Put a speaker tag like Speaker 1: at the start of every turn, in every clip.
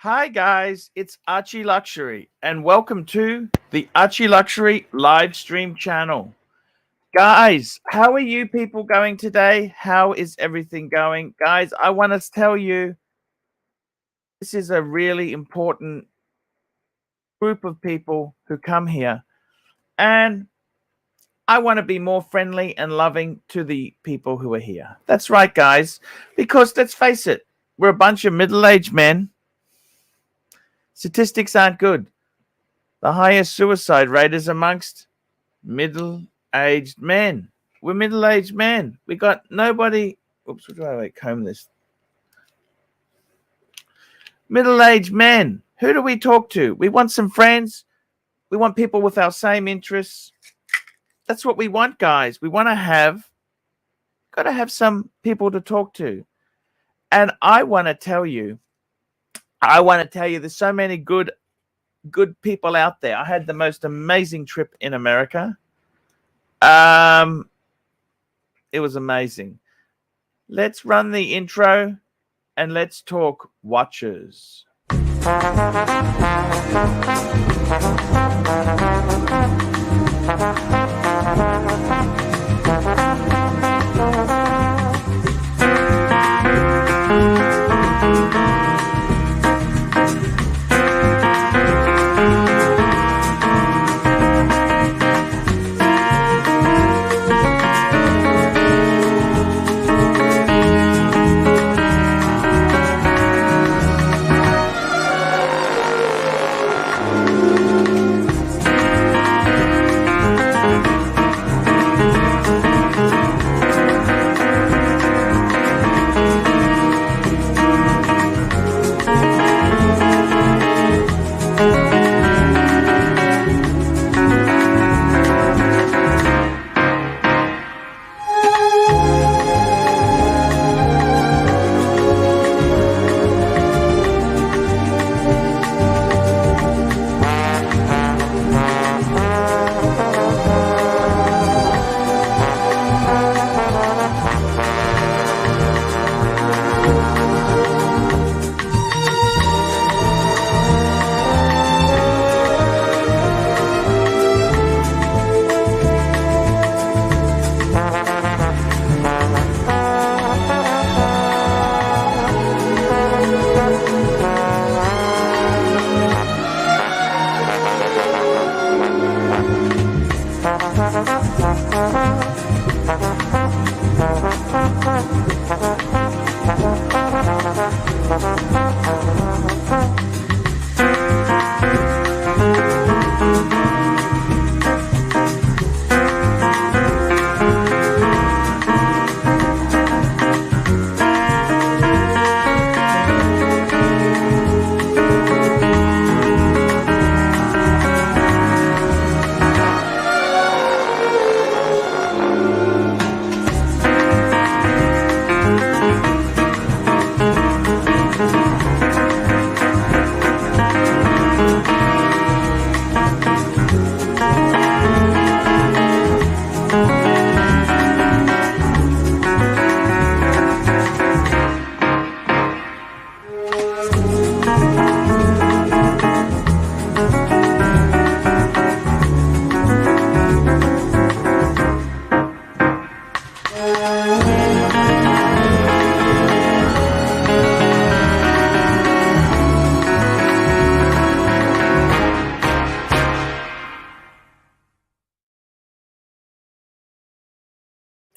Speaker 1: Hi guys, it's Archie Luxury and welcome to the Archie Luxury live stream channel. Guys, how are you people going today? How is everything going? Guys, I want to tell you this is a really important group of people who come here, and I want to be more friendly and loving to the people who are here. That's right, guys, because let's face it, we're a bunch of middle-aged men. Statistics aren't good. The highest suicide rate is amongst middle-aged men. We're middle-aged men. We got nobody. Oops, what do I comb this? Middle-aged men. Who do we talk to? We want some friends. We want people with our same interests. That's what we want, guys. We want to got to have some people to talk to. And I want to tell you, there's so many good people out there. I had the most amazing trip in America. It was amazing. Let's run the intro and let's talk watches.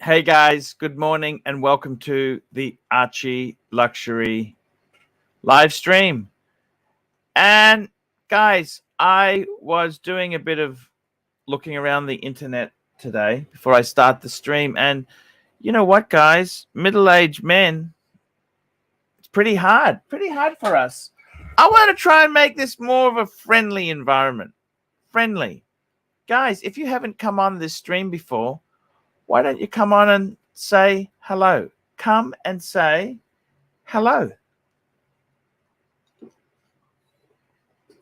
Speaker 1: Hey guys, good morning and welcome to the Archie Luxury live stream. And guys, I was doing a bit of looking around the internet today before I start the stream, and you know what, guys, middle-aged men, it's pretty hard for us. I want to try and make this more of a friendly environment. Friendly. Guys, if you haven't come on this stream before, why don't you come on and say hello? Come and say hello.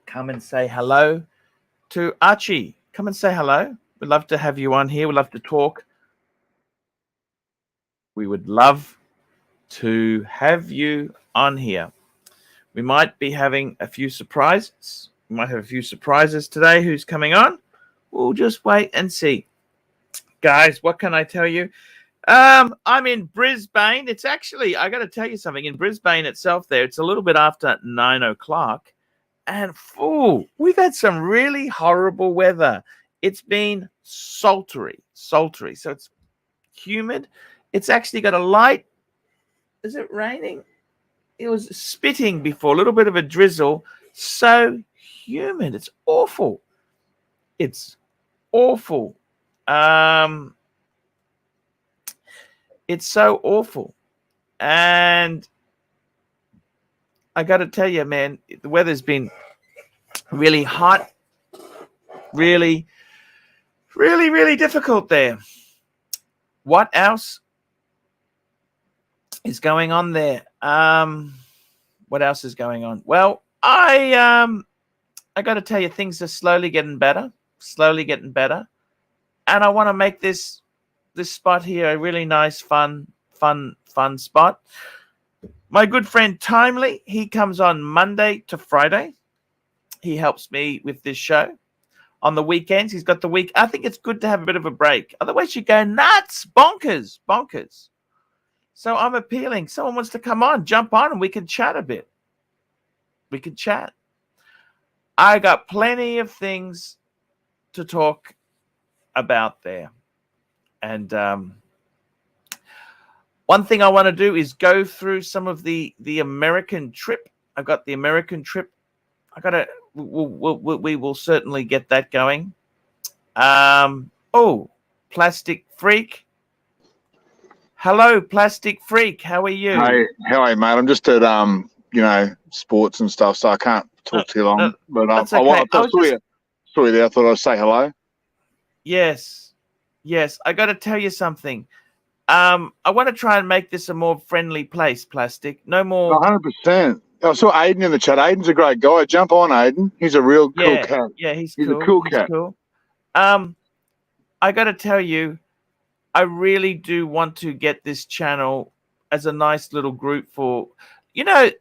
Speaker 1: Come and say hello to Archie. Come and say hello. We'd love to have you on here. We'd love to talk. We would love to have you on here. We might be having a few surprises. We might have a few surprises today. Who's coming on? We'll just wait and see. Guys, what can I tell you? I'm in Brisbane. It's actually, I got to tell you something. In Brisbane itself there, it's a little bit after 9 o'clock. And, we've had some really horrible weather. It's been sultry. So it's humid. It's actually got a light. Is it raining? It was spitting before, a little bit of a drizzle. So humid. It's awful. It's awful. It's so awful. And I got to tell you, man, the weather's been really hot. Really, really, really difficult there. What else is going on there? What else is going on? Well, I got to tell you, things are slowly getting better. And I want to make this spot here a really nice, fun spot. My good friend Timely, he comes on Monday to Friday. He helps me with this show. On the weekends, he's got the week. I think it's good to have a bit of a break. Otherwise, you go nuts, bonkers. So I'm appealing. Someone wants to come on, jump on, and we can chat a bit. We can chat. I got plenty of things to talk about there. And one thing I want to do is go through some of the American trip. I've got the American trip. We will certainly get that going. Plastic Freak. Hello, Plastic Freak. How are you?
Speaker 2: Hey, how are you, mate? I'm just at sports and stuff, so I can't talk too long.
Speaker 1: No,
Speaker 2: but
Speaker 1: that's
Speaker 2: I
Speaker 1: okay.
Speaker 2: saw you there. I thought I'd say hello.
Speaker 1: Yes. I got to tell you something. I want to try and make this a more friendly place, Plastic. No more.
Speaker 2: 100%. I saw Aiden in the chat. Aiden's a great guy. Jump on, Aiden. He's a real cool cat.
Speaker 1: Yeah, he's
Speaker 2: a
Speaker 1: cool.
Speaker 2: cool cat.
Speaker 1: Cool. I got to tell you, I really do want to get this channel as a nice little group for, the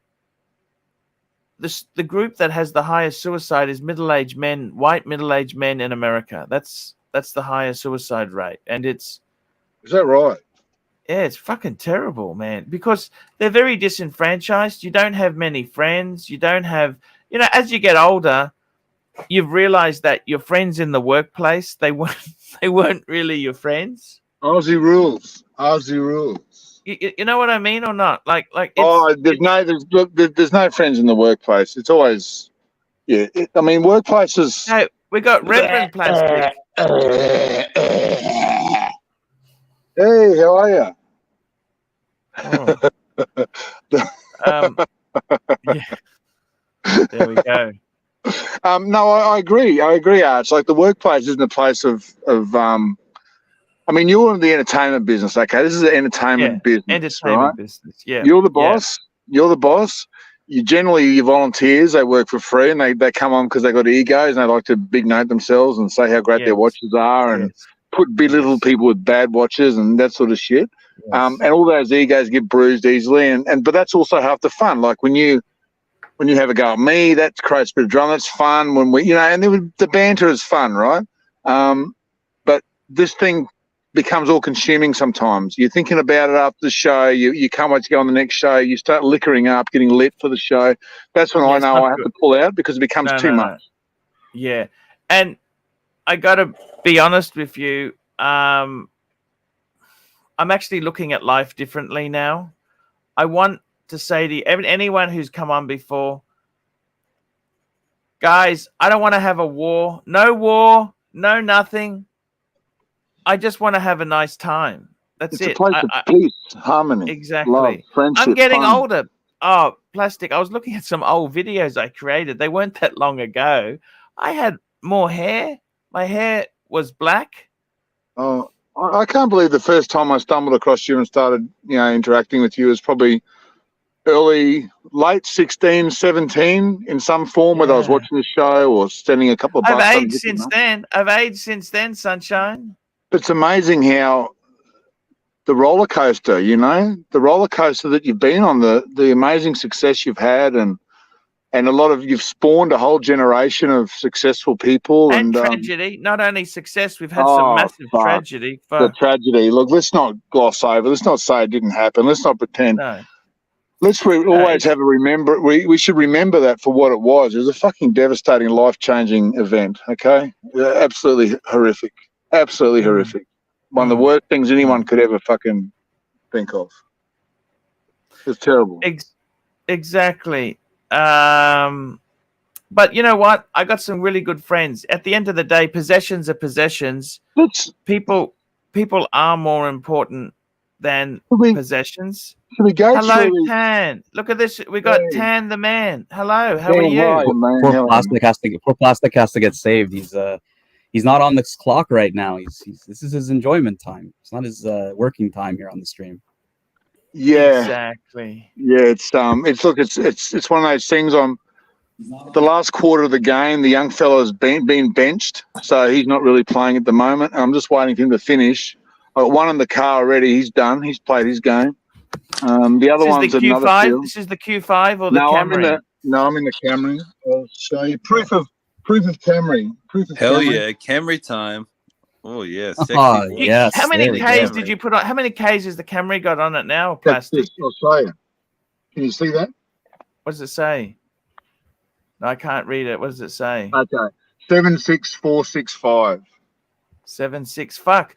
Speaker 1: group that has the highest suicide is middle-aged men, white middle-aged men in America. That's the highest suicide rate. And
Speaker 2: Is that right?
Speaker 1: Yeah, it's fucking terrible, man, because they're very disenfranchised. You don't have many friends. You don't have, as you get older, you've realized that your friends in the workplace, they weren't really your friends.
Speaker 2: Aussie rules.
Speaker 1: You know what I mean or not? Like
Speaker 2: there's no friends in the workplace. It's always, workplaces.
Speaker 1: No, we got Reverend Plastic.
Speaker 2: Hey, how are you?
Speaker 1: Oh. Yeah. There we go.
Speaker 2: No, I agree. Arch. Like the workplace isn't a place of you're in the entertainment business, okay? This is an entertainment business, right?
Speaker 1: Business, yeah.
Speaker 2: You're the boss. Yeah. You're the boss. Your volunteers, they work for free, and they come on because they got egos and they like to big note themselves and say how great their watches are and belittle people with bad watches and that sort of shit. Yes. And all those egos get bruised easily, but that's also half the fun. Like when you have a go at me, that creates a bit of drama. That's fun when and the banter is fun, right? But this thing becomes all consuming sometimes. You're thinking about it after the show. You can't wait to go on the next show. You start liquoring up, getting lit for the show. That's when I know I have to pull out because it becomes too much.
Speaker 1: Yeah. And I got to be honest with you. I'm actually looking at life differently now. I want to say to anyone who's come on before, guys, I don't want to have a war. No nothing. I just want to have a nice time. That's it.
Speaker 2: It's a place of peace, harmony,
Speaker 1: exactly.
Speaker 2: Love, friendship.
Speaker 1: I'm getting
Speaker 2: fun.
Speaker 1: older. Oh, Plastic. I was looking at some old videos I created. They weren't that long ago. I had more hair. My hair was black.
Speaker 2: Oh, I can't believe the first time I stumbled across you and started, interacting with you was probably late 16, 17 in some form, whether I was watching the show or sending a couple of bucks.
Speaker 1: I've aged since then, sunshine.
Speaker 2: It's amazing how the roller coaster, the roller coaster that you've been on, the amazing success you've had, and and you've spawned a whole generation of successful people
Speaker 1: and tragedy. Not only success, we've had some massive tragedy.
Speaker 2: The tragedy. Look, let's not gloss over. Let's not say it didn't happen. Let's not pretend.
Speaker 1: No.
Speaker 2: Let's always have a remember. We should remember that for what it was. It was a fucking devastating, life-changing event. Okay, absolutely horrific. Absolutely horrific. One of the worst things anyone could ever fucking think of. It's terrible.
Speaker 1: Exactly. But you know what? I got some really good friends. At the end of the day, possessions are possessions. People are more important than possessions. Hello, Tan. Look at this. We got Tan the man. Hello, how are you?
Speaker 3: Poor Plastic has to get saved. He's not on this clock right now. This is his enjoyment time. It's not his working time here on the stream.
Speaker 2: Yeah,
Speaker 1: exactly.
Speaker 2: Yeah, it's one of those things. The last quarter of the game, the young fella's been benched, so he's not really playing at the moment. I'm just waiting for him to finish. I got one in the car already. He's done. He's played his game. The other one's another field.
Speaker 1: This is the Q5 or the Camry?
Speaker 2: I'm in the Camry. I'll show you proof of Camry.
Speaker 4: Hell yeah, Camry time. Oh yeah, sexy.
Speaker 3: Yes.
Speaker 1: How many Ks did you put on? How many Ks has the Camry got on it now? Plastic.
Speaker 2: I'll show you. Can you see that?
Speaker 1: What does it say? No, I can't read it. What does it say?
Speaker 2: Okay, 76465.
Speaker 1: 76. Fuck.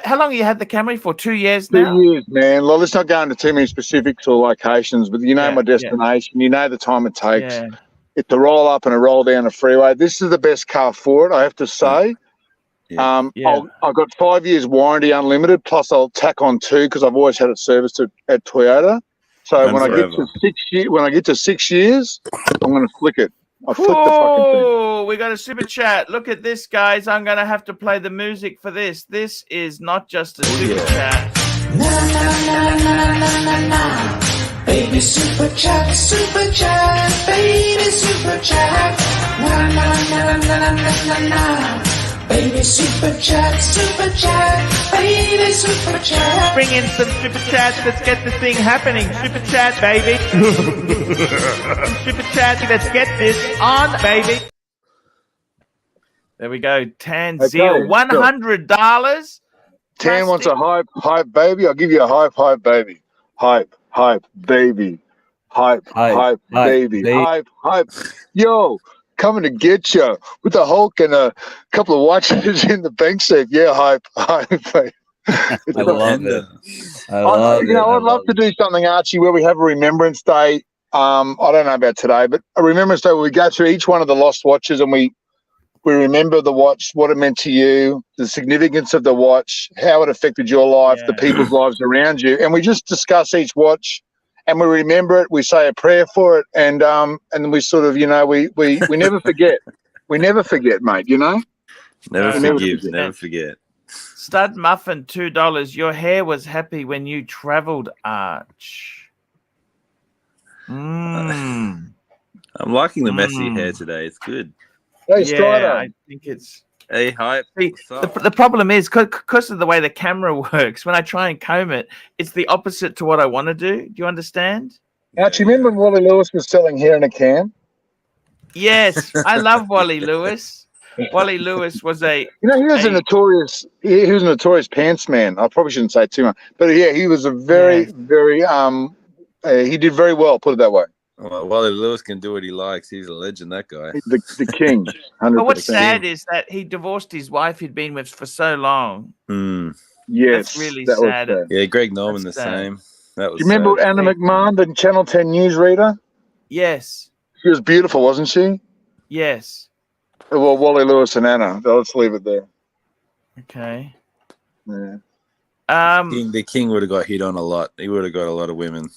Speaker 1: How long have you had the Camry for? 2 years now?
Speaker 2: 2 years, man. Well, let's not go into too many specifics or locations, but you know my destination. You know the time it takes.
Speaker 1: Yeah.
Speaker 2: It's a roll up and a roll down a freeway. This is the best car for it, I have to say. I've got 5 years warranty unlimited, plus I'll tack on 2 because I've always had it serviced at Toyota. So when I get to 6 years, I'm going to flick it. I flick the fucking thing.
Speaker 1: Oh, we got a super chat. Look at this, guys. I'm going to have to play the music for this. This is not just a super chat.
Speaker 5: Na, na, na, na, na, na, na. Baby super chat, baby super chat. Na, na, na, na, na, na, na. Baby super chat, baby super chat.
Speaker 1: Bring in some super chats. Let's get this thing happening. Super chat, baby. Super chat. Let's get this on, baby. There we go. Tan Zeal, $100.
Speaker 2: Tan wants a hype baby. I'll give you a hype baby. Hype baby. Hype baby. Hype. Yo. Coming to get you with the Hulk and a couple of watches in the bank safe. Yeah, hype.
Speaker 3: I love it.
Speaker 2: I'd love to do something, Archie, where we have a Remembrance Day. I don't know about today, but a Remembrance Day where we go through each one of the lost watches and we remember the watch, what it meant to you, the significance of the watch, how it affected your life, the people's lives around you, and we just discuss each watch. And we remember it. We say a prayer for it, and we sort of, we never forget. We never forget, mate. You know,
Speaker 4: never forget.
Speaker 1: Stud Muffin, $2. Your hair was happy when you travelled, Arch.
Speaker 4: I'm liking the messy hair today. It's good.
Speaker 2: Hey, Strider.
Speaker 1: I think it's.
Speaker 4: Hey, hype.
Speaker 1: See, the problem is because of the way the camera works, when I try and comb it, it's the opposite to what I want to do. Do you understand?
Speaker 2: Archie, remember when Wally Lewis was selling hair in a can?
Speaker 1: Yes, I love Wally Lewis. Wally Lewis was he was a notorious pants man. I probably shouldn't say too much, but yeah, he was a very he did very well, put it that way.
Speaker 4: Well, Wally Lewis can do what he likes. He's a legend, that guy.
Speaker 2: The king. 100%.
Speaker 1: But what's sad is that he divorced his wife he'd been with for so long.
Speaker 2: Yes.
Speaker 1: That's really sad.
Speaker 4: Yeah, Greg Norman the same. That was.
Speaker 2: Do you remember Anna McMahon, the Channel 10 newsreader?
Speaker 1: Yes.
Speaker 2: She was beautiful, wasn't she?
Speaker 1: Yes.
Speaker 2: Well, Wally Lewis and Anna. Let's leave it there.
Speaker 1: Okay.
Speaker 2: Yeah.
Speaker 4: The king would have got hit on a lot. He would have got a lot of women.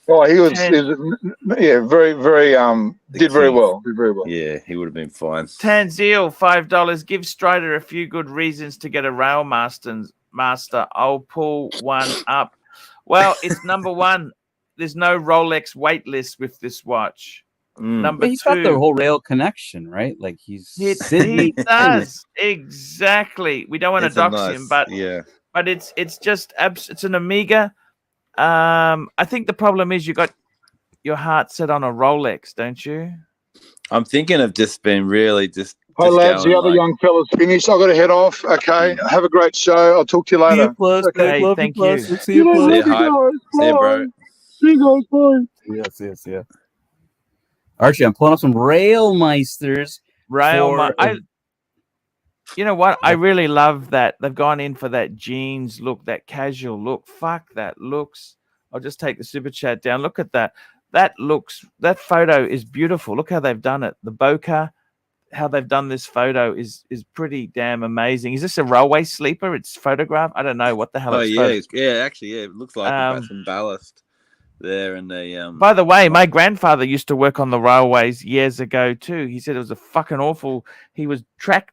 Speaker 2: Oh, he was very, very, did very well. Did very well.
Speaker 4: Yeah, he would have been fine.
Speaker 1: Tanzil, $5. Give Strider a few good reasons to get a Rail Master. I'll pull one up. Well, it's number one. There's no Rolex wait list with this watch. Number
Speaker 3: he's
Speaker 1: 2.
Speaker 3: got the whole rail connection, right? Like he
Speaker 1: does. Exactly. We don't want to dox him, but it's just it's an Omega. I think the problem is you got your heart set on a Rolex, don't you?
Speaker 4: I'm thinking of just being really just.
Speaker 2: Hey, lads, the
Speaker 4: going,
Speaker 2: other
Speaker 4: like,
Speaker 2: young fella's finished. I've got to head off. Okay, have a great show. I'll talk to you
Speaker 3: See you,
Speaker 2: later.
Speaker 3: plus.
Speaker 2: Okay.
Speaker 1: Hey, thank you.
Speaker 3: See you, plus.
Speaker 4: See you, hype. See you, bro.
Speaker 2: See you guys. Bye.
Speaker 3: See ya. Archie, I'm pulling up some Railmeisters.
Speaker 1: You know what? I really love that they've gone in for that jeans look, that casual look. Fuck, that looks. I'll just take the super chat down. Look at that. That photo is beautiful. Look how they've done it. The bokeh, how they've done this photo is pretty damn amazing. Is this a railway sleeper? It's photographed. I don't know what the hell.
Speaker 4: Oh
Speaker 1: it's
Speaker 4: actually, it looks like we've got some ballast there, and they.
Speaker 1: By the way, my grandfather used to work on the railways years ago too. He said it was a fucking awful. He was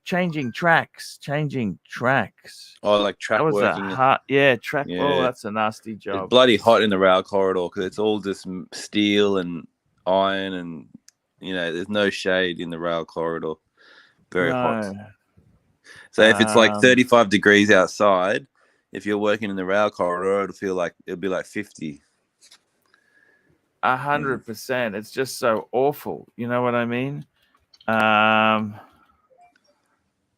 Speaker 1: changing tracks.
Speaker 4: Oh, like track
Speaker 1: That was
Speaker 4: working.
Speaker 1: track.
Speaker 4: Yeah.
Speaker 1: Oh, that's a nasty
Speaker 4: It's
Speaker 1: job.
Speaker 4: bloody hot in the rail corridor because it's all just steel and iron, and there's no shade in the rail corridor. Very hot. So if it's like 35 degrees outside, if you're working in the rail corridor, it'll be like 50.
Speaker 1: 100%. It's just so awful. You know what I mean? I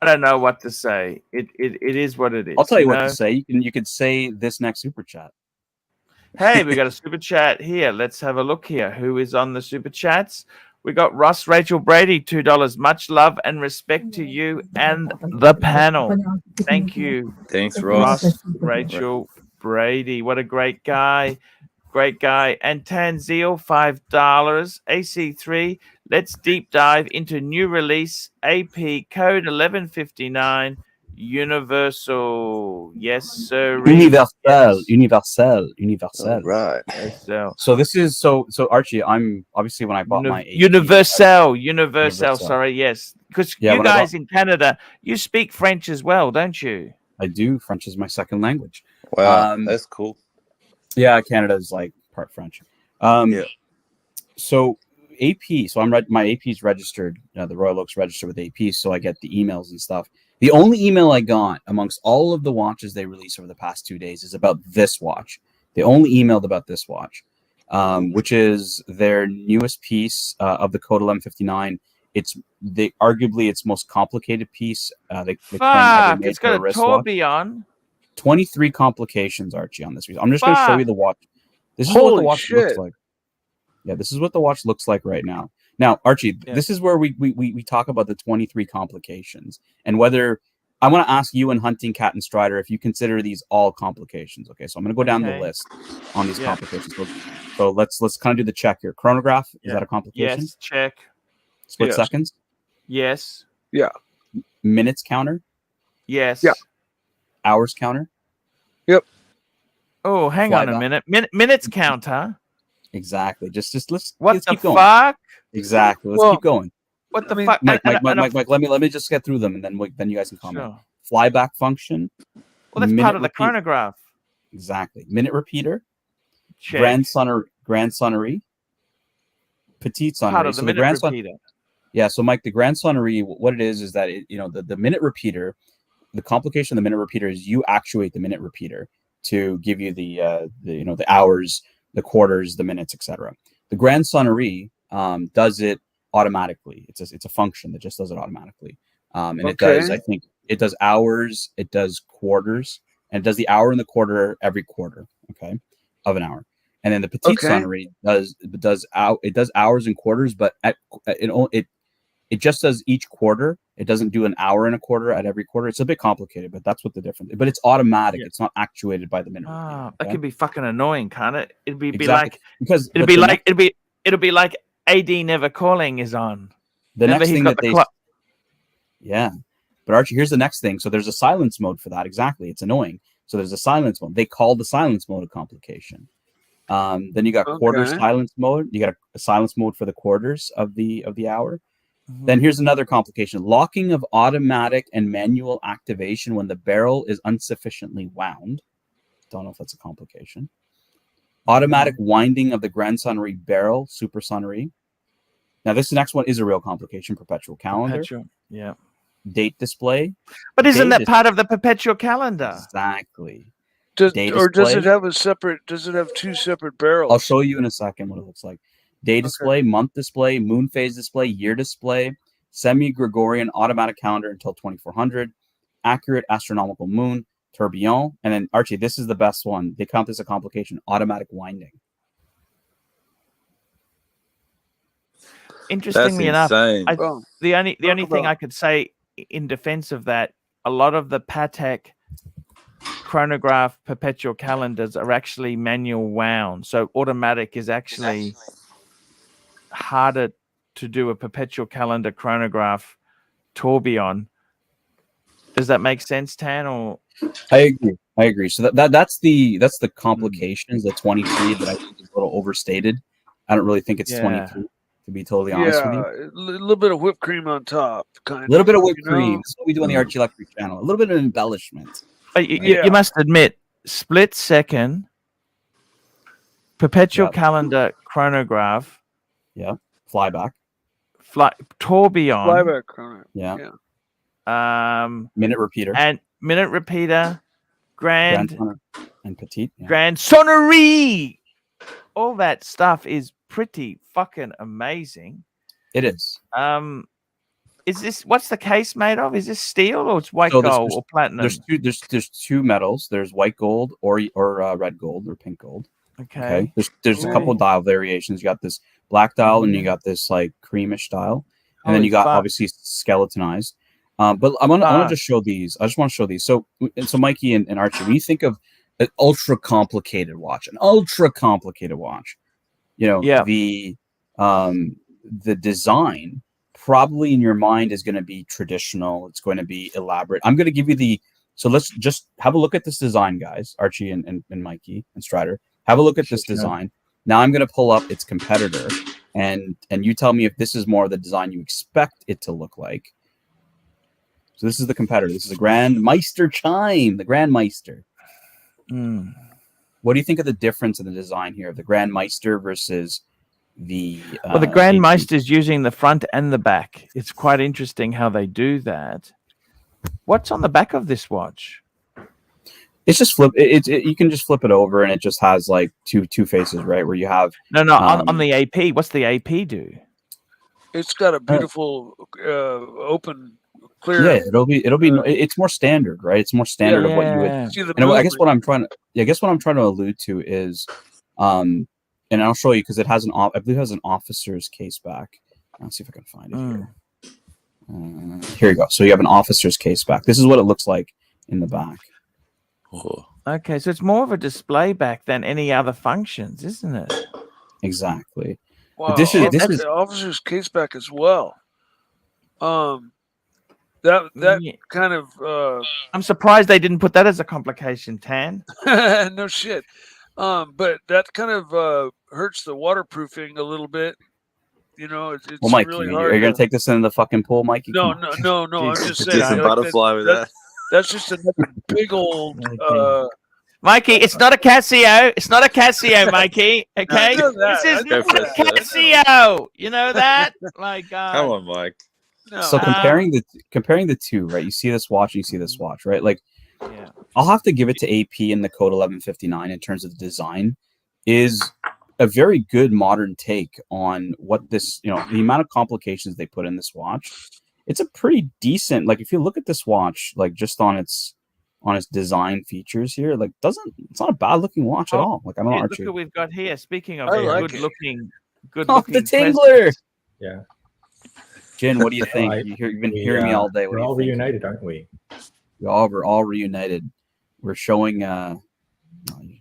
Speaker 1: don't know what to say. It is what it is.
Speaker 3: I'll tell you what to say. You could say this next super chat.
Speaker 1: Hey, we got a super chat here. Let's have a look here. Who is on the super chats? We got Ross Rachel Brady, $2. Much love and respect to you and the panel. Thank you.
Speaker 4: Thanks, Ross.
Speaker 1: Rachel Brady. What a great guy. Great guy. And Tanzil, $5. AC3. Let's deep dive into new release AP code 1159 Universal. Yes, sir.
Speaker 3: Universal.
Speaker 4: Right.
Speaker 3: So this is so Archie. I'm obviously when I bought my AP,
Speaker 1: Universal. Sorry, yes, because
Speaker 3: Yeah,
Speaker 1: you guys in Canada, you speak French as well, don't you?
Speaker 3: I do. French is my second language.
Speaker 4: Wow, that's cool.
Speaker 3: Yeah, Canada is like part French.
Speaker 4: Yeah.
Speaker 3: So AP. So my AP is registered. The Royal Oak's registered with AP, so I get the emails and stuff. The only email I got amongst all of the watches they released over the past 2 days is about this watch. They only emailed about this watch, which is their newest piece of the code 1159. It's arguably its most complicated piece. They
Speaker 1: Fuck, it's got a tourbillon.
Speaker 3: 23 complications, Archie, on this. I'm just going to show you the watch. This is what the watch looks like. Yeah, this is what the watch looks like right now. Now, Archie, this is where we talk about the 23 complications and whether I want to ask you and Hunting, Cat, and Strider if you consider these all complications. Okay, so I'm going to go down the list on these complications. So let's kind of do the check here. Chronograph, is that a complication?
Speaker 1: Yes, check.
Speaker 3: Split seconds?
Speaker 1: Yes.
Speaker 2: Yeah.
Speaker 3: Minutes counter?
Speaker 1: Yes.
Speaker 2: Yeah.
Speaker 3: Hours counter?
Speaker 2: Yep.
Speaker 1: Oh, hang on a minute. Minutes count, huh?
Speaker 3: Exactly. Just let's
Speaker 1: keep
Speaker 3: going.
Speaker 1: Fuck?
Speaker 3: Exactly. Let's keep going.
Speaker 1: What the fuck?
Speaker 3: Mike, let me just get through them, and then you guys can comment.
Speaker 1: Sure.
Speaker 3: Flyback function.
Speaker 1: Well, that's part of the chronograph.
Speaker 3: Exactly. Minute repeater.
Speaker 1: Check.
Speaker 3: Grand sonnerie. Petite sonnerie.
Speaker 1: Part of the minute repeater.
Speaker 3: Yeah. So, Mike, the grand sonnerie, what it is that the minute repeater. The complication of the minute repeater is you actuate the minute repeater to give you the hours, the quarters, the minutes, etc. The grand sonnerie does it automatically. It's a function that just does it automatically. It does, I think it does hours, it does quarters, and it does the hour and the quarter every quarter, of an hour. And then the petite sonnerie does hours and quarters, but it just does each quarter. It doesn't do an hour and a quarter at every quarter. It's a bit complicated, but that's what the difference. But it's automatic. Yeah. It's not actuated by the minute.
Speaker 1: That could be fucking annoying, can't it? It'd be
Speaker 3: exactly.
Speaker 1: it'll be like AD never calling is on.
Speaker 3: The next thing that yeah. But Archie, here's the next thing. So there's a silence mode for that. Exactly. It's annoying. So there's a silence mode. They call the silence mode a complication. Then you got quarter silence mode. You got a silence mode for the quarters of the hour. Mm-hmm. Then here's another complication. Locking of automatic and manual activation when the barrel is insufficiently wound. Don't know if that's a complication. Automatic winding of the grand sonnerie barrel, super sonnerie. Now this next one is a real complication. Perpetual calendar.
Speaker 1: Yeah.
Speaker 3: Date display.
Speaker 1: But isn't that part of the perpetual calendar?
Speaker 3: Exactly.
Speaker 2: Does it have two separate barrels?
Speaker 3: I'll show you in a second what it looks like. day display, month display, moon phase display, year display, semi-Gregorian automatic calendar until 2400, accurate astronomical moon, tourbillon, and then Archie, this is the best one. They count this a complication, automatic winding.
Speaker 1: Interestingly enough, the only thing I could say in defense of that, a lot of the Patek chronograph perpetual calendars are actually manual wound, so automatic is actually harder to do a perpetual calendar chronograph tourbillon. Does that make sense, Tan? Or
Speaker 3: I agree. So that's the complications. The 23 that I think is a little overstated. I don't really think it's 23. To be totally honest with you,
Speaker 6: a little bit of whipped cream on top,
Speaker 3: a little bit of whipped cream. This is what we do on the ARCHIELUXURY channel. A little bit of embellishment.
Speaker 1: But you must admit, split second, perpetual calendar chronograph,
Speaker 3: flyback,
Speaker 1: tourbillon,
Speaker 6: flyback chronograph,
Speaker 3: minute repeater,
Speaker 1: and minute repeater, grand
Speaker 3: and petite,
Speaker 1: grand sonnerie. All that stuff is pretty fucking amazing.
Speaker 3: It is.
Speaker 1: Is this, what's the case made of? Is this steel or it's white gold or platinum?
Speaker 3: There's two metals. There's white gold or red gold or pink gold. Okay. There's a couple dial variations. You got this black dial and you got this like creamish dial, and then you got obviously skeletonized. But I want to just show these. I just want to show these. So Mikey and Archie, when you think of an ultra complicated watch, you know, the design probably in your mind is going to be traditional. It's going to be elaborate. I'm going to give you so let's just have a look at this design, guys. Archie and Mikey and Strider, have a look at this design. Now I'm going to pull up its competitor, and you tell me if this is more of the design you expect it to look like. So this is the competitor. This is the Grand Meister chime, the Grand Meister. What do you think of the difference in the design here of the Grand Meister versus the
Speaker 1: the Grand Meister is using the front and the back. It's quite interesting how they do that. What's on the back of this watch?
Speaker 3: It's just flip. You can just flip it over, and it just has like two faces, right? Where you have
Speaker 1: on the AP. What's the AP do?
Speaker 6: It's got a beautiful open. Clear.
Speaker 3: Yeah, it'll be. It's more standard, right? It's more standard of what you would. And I guess what I'm trying to allude to is, and I'll show you because it has I believe it has an officer's case back. Let's see if I can find it here. Here you go. So you have an officer's case back. This is what it looks like in the back.
Speaker 1: Oh. Okay, so it's more of a display back than any other functions, isn't it?
Speaker 3: Exactly.
Speaker 6: Wow,
Speaker 3: but this is
Speaker 6: the officer's case back as well. That kind of
Speaker 1: I'm surprised they didn't put that as a complication, Tan.
Speaker 6: No shit. But that kind of hurts the waterproofing a little bit. You know, it's
Speaker 3: well, Mike,
Speaker 6: really
Speaker 3: hard. Are you gonna take this into the fucking pool, Mikey?
Speaker 6: No. I'm just saying.
Speaker 4: Just a butterfly with that.
Speaker 6: That's just another big old.
Speaker 1: Mikey, it's not a Casio. It's not a Casio, Mikey. Okay, this is not a Casio. You know that? My God.
Speaker 4: Come on, Mike.
Speaker 3: No. So comparing the two, right? You see this watch, and you see this watch, right? Like, I'll have to give it to AP in the Code 1159 in terms of the design is a very good modern take on what this, the amount of complications they put in this watch. It's a pretty decent, like if you look at this watch, like just on its design features here, like it's not a bad looking watch at all. Like I don't know, Archie.
Speaker 1: Look what we've got here. Speaking of
Speaker 6: good
Speaker 1: looking,
Speaker 3: the Tingler.
Speaker 7: Yeah.
Speaker 3: Jen, what do you think? You've been hearing me all day.
Speaker 7: We're all reunited, aren't we?
Speaker 3: We're all reunited. We're showing you're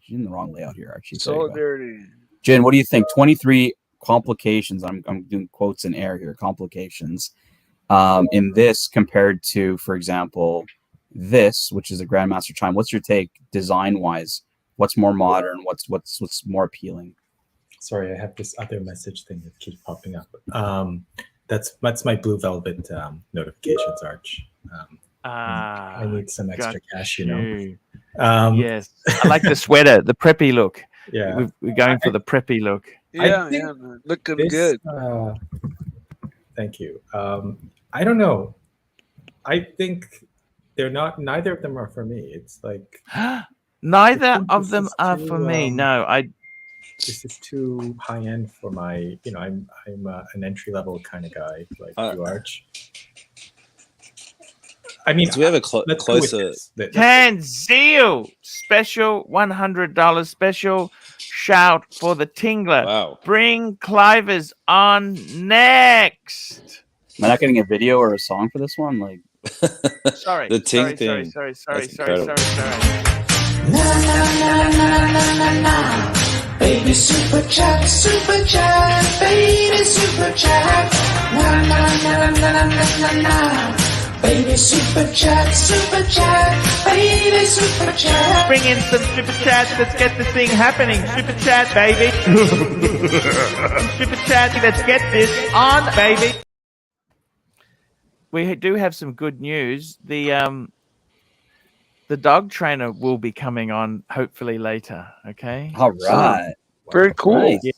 Speaker 3: in the wrong layout here, Archie.
Speaker 6: Solidarity.
Speaker 3: Jen, what do you think? 23 complications. I'm doing quotes in air here. Complications. In this compared to, for example, this, which is a Grandmaster chime. What's your take design wise? What's more modern? What's more appealing?
Speaker 7: Sorry, I have this other message thing that keeps popping up. That's my Blue Velvet notifications, Arch. I need some extra cash,
Speaker 1: Yes, I like the sweater, the preppy look.
Speaker 7: Yeah,
Speaker 1: we're going for the preppy look.
Speaker 6: Yeah, looking good.
Speaker 7: Thank you. I don't know. I think neither of them are for me. It's like
Speaker 1: neither of them are for me. No,
Speaker 7: this is too high end for my. You know, I'm an entry level kind of guy like you, Arch. I mean,
Speaker 4: do we have a
Speaker 7: let's
Speaker 4: closer?
Speaker 1: Tanzil special $100 special. Shout for the Tingler.
Speaker 4: Wow.
Speaker 1: Bring Clivers on next.
Speaker 3: Am I not getting a video or a song for this one? Like,
Speaker 1: sorry,
Speaker 4: the ting
Speaker 1: sorry,
Speaker 4: thing.
Speaker 1: sorry.
Speaker 5: Na na na na na na na. Baby super chat, baby super chat. Na na na na na na na. Baby super chat, baby super chat.
Speaker 1: Bring in some super chats. Let's get this thing happening. Super chat, baby. Super chat. Let's get this on, baby. We do have some good news. The dog trainer will be coming on hopefully later. Okay.
Speaker 3: all right.
Speaker 6: Very cool.
Speaker 3: Nice.
Speaker 1: Yeah.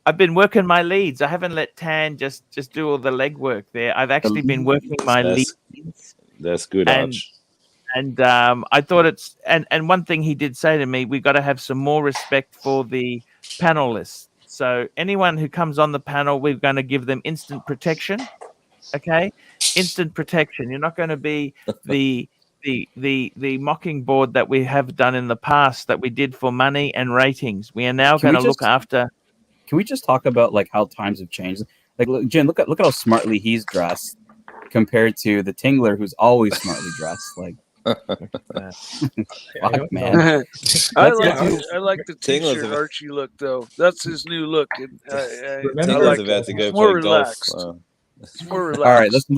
Speaker 1: I've been working my leads. I haven't let Tan just do all the legwork there. I've actually been working my leads.
Speaker 4: That's good, Arch.
Speaker 1: And I thought it's and one thing he did say to me, we got to have some more respect for the panelists. So anyone who comes on the panel, we're going to give them instant protection. Okay, instant protection. You're not going to be the mockingbird that we have done in the past that we did for money and ratings. We are now going to look after.
Speaker 3: Can we just talk about like how times have changed? Like, Jen, look at how smartly he's dressed compared to the Tingler, who's always smartly dressed. Like, fuck, man.
Speaker 6: I like the t-shirt Archie look though. That's his new look. And
Speaker 4: Tingler's about to go
Speaker 6: more
Speaker 4: play
Speaker 6: relaxed.
Speaker 4: golf.
Speaker 6: It's more relaxed.
Speaker 3: All right, let's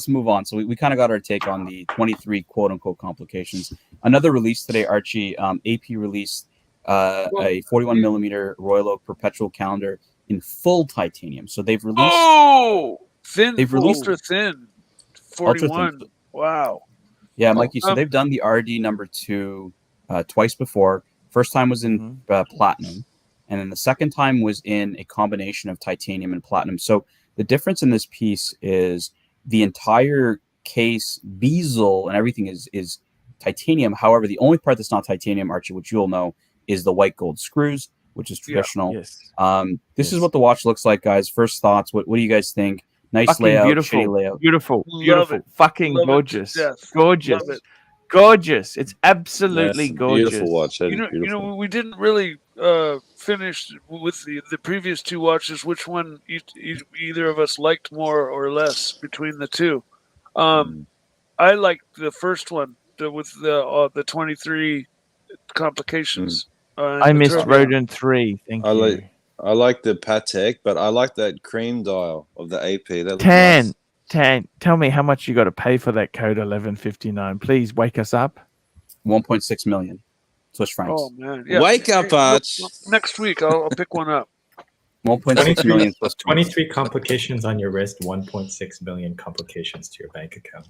Speaker 3: move on. So we kind of got our take on the 23 quote unquote complications. Another release today, Archie. AP released a 41 millimeter Royal Oak perpetual calendar in full titanium. So they've released
Speaker 6: thin.
Speaker 3: They've released
Speaker 6: ultra thin. 41.
Speaker 3: Ultra thin.
Speaker 6: Wow.
Speaker 3: Yeah, Mikey. So they've done the RD number 2 twice before. First time was in platinum, and then the second time was in a combination of titanium and platinum. So the difference in this piece is the entire case, bezel, and everything is titanium. However, the only part that's not titanium, Archie, which you'll know, is the white gold screws, which is traditional.
Speaker 1: Yes.
Speaker 3: This is what the watch looks like, guys. First thoughts. What do you guys think? Nice
Speaker 1: fucking
Speaker 3: layout,
Speaker 1: beautiful,
Speaker 3: shitty layout.
Speaker 1: beautiful, fucking
Speaker 6: Love
Speaker 1: gorgeous,
Speaker 6: it.
Speaker 1: gorgeous,
Speaker 6: Love it.
Speaker 1: gorgeous. It's absolutely
Speaker 4: That's
Speaker 1: gorgeous.
Speaker 4: Beautiful watch. That is
Speaker 6: You
Speaker 4: beautiful.
Speaker 6: know, we didn't really finish with the previous two watches. Which one either of us liked more or less between the two? I liked the first one with the 23 complications.
Speaker 1: I missed Rodin 3. Thank you.
Speaker 4: I like the Patek, but I like that cream dial of the AP. That looks
Speaker 1: Tan,
Speaker 4: nice.
Speaker 1: Tan, tell me how much you got to pay for that code 1159. Please wake us up.
Speaker 3: 1.6 million Swiss francs.
Speaker 6: Oh man! Yeah.
Speaker 4: Wake up, Arch.
Speaker 6: Next week I'll pick one up.
Speaker 3: 1.6 million plus
Speaker 7: 23 complications on your wrist, 1.6 million complications to your bank account.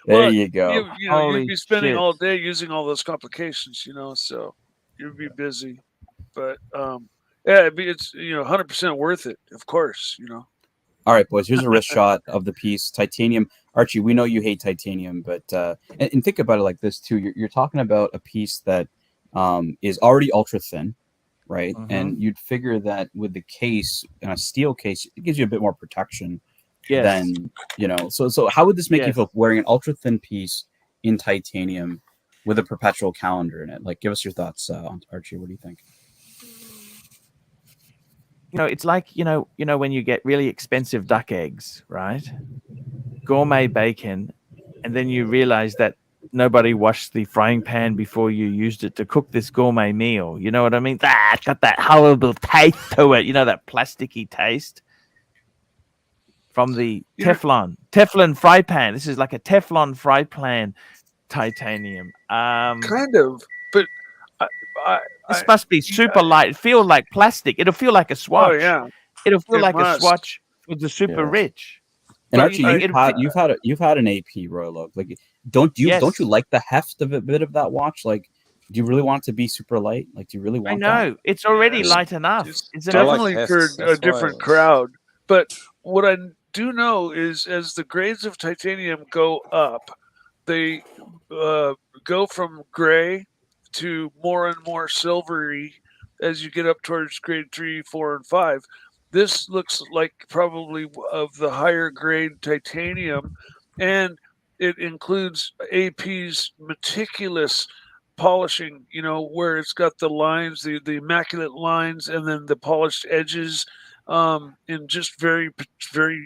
Speaker 3: There you go.
Speaker 6: You'd be spending all day using all those complications, so you'd be busy. But it's 100% worth it, of course.
Speaker 3: All right, boys. Here's a wrist shot of the piece, titanium. Archie, we know you hate titanium, but and think about it like this too. You're talking about a piece that is already ultra thin, right? And you'd figure that with the case, a steel case, it gives you a bit more protection. Then so how would this make you feel wearing an ultra thin piece in titanium with a perpetual calendar in it? Like, give us your thoughts, Archie. What do you think?
Speaker 1: It's like when you get really expensive duck eggs, right? Gourmet bacon, and then you realize that nobody washed the frying pan before you used it to cook this gourmet meal. You know what I mean? It's got that horrible taste to it. That plasticky taste. From the Teflon fry pan. This is like a Teflon fry pan titanium.
Speaker 6: Kind of, but
Speaker 1: this must be super light. It feels like plastic. It'll feel like a swatch.
Speaker 6: Oh yeah,
Speaker 1: it'll feel like a swatch with the super rich.
Speaker 3: And Archie, you've had an AP Royal Oak. Like, don't you like the heft of a bit of that watch? Like, do you really want it to be super light? Like, do you really want?
Speaker 1: I know it's already light enough.
Speaker 6: It's definitely for a different crowd. But what I do know is, as the grades of titanium go up, they go from gray to more and more silvery as you get up towards grade 3, 4, and 5. This looks like probably of the higher grade titanium, and it includes AP's meticulous polishing, where it's got the lines, the immaculate lines, and then the polished edges in just very, very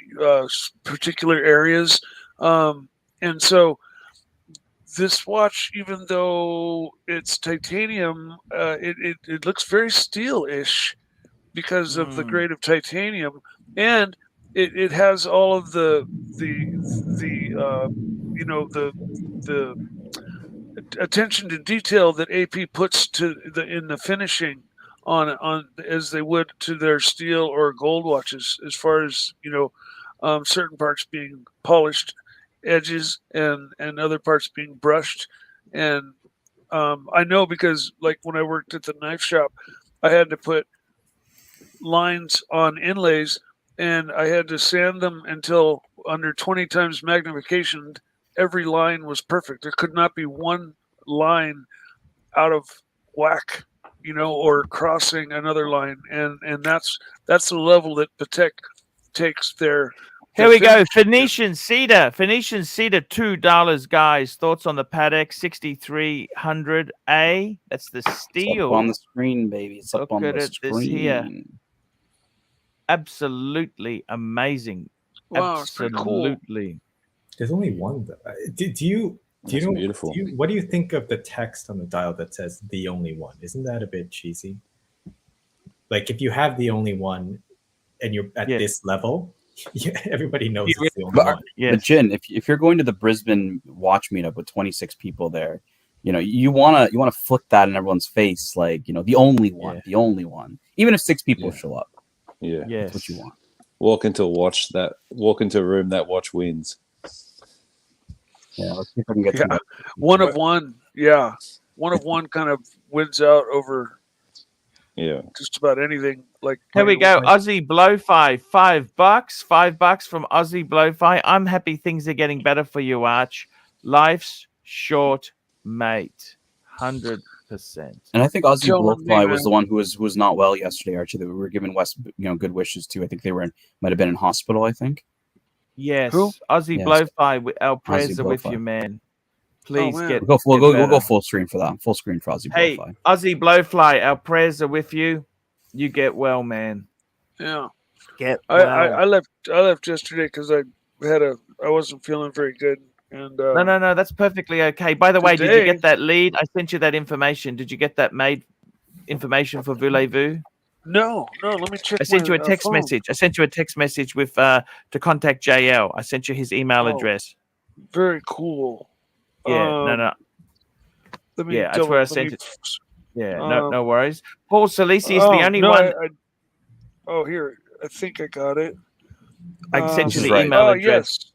Speaker 6: particular areas. And so this watch, even though it's titanium, it looks very steel-ish because of the grade of titanium, and it has all of the attention to detail that AP puts in the finishing on as they would to their steel or gold watches, as far as certain parts being polished edges and other parts being brushed. And I know because, like, when I worked at the knife shop, I had to put lines on inlays, and I had to sand them until under 20 times magnification every line was perfect. There could not be one line out of whack, or crossing another line, and that's the level that Patek takes their.
Speaker 1: Here we go. Phoenician cedar, $2, guys. Thoughts on the Patek 6300A? That's the steel.
Speaker 3: It's up on the screen, baby. It's up on the screen.
Speaker 1: This here. Absolutely amazing.
Speaker 6: Wow,
Speaker 1: absolutely.
Speaker 6: Cool.
Speaker 7: There's only one. Do you know?
Speaker 4: Beautiful.
Speaker 7: What do you think of the text on the dial that says "the only one"? Isn't that a bit cheesy? Like, if you have the only one, and you're at this level, everybody knows it's the only one.
Speaker 3: But Jin, if you're going to the Brisbane watch meetup with 26 people there, you wanna flick that in everyone's face, like, the only one, the only one. Even if 6 people show up.
Speaker 4: Yeah.
Speaker 3: That's what you want.
Speaker 4: Walk into a room, that watch wins.
Speaker 3: Yeah, let's see if I can get to
Speaker 6: one of one. Yeah. One of one kind of wins out over just about anything. Like,
Speaker 1: here we go. Aussie Blowfly, $5. $5 from Aussie Blowfly. I'm happy things are getting better for you, Arch. Life's short, mate. 100%.
Speaker 3: And I think Aussie Blowfly was the one who was not well yesterday, Archie, that we were giving West good wishes to. I think they might have been in hospital, I think.
Speaker 1: Yes. Who? Aussie Blowfly, our prayers are with you, man. Please get
Speaker 3: we'll go full screen for that. Full screen for Aussie
Speaker 1: Blowfly. Hey, Aussie Blowfly, our prayers are with you. You get well, man.
Speaker 6: Yeah.
Speaker 1: Get well.
Speaker 6: I left yesterday because I wasn't feeling very good. And
Speaker 1: no, that's perfectly okay. By the way, did you get that lead? I sent you that information. Did you get that information for Voulez-Vous?
Speaker 6: No. Let me check.
Speaker 1: I sent you a text message. I sent you a text message with to contact JL. I sent you his email address.
Speaker 6: Very cool.
Speaker 1: Yeah, no.
Speaker 6: Let me
Speaker 1: that's where I sent it. Yeah, no worries. Paul Salisi is the only one.
Speaker 6: Here, I think I got it.
Speaker 1: I sent you the email address.
Speaker 6: Yes.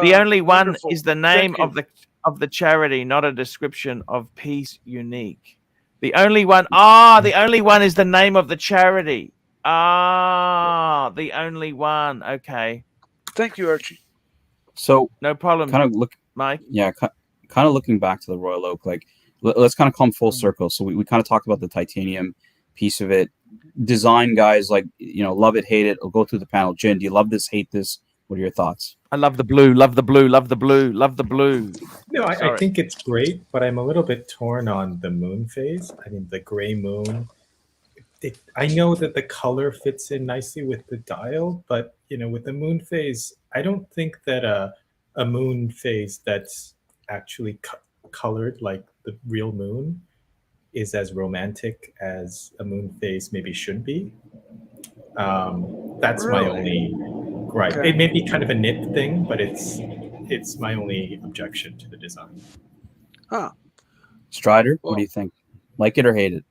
Speaker 1: The only one is the name of the charity, not a description of Peace Unique. The only one. The only one is the name of the charity. The only one. Okay.
Speaker 6: Thank you, Archie.
Speaker 3: So
Speaker 1: no problem.
Speaker 3: Kind of look,
Speaker 1: Mike.
Speaker 3: Yeah, kind of looking back to the Royal Oak. Like, let's kind of come full circle. So we kind of talked about the titanium piece of it. Design, guys, like, love it, hate it. I'll go through the panel. Jen, do you love this, hate this? What are your thoughts?
Speaker 1: I love the blue, love the blue, love the blue, love the blue.
Speaker 7: No, I think it's great, but I'm a little bit torn on the moon phase. I mean, the gray moon. I know that the color fits in nicely with the dial, but, with the moon phase, I don't think that a moon phase that's actually colored like the real moon is as romantic as a moon phase maybe should be. That's my only gripe. Okay. It may be kind of a nit thing, but it's my only objection to the design.
Speaker 3: Strider, what do you think? Like it or hate it?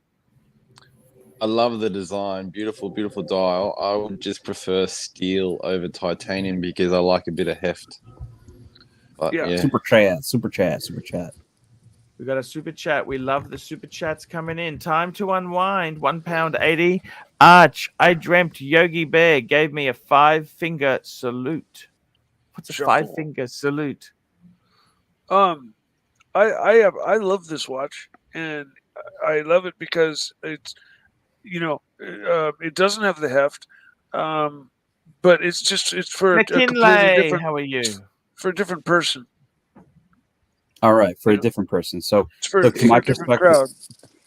Speaker 4: I love the design. Beautiful, beautiful dial. I would just prefer steel over titanium because I like a bit of heft. But,
Speaker 3: Super chat.
Speaker 1: We got a super chat. We love the super chats coming in. Time to unwind. £1.80. Arch, I dreamt Yogi Bear gave me a 5-finger salute. What's a 5-finger salute?
Speaker 6: I love this watch, and I love it because it's it doesn't have the heft, but it's for a completely
Speaker 1: McKinley,
Speaker 6: different
Speaker 1: how are you?
Speaker 6: for a different person.
Speaker 3: All right, for a different person. So
Speaker 6: It's for,
Speaker 3: look,
Speaker 6: for
Speaker 3: from my
Speaker 6: a different
Speaker 3: perspective,
Speaker 6: crowd.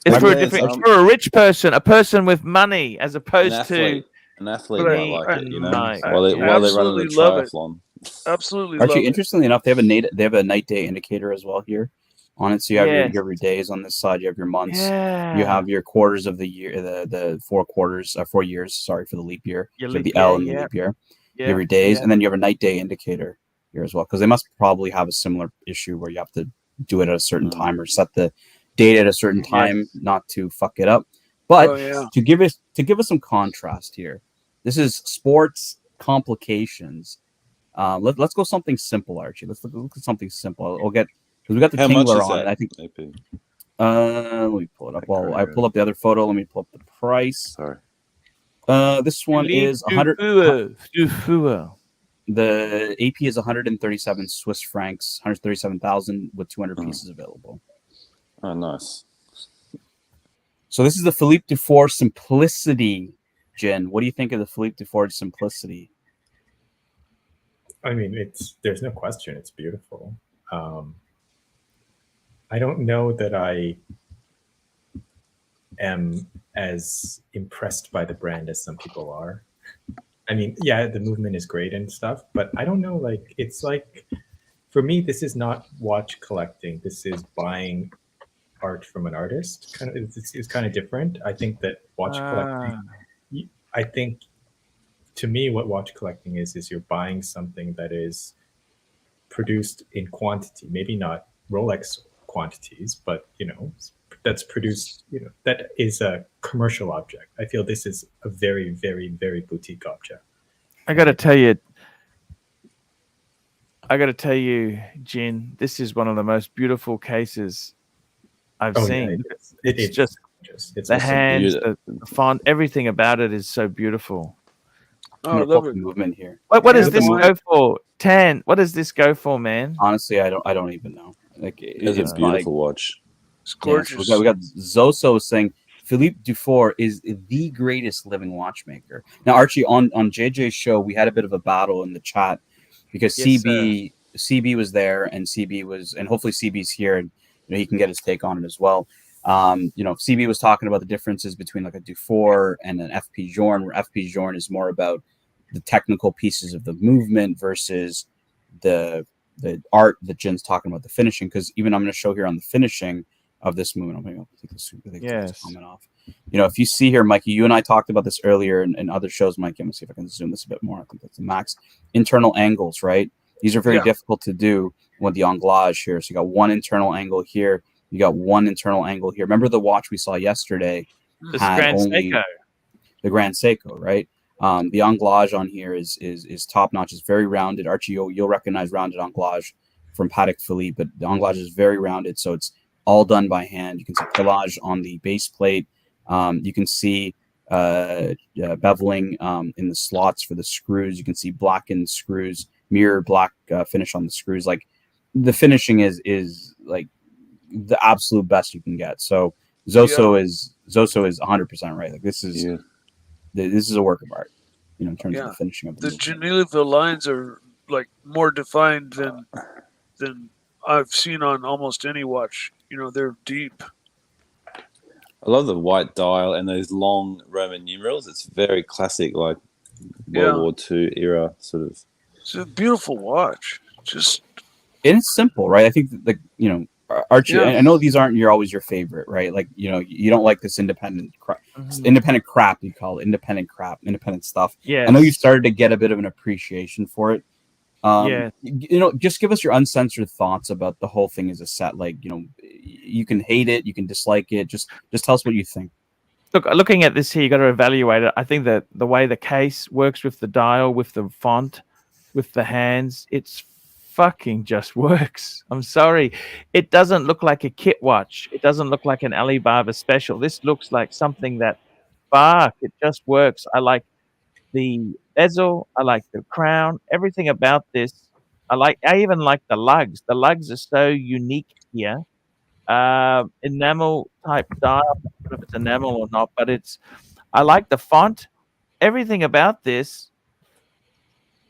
Speaker 1: It's for a
Speaker 4: Yes,
Speaker 1: different, it's for a rich person, a person with money, as
Speaker 4: An
Speaker 1: opposed to
Speaker 4: athlete. An athlete
Speaker 6: But
Speaker 4: might
Speaker 1: me
Speaker 4: like it,
Speaker 1: and
Speaker 4: you know,
Speaker 1: my
Speaker 4: while they're running
Speaker 6: absolutely
Speaker 4: the
Speaker 6: love it.
Speaker 4: triathlon.
Speaker 6: Absolutely love
Speaker 3: Archie,
Speaker 6: it.
Speaker 3: interestingly enough, they have a night day indicator as well here on it. So you have
Speaker 1: Yes.
Speaker 3: your days on this side, you have your months,
Speaker 1: Yeah.
Speaker 3: you have your quarters of the year, the 4 years, sorry, for the leap year.
Speaker 1: Your
Speaker 3: So
Speaker 1: leap
Speaker 3: the L
Speaker 1: year,
Speaker 3: and the
Speaker 1: yeah.
Speaker 3: leap year.
Speaker 1: Yeah.
Speaker 3: You have your days,
Speaker 1: yeah.
Speaker 3: and then you have a night day indicator here as well, because they must probably have a similar issue where you have to do it at a certain time or set the date at a certain time not to fuck it up. But
Speaker 6: Oh, yeah.
Speaker 3: to give us some contrast here, this is sports complications. Let's go something simple, Archie. Let's look at something simple. We'll get, because we got the
Speaker 4: How much
Speaker 3: Tingler
Speaker 4: is
Speaker 3: on,
Speaker 4: that?
Speaker 3: and I think
Speaker 4: AP?
Speaker 3: let me pull it up. Well, I pull up the other photo. Let me pull up the price.
Speaker 4: Sorry.
Speaker 3: This one is 100.
Speaker 1: Dufour.
Speaker 3: The AP is 137 Swiss francs, 137,000 with 200 pieces available.
Speaker 4: Oh, nice.
Speaker 3: So this is the Philippe Dufour Simplicity, Jen. What do you think of the Philippe Dufour Simplicity?
Speaker 7: I mean, there's no question. It's beautiful. I don't know that I am as impressed by the brand as some people are. I mean, yeah, the movement is great and stuff, but I don't know. Like, it's like, for me, this is not watch collecting. This is buying art from an artist. Kind of, it's kind of different. I think that watch collecting. I think, to me, what watch collecting is you're buying something that is produced in quantity. Maybe not Rolex quantities, but that's produced. That is a commercial object. I feel this is a very, very, very boutique object.
Speaker 1: I got to tell you, Jen, this is one of the most beautiful cases I've seen.
Speaker 7: Yeah,
Speaker 1: it's just
Speaker 7: it's
Speaker 1: the hands, the font, everything about it is so beautiful.
Speaker 6: Oh, I love it.
Speaker 3: Movement here.
Speaker 1: What does this go for? What does this go for, man?
Speaker 3: Honestly, I don't even know. Like,
Speaker 4: it's a beautiful watch.
Speaker 6: It's gorgeous.
Speaker 3: So we got Zoso saying Philippe Dufour is the greatest living watchmaker. Now, Archie, on JJ's show, we had a bit of a battle in the chat because CB was there, and hopefully CB's here, and he can get his take on it as well. CB was talking about the differences between like a Dufour and an FP Journe, where FP Journe is more about the technical pieces of the movement versus the art that Jen's talking about, the finishing. Because even I'm going to show here on the finishing of this movement, I'm going to take this comment off. If you see here, Mikey, you and I talked about this earlier in other shows, Mikey. I'm going to see if I can zoom this a bit more. I think that's the max. Internal angles, right? These are very difficult to do with the anglage here. So you got one internal angle here. You got one internal angle here. Remember the watch we saw yesterday?
Speaker 1: The Grand Seiko.
Speaker 3: The Grand Seiko, right? The anglage on here is top notch. It's very rounded. Archie, you'll recognize rounded anglage from Patek Philippe, but the anglage is very rounded, so it's all done by hand. You can see pelage on the base plate. You can see beveling in the slots for the screws. You can see blackened screws, mirror black finish on the screws. Like, the finishing is like the absolute best you can get. So Zoso is 100% right. Like, this is a work of art, in terms of the finishing of
Speaker 6: the Geneva lines are like more defined than I've seen on almost any watch. They're deep.
Speaker 4: I love the white dial and those long Roman numerals. It's very classic, like World War II era sort of.
Speaker 6: It's a beautiful watch.
Speaker 3: And it's simple, right? I think that, Archie, I know these aren't always your favorite, right? Like, you don't like this independent crap. Independent crap, you call it. Independent crap, independent stuff.
Speaker 1: Yeah.
Speaker 3: I know you've started to get a bit of an appreciation for it. Just give us your uncensored thoughts about the whole thing as a set. Like, you can hate it, you can dislike it. Just tell us what you think.
Speaker 1: Look, looking at this here, you got to evaluate it. I think that the way the case works with the dial, with the font, with the hands, it's fucking just works. I'm sorry. It doesn't look like a kit watch. It doesn't look like an Alibaba special. This looks like something that, it just works. I like the bezel. I like the crown. Everything about this. I even like the lugs. The lugs are so unique here. enamel type dial. I don't know if it's enamel or not, but I like the font. Everything about this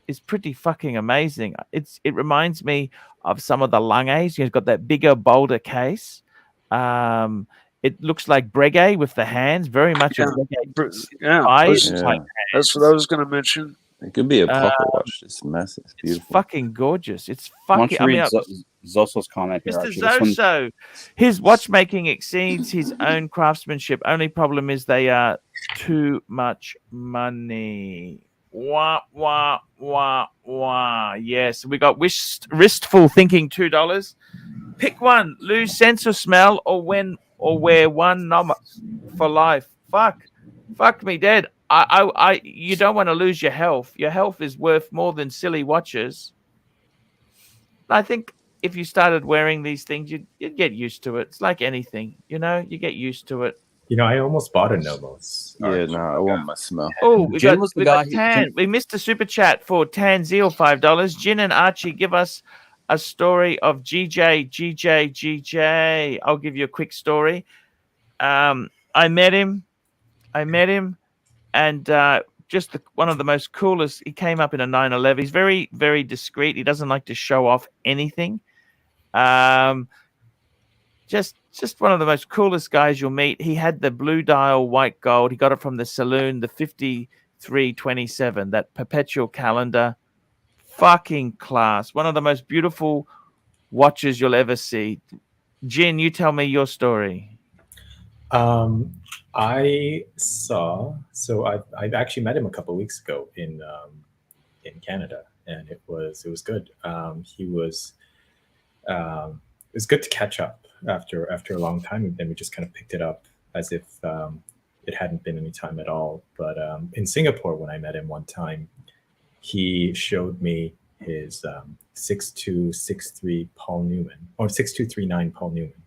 Speaker 1: is pretty fucking amazing. It reminds me of some of the Langes. You've got that bigger, bolder case. It looks like Breguet with the hands, very much a Breguet
Speaker 6: that's what I was going to mention.
Speaker 4: It could be a pocket watch. It's massive. It's beautiful.
Speaker 1: It's fucking gorgeous. It's
Speaker 3: Why don't
Speaker 1: fucking.
Speaker 3: you read Zoso's comment here,
Speaker 1: Mr.
Speaker 3: Archie? This one-
Speaker 1: Zoso, his watchmaking exceeds his own craftsmanship. Only problem is they are too much money. Wah, wah, wah, wah. Yes, we got wistful thinking $2. Pick one, lose sense of smell, or wear one number for life. Fuck me dead. You don't want to lose your health. Your health is worth more than silly watches. I think if you started wearing these things, you'd get used to it. It's like anything, you get used to it.
Speaker 7: I almost bought a Nomos.
Speaker 4: Yeah, no, I want my smell.
Speaker 1: Oh, we
Speaker 3: Jin
Speaker 1: got,
Speaker 3: was the
Speaker 1: we
Speaker 3: guy
Speaker 1: got Tan. We missed a super chat for Tan Zeal, $5. Jin and Archie, give us a story of GJ. I'll give you a quick story. I met him, and just one of the most coolest. He came up in a 911. He's very, very discreet. He doesn't like to show off anything. Just one of the most coolest guys you'll meet. He had the blue dial white gold. He got it from the saloon, the 5327, that perpetual calendar. Fucking class. One of the most beautiful watches you'll ever see. Jin, you tell me your story.
Speaker 7: I I've actually met him a couple of weeks ago in Canada, and it was good. It was good to catch up after a long time, and then we just kind of picked it up as if it hadn't been any time at all. But in Singapore, when I met him one time, he showed me his 6263 Paul Newman, or 6239 Paul Newman,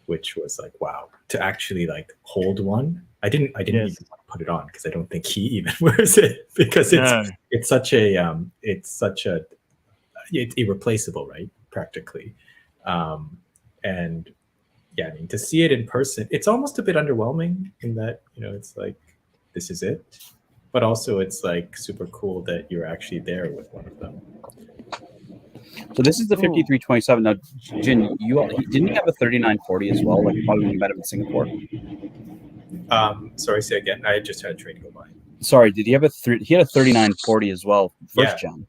Speaker 7: which was like, wow, to actually like hold one. I didn't even want to put it on because I don't think he even wears it, because it's such a it's irreplaceable, right? Practically. And yeah, I mean, to see it in person, it's almost a bit underwhelming in that, it's like, this is it. But also it's like super cool that you're actually there with one of them.
Speaker 3: So this is the 5327. Now, Jin, didn't you have a 3940 as well? Like probably when you met him in Singapore.
Speaker 7: Sorry, say again. I just had a train go by.
Speaker 3: Sorry, did he have he had a 3940 as well? First gen.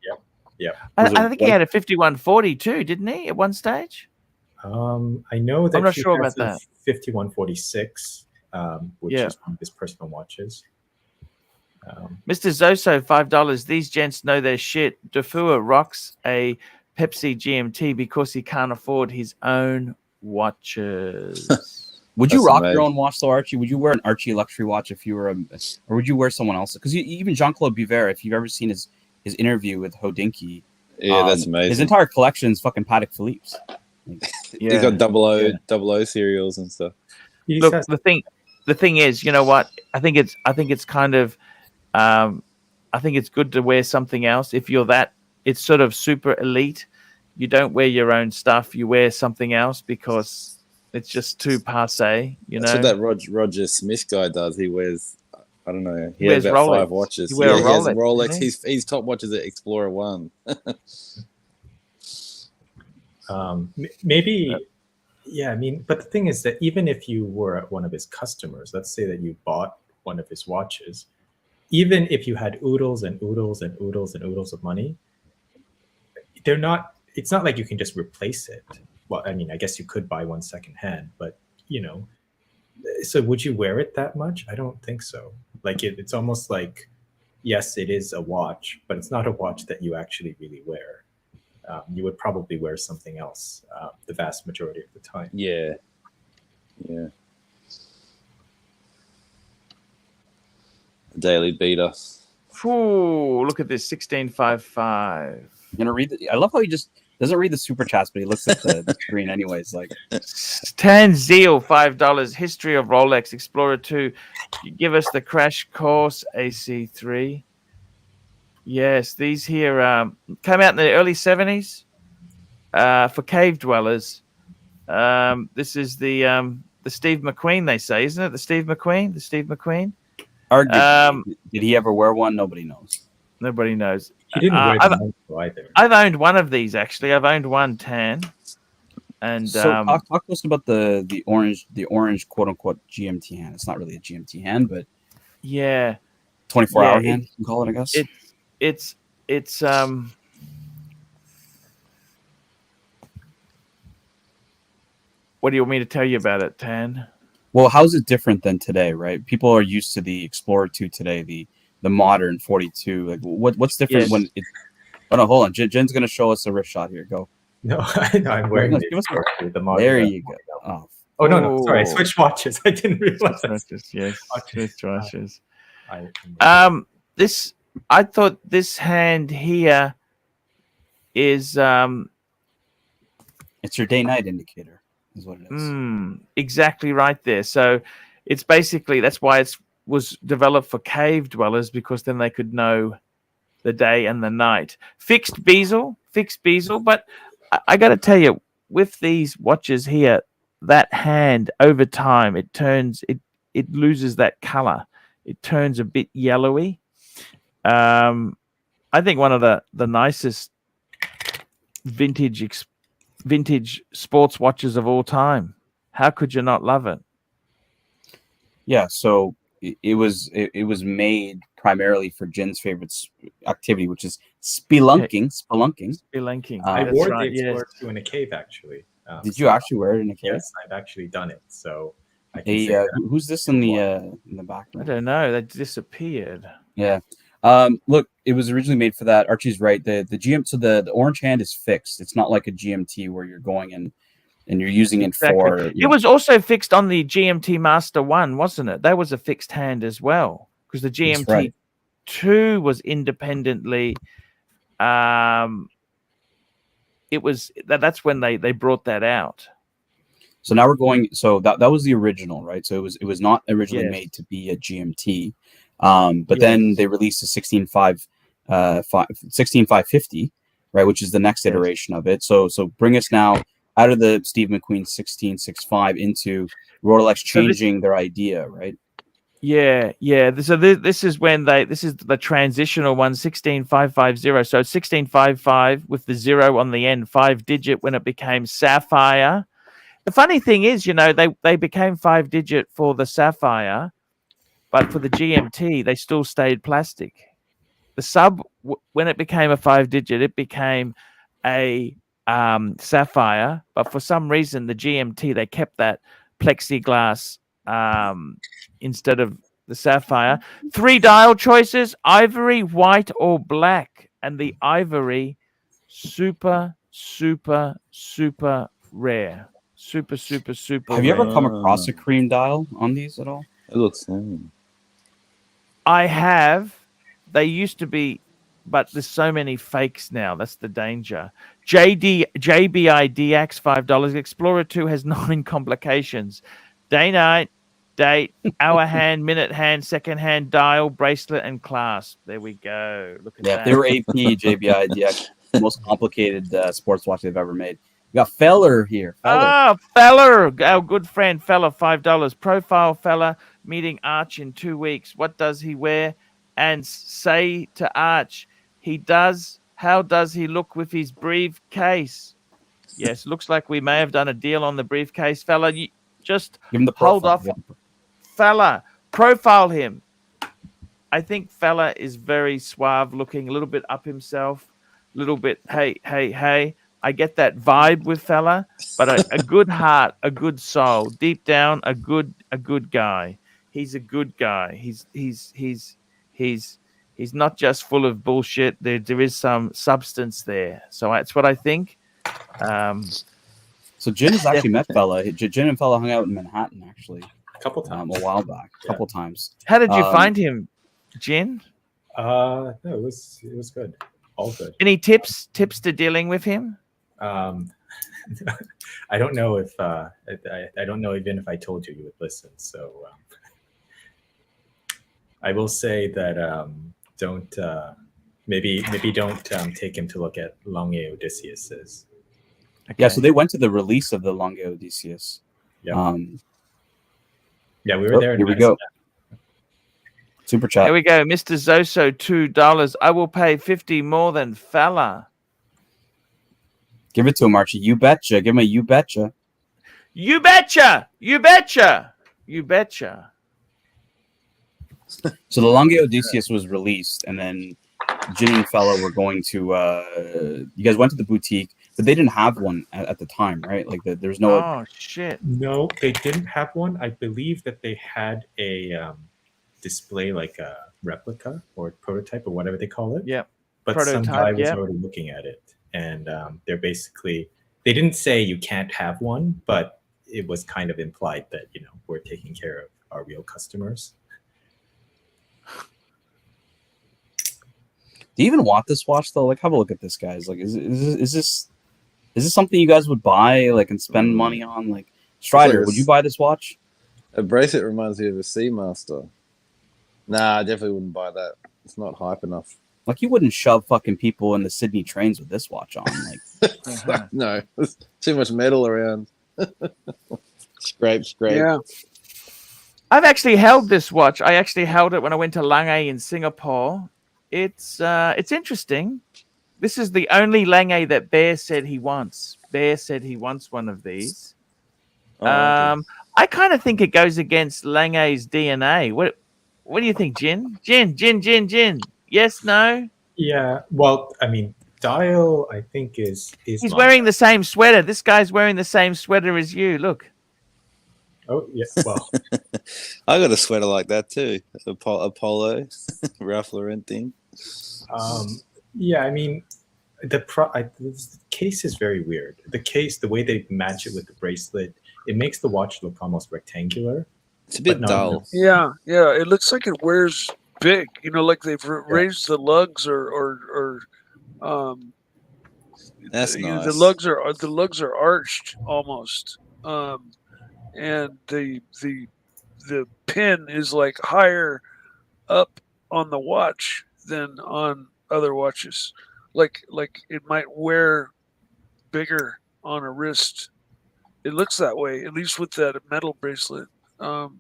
Speaker 7: Yeah.
Speaker 1: I think he had a 5140 too, didn't he? At one stage.
Speaker 7: I know that
Speaker 1: I'm not sure about that.
Speaker 7: 5146, which is one of his personal watches.
Speaker 1: Mr. Zoso, $5. These gents know their shit. Dufour rocks a Pepsi GMT because he can't afford his own watches.
Speaker 3: Would you rock your own watch though, Archie? Would you wear an Archie luxury watch if you were or would you wear someone else's? Because even Jean-Claude Biver, if you've ever seen his interview with Hodinky,
Speaker 4: that's amazing.
Speaker 3: His entire collection is fucking Patek Philippe's.
Speaker 4: He's got 00 serials and stuff.
Speaker 1: Look, the thing is, you know what? I think it's kind of I think it's good to wear something else. If you're it's sort of super elite. You don't wear your own stuff. You wear something else because it's just too passé.
Speaker 4: That's what that Roger Smith guy does. He wears, I don't know. He
Speaker 1: wears
Speaker 4: has about
Speaker 1: Rolex.
Speaker 4: 5 watches.
Speaker 1: He wears
Speaker 4: he has a
Speaker 1: Rolex.
Speaker 4: Rolex. He's top watches at Explorer 1.
Speaker 7: Maybe, yeah. I mean, but the thing is that even if you were one of his customers, let's say that you bought one of his watches, even if you had oodles and oodles and oodles and oodles of money, it's not like you can just replace it. Well, I mean, I guess you could buy one secondhand, but so would you wear it that much? I don't think so. Like it's almost like, yes, it is a watch, but it's not a watch that you actually really wear. You would probably wear something else the vast majority of the time.
Speaker 4: Yeah. Daily beater.
Speaker 1: Ooh, look at this 1655.
Speaker 3: I'm gonna read I love how he just doesn't read the super chats, but he looks at the screen anyways. Like
Speaker 1: Tan Zeal, $5. History of Rolex Explorer II. You give us the crash course AC3. Yes, these here came out in the early 70s for cave dwellers. This is the Steve McQueen, they say, isn't it? The Steve McQueen.
Speaker 3: Or did he ever wear one? Nobody knows.
Speaker 1: Nobody knows.
Speaker 7: He didn't wear them either.
Speaker 1: I've owned one of these actually. I've owned one tan. And
Speaker 3: so talk to us about the orange quote unquote GMT hand. It's not really a GMT hand, but
Speaker 1: yeah,
Speaker 3: 24-hour hand, you can call it, I guess.
Speaker 1: It's what do you want me to tell you about it, Tan?
Speaker 3: Well, how's it different than today, right? People are used to the Explorer II today, the modern 42. Like, what's different when it? Oh no, hold on. Jen's gonna show us a wrist shot here. Go.
Speaker 7: No, I'm wearing the modern.
Speaker 3: There you go.
Speaker 7: Oh no, sorry, I switched watches. I didn't realize.
Speaker 1: Yes, switched watches.
Speaker 7: This
Speaker 1: I thought this hand here is
Speaker 3: it's your day-night indicator, is what it is.
Speaker 1: Exactly right there. So it's basically, that's why it was developed for cave dwellers, because then they could know the day and the night. Fixed bezel, but I got to tell you, with these watches here, that hand over time, it loses that color. It turns a bit yellowy. I think one of the nicest vintage sports watches of all time. How could you not love it?
Speaker 3: Yeah, so it was made primarily for Jin's favorite activity, which is spelunking.
Speaker 7: I wore the Explorer II in a cave, actually.
Speaker 3: Did you actually wear it in a cave?
Speaker 7: Yes, I've actually done it. So I can
Speaker 3: who's this in the background?
Speaker 1: I don't know. They disappeared.
Speaker 3: Yeah. Look, it was originally made for that. Archie's right. The GM, so the orange hand is fixed. It's not like a GMT where you're going in and you're using it for.
Speaker 1: It was also fixed on the GMT Master 1, wasn't it? That was a fixed hand as well, because the GMT 2 was independently. It was that's when they brought that out.
Speaker 3: So now we're going. So that was the original, right? So it was not originally made to be a GMT. But then they released a 16550, right, which is the next iteration of it. So bring us now out of the Steve McQueen 1665 into Rolex changing their idea, right?
Speaker 1: Yeah. So this is when this is the transitional one, 16550. So 1655 with the 0 on the end, 5-digit when it became sapphire. The funny thing is, they became 5-digit for the sapphire. But for the GMT, they still stayed plastic. The sub, when it became a 5-digit, it became a sapphire. But for some reason, the GMT, they kept that plexiglass instead of the sapphire. 3 dial choices: ivory, white, or black. And the ivory, super, super, super rare. Super, super, super
Speaker 3: Have you
Speaker 1: rare.
Speaker 3: ever come across a cream dial on these at all?
Speaker 4: It looks same.
Speaker 1: I have. They used to be, but there's so many fakes now. That's the danger. JBI DX $5. Explorer 2 has 9 complications: day, night, date, hour hand, minute hand, second hand, dial, bracelet, and clasp. There we go. Look at that.
Speaker 3: They were AP JBI DX, the most complicated sports watch they've ever made. We got Feller here.
Speaker 1: Feller, our good friend Feller, $5. Profile Feller meeting Arch in 2 weeks. What does he wear? And say to Arch, how does he look with his briefcase? Yes, looks like we may have done a deal on the briefcase. Fella, you just
Speaker 3: give him the
Speaker 1: hold off. Fella, profile him. I think Fella is very suave looking, a little bit up himself, a little bit, hey. I get that vibe with Fella, but a good heart, a good soul, deep down, a good guy. He's a good guy. He's not just full of bullshit. There is some substance there. So that's what I think.
Speaker 3: So Jin has actually met Fella. Jin and Fella hung out in Manhattan actually
Speaker 7: a couple times,
Speaker 3: a while back. A couple times.
Speaker 1: How did you find him, Jin?
Speaker 7: No, it was good. All good.
Speaker 1: Any tips to dealing with him?
Speaker 7: I don't know if I don't know even if I told you would listen. So I will say that don't maybe don't take him to look at Lange Odysseus's.
Speaker 3: Yeah, so they went to the release of the Lange Odysseus.
Speaker 7: Yeah. Yeah, we were there.
Speaker 3: Here we go. Super chat.
Speaker 1: Here we go. Mr. Zoso, $2. I will pay 50 more than fella.
Speaker 3: Give it to him, Archie. You betcha. Give him a you betcha.
Speaker 1: You betcha. You betcha. You betcha.
Speaker 3: So the Lange Odysseus was released, and then Ginny and Fella were going to. You guys went to the boutique, but they didn't have one at the time, right? Like there's no.
Speaker 1: Oh shit!
Speaker 7: No, they didn't have one. I believe that they had a display, like a replica or prototype or whatever they call it.
Speaker 1: Yep.
Speaker 7: But
Speaker 1: Prototype,
Speaker 7: some guy was already looking at it, and they're basically. They didn't say you can't have one, but it was kind of implied that we're taking care of our real customers.
Speaker 3: Do you even want this watch though? Like, have a look at this, guys. Like, is this something you guys would buy, like, and spend money on? Like, Strider, would you buy this watch?
Speaker 4: A bracelet reminds me of a Seamaster. Nah, I definitely wouldn't buy that. It's not hype enough.
Speaker 3: Like, you wouldn't shove fucking people in the Sydney trains with this watch on. Like,
Speaker 4: no, there's too much metal around. Scrape.
Speaker 6: Yeah.
Speaker 1: I've actually held this watch. I actually held it when I went to Lange in Singapore. It's interesting. This is the only Lange that Bear said he wants. Bear said he wants one of these.
Speaker 4: Oh, okay.
Speaker 1: I kind of think it goes against Lange's DNA. What do you think, Jin? Jin. Yes, no?
Speaker 7: Yeah. Well, I mean, Dial, I think is
Speaker 1: He's wearing the same sweater. This guy's wearing the same sweater as you. Look.
Speaker 7: Oh, yeah. Well,
Speaker 4: I got a sweater like that too. A polo, Ralph Lauren thing.
Speaker 7: Yeah, I mean, the case is very weird. The way they match it with the bracelet, it makes the watch look almost rectangular.
Speaker 4: It's a bit dull.
Speaker 6: Yeah. It looks like it wears big. Like they've raised the lugs or
Speaker 4: That's nice.
Speaker 6: The lugs are arched almost. And the pin is like higher up on the watch than on other watches. Like it might wear bigger on a wrist. It looks that way, at least with that metal bracelet. Kind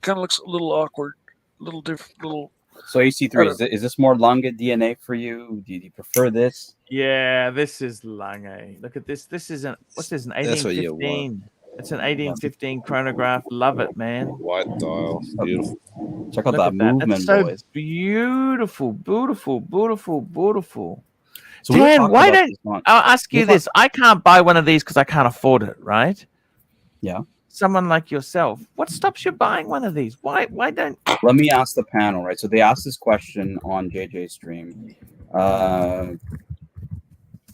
Speaker 6: of looks a little awkward, a little different.
Speaker 3: So AC3, is this more Lange DNA for you? Do you prefer this?
Speaker 1: Yeah, this is Lange. Look at this. This is an 1815. It's an 1815 chronograph. Love it, man.
Speaker 4: White dial. Beautiful.
Speaker 3: Check out that movement,
Speaker 1: That's so
Speaker 3: boys.
Speaker 1: Beautiful.
Speaker 3: So
Speaker 1: Dan, why don't I'll ask you this? I can't buy one of these because I can't afford it, right?
Speaker 3: Yeah.
Speaker 1: Someone like yourself, what stops you buying one of these? Why don't?
Speaker 3: Let me ask the panel, right? So they asked this question on JJ's stream,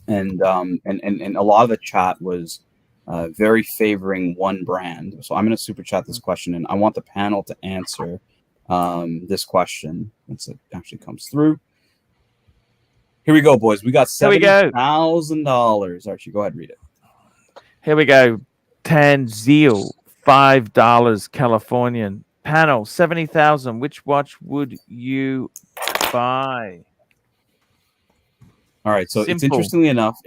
Speaker 3: and a lot of the chat was very favoring one brand. So I'm going to super chat this question, and I want the panel to answer this question once it actually comes through. Here we go, boys. We got $70,000. Archie, go ahead and read it.
Speaker 1: Here we go. Tanzil, $5, Californian. Panel, 70,000. Which watch would you buy?
Speaker 3: All right, so
Speaker 1: Simple.
Speaker 3: It's interestingly enough,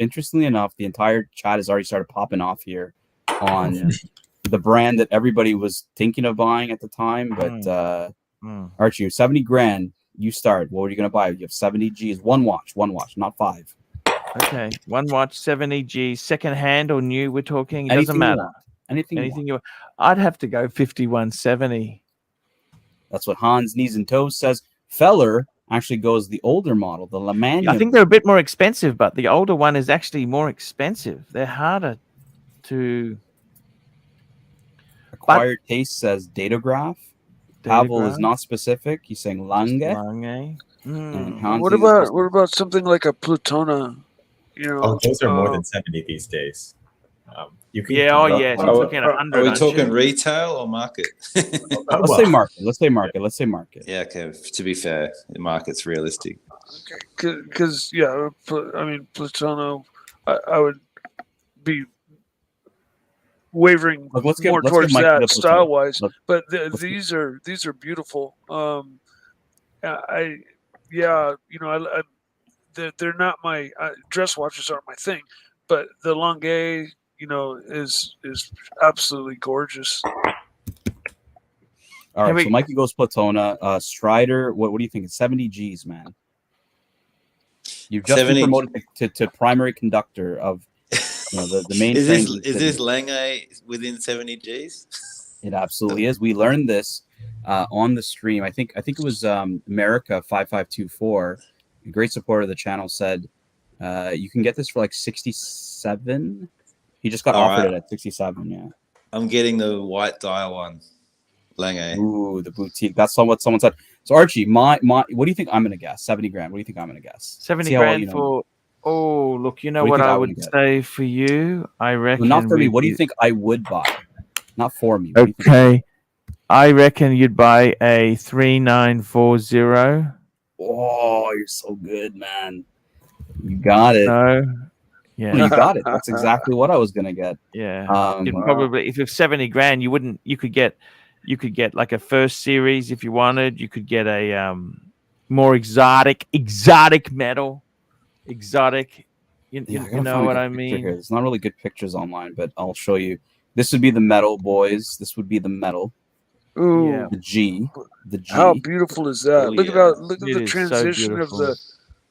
Speaker 3: the entire chat has already started popping off here on the brand that everybody was thinking of buying at the time. But Archie, 70 grand, you start. What are you going to buy? You have 70 G's, one watch, not 5.
Speaker 1: Okay, one watch, 70 G, second hand or new. We're talking. It
Speaker 3: Anything
Speaker 1: doesn't matter.
Speaker 3: Anything you want.
Speaker 1: I'd have to go 5170.
Speaker 3: That's what Hans Knees and Toes says. Feller actually goes the older model, the Lemania.
Speaker 1: I think they're a bit more expensive, but the older one is actually more expensive. They're harder to
Speaker 3: acquired taste says Datograph. Pavel is not specific. He's saying Lange.
Speaker 6: What about something like a Plutona?
Speaker 7: Those are more than 70 these days. You can
Speaker 1: He's looking at 100.
Speaker 4: Are we talking retail or market?
Speaker 3: Let's say market. Let's say market.
Speaker 4: Yeah, okay. To be fair, the market's realistic.
Speaker 6: Okay, because Plutona, I would be wavering more towards that style wise. But these are beautiful. They're not my dress watches aren't my thing, but the Lange, is absolutely gorgeous.
Speaker 3: All right, so Mikey goes Platona. Strider, what do you think? It's 70 G's, man. You've just been promoted to primary conductor of the main.
Speaker 4: Is this Lange within 70 G's?
Speaker 3: It absolutely is. We learned this on the stream. I think it was America 5524, a great supporter of the channel, said you can get this for like 67. He just got offered it at 67. Yeah,
Speaker 4: I'm getting the white dial one. Lange.
Speaker 3: Ooh, the boutique. That's what someone said. So Archie, my what do you think I'm gonna guess? 70 grand. What do you think I'm gonna guess?
Speaker 1: 70 grand for. Oh, look, what I would say for you. I reckon.
Speaker 3: Well, not for me. What do you think I would buy? Not for me.
Speaker 1: Okay, I reckon you'd buy a 3940.
Speaker 3: Oh, you're so good, man. You got it.
Speaker 1: No. Yeah,
Speaker 3: you got it. That's exactly what I was gonna get.
Speaker 1: Yeah, probably if it's 70 grand, you could get like a first series if you wanted. You could get a more exotic metal. Exotic. You know what I mean?
Speaker 3: Here. There's not really good pictures online, but I'll show you. This would be the metal, boys. This would be the metal.
Speaker 6: Ooh,
Speaker 1: yeah.
Speaker 3: The G.
Speaker 6: How beautiful is that? Look at the transition of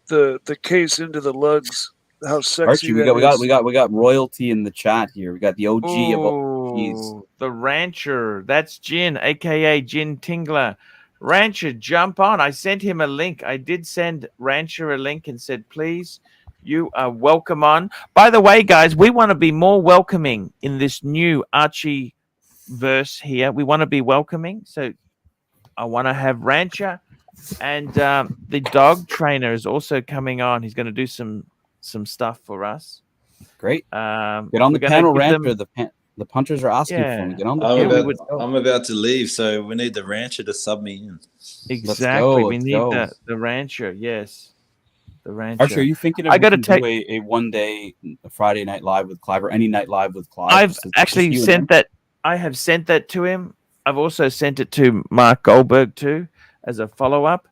Speaker 6: the case into the lugs. How sexy!
Speaker 3: Archie, we got royalty in the chat here. We got the OG of OGs.
Speaker 1: The Rancher. That's Jin, aka Jin Tingler. Rancher, jump on. I sent him a link. I did send Rancher a link and said, please, you are welcome on. By the way, guys, we want to be more welcoming in this new Archie verse here. We want to be welcoming. So I want to have Rancher, and the dog trainer is also coming on. He's going to do some stuff for us.
Speaker 3: Great. Get on the panel, Rancher. The punters are asking for me. Get on the panel.
Speaker 4: I'm about to leave, so we need the Rancher to sub me in.
Speaker 1: Exactly. We need the Rancher. Yes. The Rancher.
Speaker 3: Archie, are you thinking of do a one-day Friday night live with Clive or any night live with Clive?
Speaker 1: I've actually sent that. I have sent that to him. I've also sent it to Mark Goldberg too as a follow-up.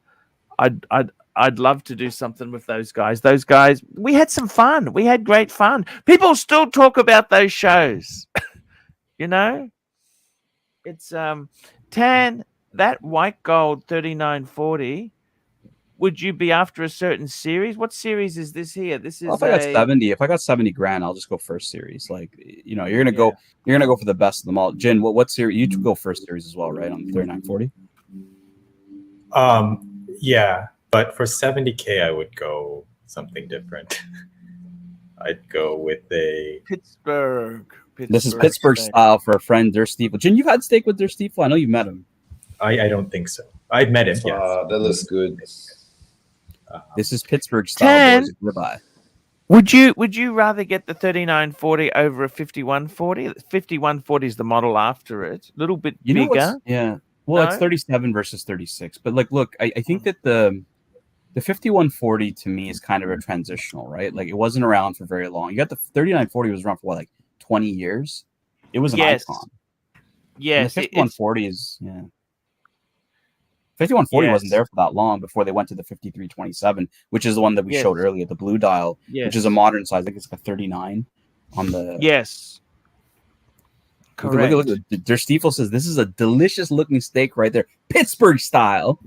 Speaker 1: I'd love to do something with those guys. Those guys, we had some fun. We had great fun. People still talk about those shows. It's Tan, that white gold 3940. Would you be after a certain series? What series is this here? This is
Speaker 3: if I got 70. If I got 70 grand, I'll just go first series. Like, you're gonna go for the best of them all. Jin, what series? You go first series as well, right? On the 3940.
Speaker 7: Yeah, but for 70K, I would go something different. I'd go with a
Speaker 1: Pittsburgh.
Speaker 3: This is Pittsburgh style for a friend, Der Stiefel. Jin, you've had steak with Der Stiefel? I know you met him.
Speaker 7: I don't think so. I've met him. Yes.
Speaker 4: That looks good.
Speaker 3: This is Pittsburgh style. Boys. Goodbye.
Speaker 1: Would you rather get the 3940 over a 5140? 5140 is the model after it. A little bit bigger.
Speaker 3: Yeah. Well, it's 37 versus 36. But look, I think that the 5140 to me is kind of a transitional, right? Like, it wasn't around for very long. You got the 3940 was around for 20 years. It was an icon.
Speaker 1: Yes.
Speaker 3: And the 5140 is 5140 wasn't there for that long before they went to the 5327, which is the one that we showed earlier, the blue dial, which is a modern size. I think it's like a 39 on the.
Speaker 1: Yes. Correct.
Speaker 3: Look. Der Stiefel says this is a delicious looking steak right there, Pittsburgh style.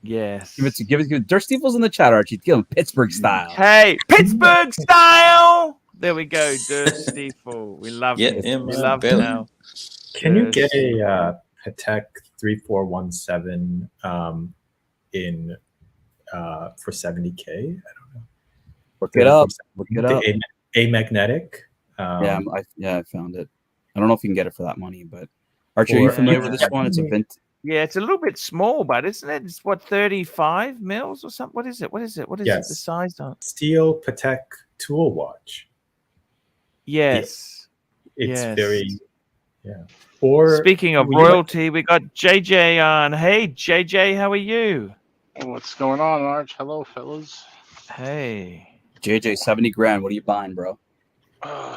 Speaker 1: Yes.
Speaker 3: Give it. Der Stiefel's in the chat, Archie. Give him Pittsburgh style.
Speaker 1: Hey, Pittsburgh style. There we go, Der Stiefel. We love it. We love it now.
Speaker 7: Can you get a Patek 3417 in for 70K? I don't know.
Speaker 3: Look it up.
Speaker 7: A magnetic.
Speaker 3: I found it. I don't know if you can get it for that money, but Archie, are you familiar with this one? It's a vintage.
Speaker 1: Yeah, it's a little bit small, but isn't it? It's 35 mils or something. What is it? What is it the size on?
Speaker 7: Steel Patek tool watch.
Speaker 1: Yes.
Speaker 7: It's very Or
Speaker 1: speaking of royalty, we got JJ on. Hey JJ, how are you?
Speaker 8: What's going on, Arch? Hello, fellas.
Speaker 1: Hey.
Speaker 3: JJ, 70 grand. What are you buying, bro?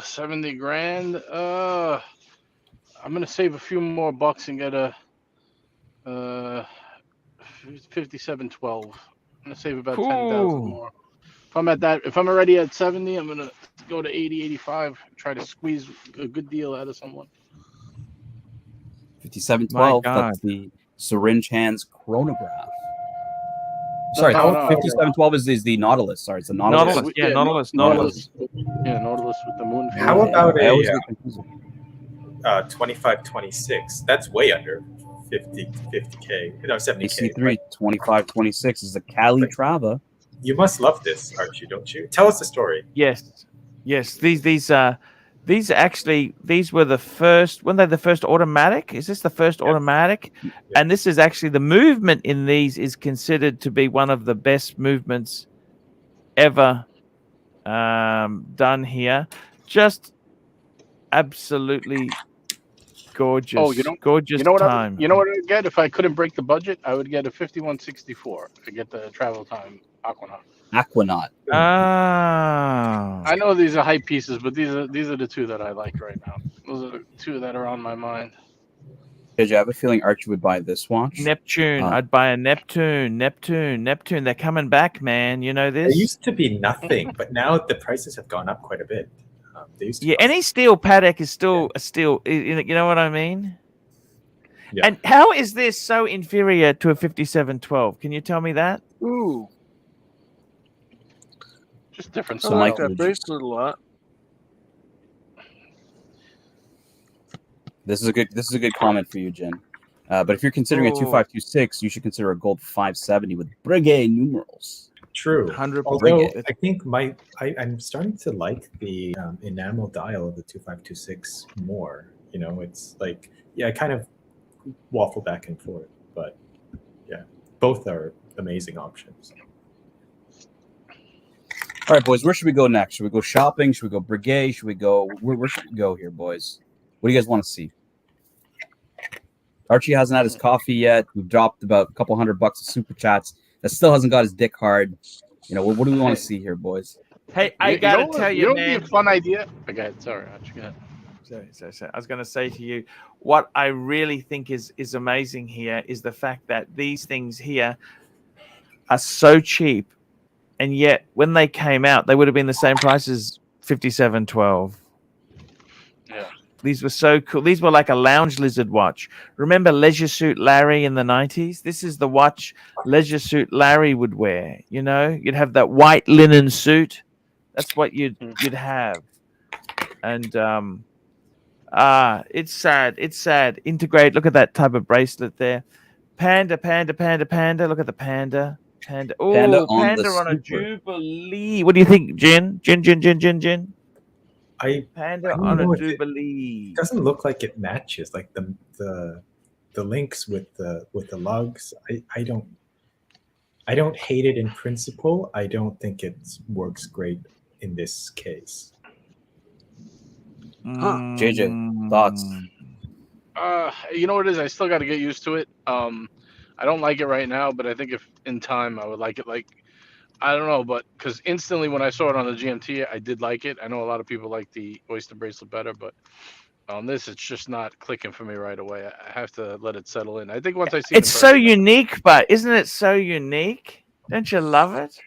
Speaker 8: 70 grand. I'm gonna save a few more bucks and get a 5712. I'm gonna save about 10,000 more. if I'm already at 70, I'm gonna go to 80, 85, try to squeeze a good deal out of someone.
Speaker 3: 5712.
Speaker 1: My God.
Speaker 3: That's the syringe hands chronograph.
Speaker 8: No,
Speaker 3: Sorry,
Speaker 8: no.
Speaker 3: 5712 is the Nautilus. Sorry, it's the Nautilus.
Speaker 1: Nautilus. Yeah,
Speaker 8: Yeah,
Speaker 1: Nautilus.
Speaker 8: Nautilus. Yeah, Nautilus with the moon.
Speaker 7: How about
Speaker 3: I always
Speaker 7: a
Speaker 3: get confused.
Speaker 7: 2526? That's way under 50k. No, 70k.
Speaker 3: AC3 2526 is the Calitrava.
Speaker 7: You must love this, Archie, don't you? Tell us the story.
Speaker 1: Yes. These were the first. Weren't they the first automatic? Is this the first automatic?
Speaker 7: Yeah.
Speaker 1: And this is actually the movement in these is considered to be one of the best movements ever done here. Just absolutely gorgeous.
Speaker 8: Oh,
Speaker 1: gorgeous
Speaker 8: you know what
Speaker 1: time.
Speaker 8: you know what I'd get if I couldn't break the budget? I would get a 5164 to get the travel time Aquanaut.
Speaker 3: Aquanaut.
Speaker 8: I know these are hype pieces, but these are the two that I like right now. Those are the two that are on my mind.
Speaker 3: Did you have a feeling Archie would buy this watch?
Speaker 1: Neptune. I'd buy a Neptune. They're coming back, man. You know this?
Speaker 7: They used to be nothing, but now the prices have gone up quite a bit. They used to
Speaker 1: Yeah, any steel Patek is still a steel. You know what I mean?
Speaker 7: Yeah.
Speaker 1: And how is this so inferior to a 5712? Can you tell me that?
Speaker 6: Ooh,
Speaker 8: Just different
Speaker 6: I
Speaker 3: So,
Speaker 8: style.
Speaker 6: like
Speaker 3: Michael,
Speaker 6: that bracelet a lot.
Speaker 3: This is a good comment for you, Jen. But if you're considering a 2526, you should consider a gold 570 with Breguet numerals.
Speaker 7: True.
Speaker 1: 100%.
Speaker 7: Although I think I'm starting to like the enamel dial of the 2526 more. You know, it's like, yeah, I kind of waffle back and forth, but yeah, both are amazing options.
Speaker 3: All right, boys, where should we go next? Should we go shopping? Should we go Breguet? Should we go where should we go here, boys? What do you guys want to see? Archie hasn't had his coffee yet. We've dropped about a couple $100 of super chats. That still hasn't got his dick hard. You know, what do we want to see here, boys?
Speaker 1: Hey, I gotta tell you,
Speaker 8: know
Speaker 1: man.
Speaker 8: what'd be a fun idea? Okay, sorry, Archie, go ahead.
Speaker 1: So I was going to say to you, what I really think is amazing here is the fact that these things here are so cheap, and yet when they came out, they would have been the same price as 5712.
Speaker 8: Yeah.
Speaker 1: These were so cool. These were like a lounge lizard watch. Remember Leisure Suit Larry in the 90s? This is the watch Leisure Suit Larry would wear. You know, you'd have that white linen suit. That's what you'd have. And it's sad. It's sad. Integrate. Look at that type of bracelet there. Panda. Look at the panda. Panda. Oh,
Speaker 3: Panda
Speaker 1: panda
Speaker 3: on
Speaker 1: on
Speaker 3: the
Speaker 1: a Jubilee. What do you think, Jin? Jin. Panda on a Jubilee.
Speaker 7: It doesn't look like it matches, like the links with the lugs. I don't hate it in principle. I don't think it works great in this case.
Speaker 3: JJ, thoughts?
Speaker 8: You know what it is? I still got to get used to it. I don't like it right now, but I think if in time I would like it. Like, I don't know, but because instantly when I saw it on the GMT, I did like it. I know a lot of people like the Oyster bracelet better, but on this, it's just not clicking for me right away. I have to let it settle in. I think once I see
Speaker 1: it's so unique, but isn't it so unique? Don't you love it?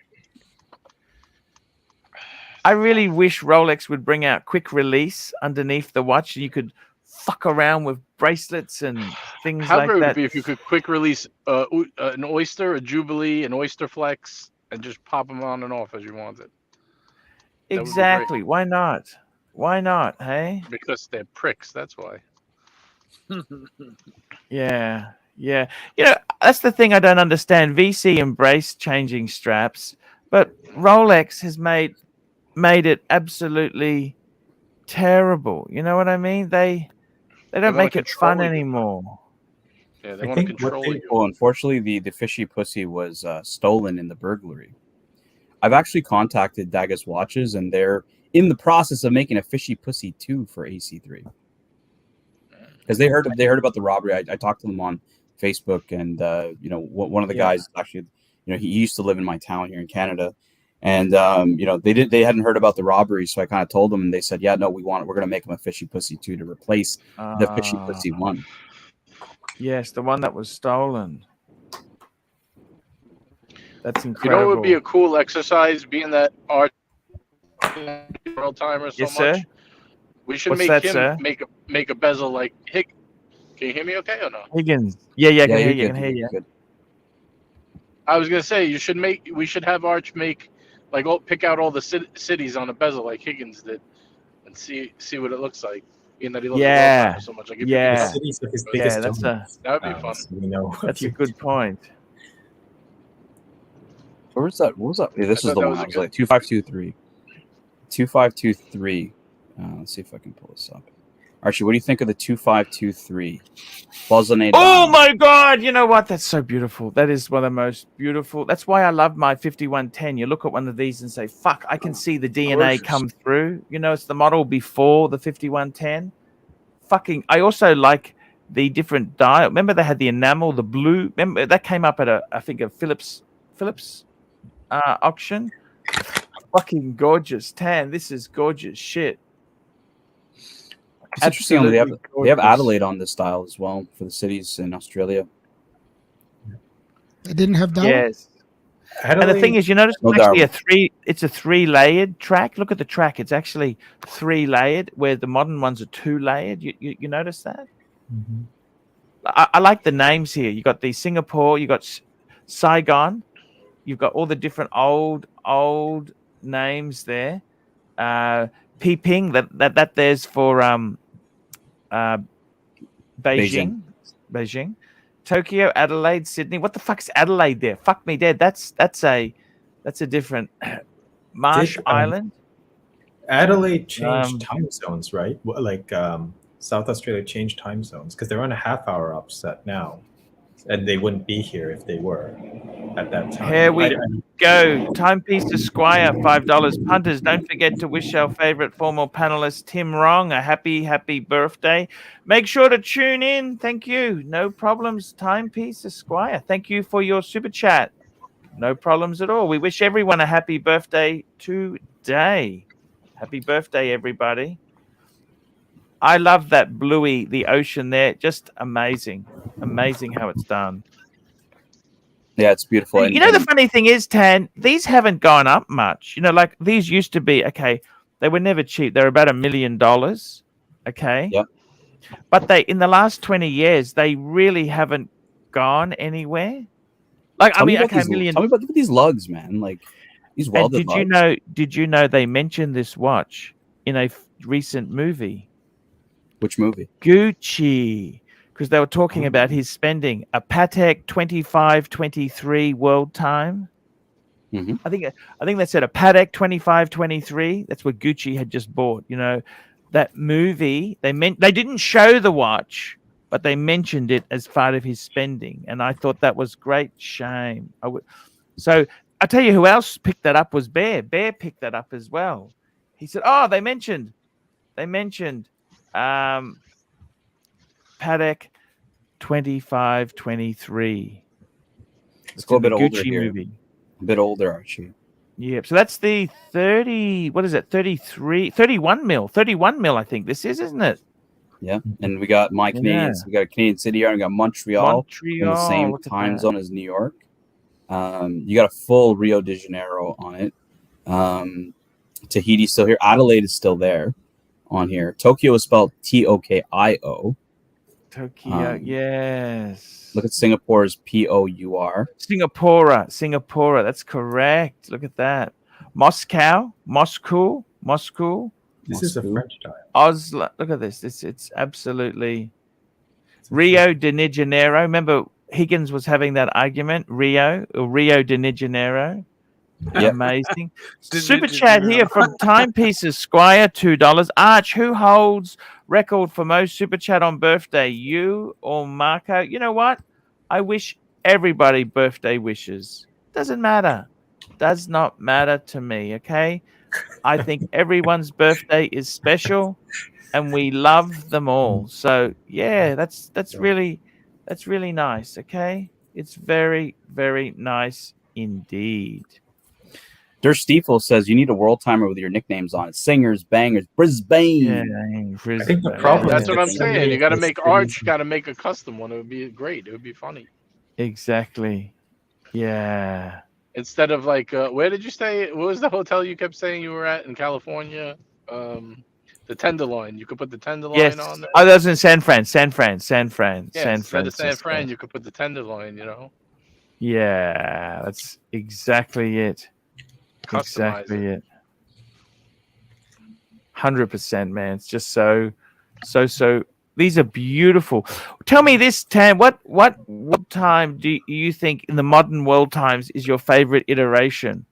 Speaker 1: I really wish Rolex would bring out quick release underneath the watch. You could fuck around with bracelets and things
Speaker 8: How
Speaker 1: like
Speaker 8: great would
Speaker 1: that.
Speaker 8: it be if you could quick release an Oyster, a Jubilee, an Oyster Flex, and just pop them on and off as you wanted?
Speaker 1: Exactly. Why not? Why not? Hey.
Speaker 8: Because they're pricks. That's why.
Speaker 1: Yeah. You know, that's the thing I don't understand. VC embraced changing straps, but Rolex has made it absolutely terrible. You know what I mean? They don't make it fun anymore.
Speaker 8: Yeah, they want to control you.
Speaker 3: Well, unfortunately, the fishy pussy was stolen in the burglary. I've actually contacted Dagas Watches, and they're in the process of making a fishy pussy 2 for AC3 because they heard about the robbery. I talked to them on Facebook, and you know, one of the guys actually, you know, he used to live in my town here in Canada, and you know, they hadn't heard about the robbery, so I kind of told them, and they said, yeah, no, we're going to make them a fishy pussy 2 to replace the fishy pussy 1.
Speaker 1: Yes, the one that was stolen. That's
Speaker 8: You
Speaker 1: incredible.
Speaker 8: know, it would be a cool exercise, being that our world timer so
Speaker 1: Yes,
Speaker 8: much.
Speaker 1: sir?
Speaker 8: We should
Speaker 1: What's
Speaker 8: make
Speaker 1: that,
Speaker 8: him
Speaker 1: sir?
Speaker 8: make a bezel like Hick. Can you hear me okay or no?
Speaker 1: Higgins. Yeah, I can hear
Speaker 3: you're
Speaker 1: you. I
Speaker 3: good,
Speaker 1: can hear
Speaker 3: you're
Speaker 1: you.
Speaker 3: good.
Speaker 8: I was gonna say we should have Arch make like pick out all the cities on a bezel like Higgins did, and see what it looks like. Being that he loves the world
Speaker 1: Yeah.
Speaker 8: timer so much, like
Speaker 1: Yeah.
Speaker 7: The cities of his
Speaker 8: Yeah,
Speaker 7: biggest
Speaker 1: that's
Speaker 7: donuts.
Speaker 8: that would be fun.
Speaker 7: So we know.
Speaker 1: That's a good point.
Speaker 3: Where was that? What was that? Yeah, this
Speaker 8: I
Speaker 3: was
Speaker 8: thought
Speaker 3: the
Speaker 8: that
Speaker 3: one.
Speaker 8: was
Speaker 3: I
Speaker 8: a
Speaker 3: was
Speaker 8: good-
Speaker 3: like 2523. 2523. Let's see if I can pull this up. Archie, what do you think of the 2523? Bosonade.
Speaker 1: Oh my God! You know what? That's so beautiful. That is one of the most beautiful. That's why I love my 5110. You look at one of these and say, "Fuck! I can see the DNA
Speaker 8: Gorgeous.
Speaker 1: come through." You know, it's the model before the 5110. Fucking! I also like the different dial. Remember they had the enamel, the blue. Remember that came up at I think a Philips auction. Fucking gorgeous tan. This is gorgeous shit.
Speaker 3: It's interesting. They have
Speaker 1: Gorgeous.
Speaker 3: Adelaide on this style as well for the cities in Australia.
Speaker 9: They didn't have that.
Speaker 1: Yes. And
Speaker 7: Adelaide,
Speaker 1: the thing is, you notice
Speaker 3: No,
Speaker 1: it's actually
Speaker 3: Darwin.
Speaker 1: it's a 3-layered track. Look at the track. It's actually 3-layered, where the modern ones are 2-layered. You notice that?
Speaker 7: Mhm.
Speaker 1: I like the names here. You got the Singapore, you got Saigon, you've got all the different old names there. Peeping, that there's for Beijing. Tokyo, Adelaide, Sydney. What the fuck's Adelaide there? Fuck me dead. That's a different Marsh Island.
Speaker 7: Adelaide changed
Speaker 1: Um,
Speaker 7: time zones, right? Like South Australia changed time zones because they're on a half-hour offset now, and they wouldn't be here if they were at that time.
Speaker 1: Here we go. Timepiece Esquire, $5. Punters, don't forget to wish our favorite former panelist Tim Wrong a happy birthday. Make sure to tune in. Thank you. No problems. Timepiece Esquire. Thank you for your super chat. No problems at all. We wish everyone a happy birthday today. Happy birthday, everybody. I love that bluey, the ocean there. Just amazing. Amazing how it's done.
Speaker 3: Yeah, it's beautiful. And,
Speaker 1: You know, the funny thing is, Tan, these haven't gone up much. You know, like these used to be, okay, they were never cheap. They were about $1 million. Okay.
Speaker 3: Yep.
Speaker 1: But in the last 20 years, they really haven't gone anywhere. Like,
Speaker 3: tell me
Speaker 1: $1
Speaker 3: about
Speaker 1: million.
Speaker 3: Tell me about these lugs, man. Like these
Speaker 1: And
Speaker 3: welded lugs.
Speaker 1: did you know they mentioned this watch in a recent movie?
Speaker 3: Which movie?
Speaker 1: Gucci, because they were talking about his spending a Patek 2523 world time.
Speaker 3: Mhm.
Speaker 1: I think they said a Patek 2523. That's what Gucci had just bought. You know, that movie. They didn't show the watch, but they mentioned it as part of his spending, and I thought that was great shame. So I tell you who else picked that up was Bear. Bear picked that up as well. He said, "Oh, they mentioned Patek 2523.
Speaker 3: Let's go a bit older
Speaker 1: Gucci
Speaker 3: here.
Speaker 1: movie.
Speaker 3: A bit older, Archie.
Speaker 1: Yep. So that's the 30. What is it? 31 mil. 31 mil. I think this is, isn't it?
Speaker 3: Yeah, and we got my Canadians. We got a Canadian city here, and we got Montreal in the same
Speaker 1: look at
Speaker 3: time
Speaker 1: that.
Speaker 3: zone as New York. You got a full Rio de Janeiro on it. Tahiti's still here. Adelaide is still there on here. Tokyo is spelled Tokio.
Speaker 1: Tokyo. Yes.
Speaker 3: Look at Singapore's Pour.
Speaker 1: Singapore. That's correct. Look at that. Moscow.
Speaker 7: This is a French dial.
Speaker 1: Oslo. Look at this. It's absolutely Rio de Janeiro. Remember, Higgins was having that argument. Rio de Janeiro.
Speaker 3: Yep.
Speaker 1: Amazing. Super chat here from Timepieces Squire, $2. Arch, who holds record for most super chat on birthday? You or Marco? You know what? I wish everybody birthday wishes. Doesn't matter. Does not matter to me. Okay. I think everyone's birthday is special, and we love them all. So yeah, that's really nice. Okay, it's very, very nice indeed.
Speaker 3: Der Stiefel says you need a world timer with your nicknames on it. Singers, bangers, Brisbane.
Speaker 1: Yeah,
Speaker 7: I think the problem
Speaker 8: That's
Speaker 7: is
Speaker 8: what I'm saying. You got to make
Speaker 7: cities-
Speaker 8: Arch. Got to make a custom one. It would be great. It would be funny.
Speaker 1: Exactly. Yeah.
Speaker 8: Instead of like, where did you stay? What was the hotel you kept saying you were at in California? The Tenderloin. You could put the Tenderloin
Speaker 1: Yes.
Speaker 8: on there.
Speaker 1: Oh, that was in San Fran.
Speaker 8: Yeah, instead of San
Speaker 1: Francisco.
Speaker 8: Fran, you could put the Tenderloin.
Speaker 1: Yeah, that's exactly it.
Speaker 8: Customize
Speaker 1: Exactly it. 100%, man. It's just so. These are beautiful. Tell me this, Tan. What time do you think in the modern world times is your favorite iteration?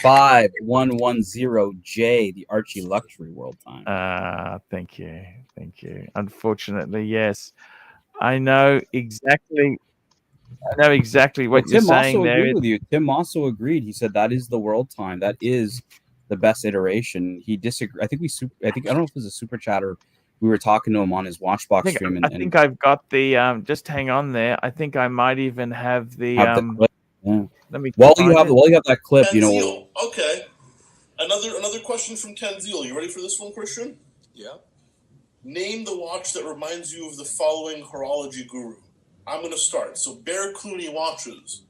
Speaker 3: 5110J, the Archie Luxury World Time.
Speaker 1: Thank you. Unfortunately, yes. I know exactly what you're
Speaker 3: Tim
Speaker 1: saying
Speaker 3: also
Speaker 1: there.
Speaker 3: agreed with you. Tim also agreed. He said that is the world time. That is the best iteration. He disagreed. I don't know if it was a super chat or we were talking to him on his Watchbox stream.
Speaker 1: I think I've got the just hang on there. I think I might even have the
Speaker 3: clip. Yeah.
Speaker 1: Let me
Speaker 3: while you have that clip,
Speaker 10: Tenzil. Okay. Another question from Tenzil. You ready for this one, Christian? Yeah. Name the watch that reminds you of the following horology guru. I'm going to start. So Bear Clooney watches.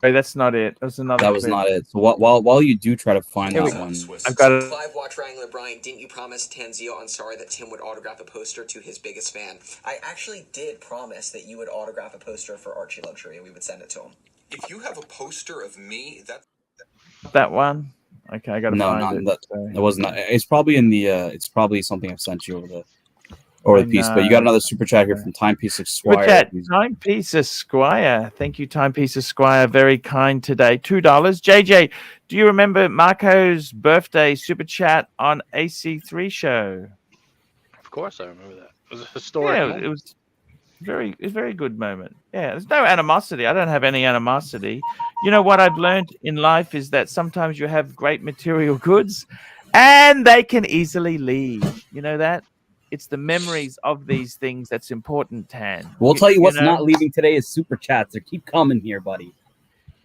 Speaker 1: Hey, that's not it. That's another.
Speaker 3: That was not it. So while you do try to find that one,
Speaker 1: I've got it.
Speaker 11: Clive Watch Wrangler Brian, didn't you promise Tanzio on Sorry that Tim would autograph a poster to his biggest fan? I actually did promise that you would autograph a poster for Archie Luxury and we would send it to him. If you have a poster of me,
Speaker 1: that one. Okay, I got to find it.
Speaker 3: It was not. It's probably in the. It's probably something I've sent you over the piece. But you got another super chat here from Timepiece Esquire.
Speaker 1: Timepiece Esquire. Thank you, Timepiece Esquire. Very kind today. $2. JJ, do you remember Marco's birthday super chat on AC3 show?
Speaker 8: Of course, I remember that. It was a historic.
Speaker 1: Yeah,
Speaker 8: moment.
Speaker 1: it was a very good moment. Yeah, there's no animosity. I don't have any animosity. You know what I've learned in life is that sometimes you have great material goods, and they can easily leave. You know that. It's the memories of these things that's important, Tan.
Speaker 3: We'll tell you what's not leaving today is super chats. They keep coming here, buddy.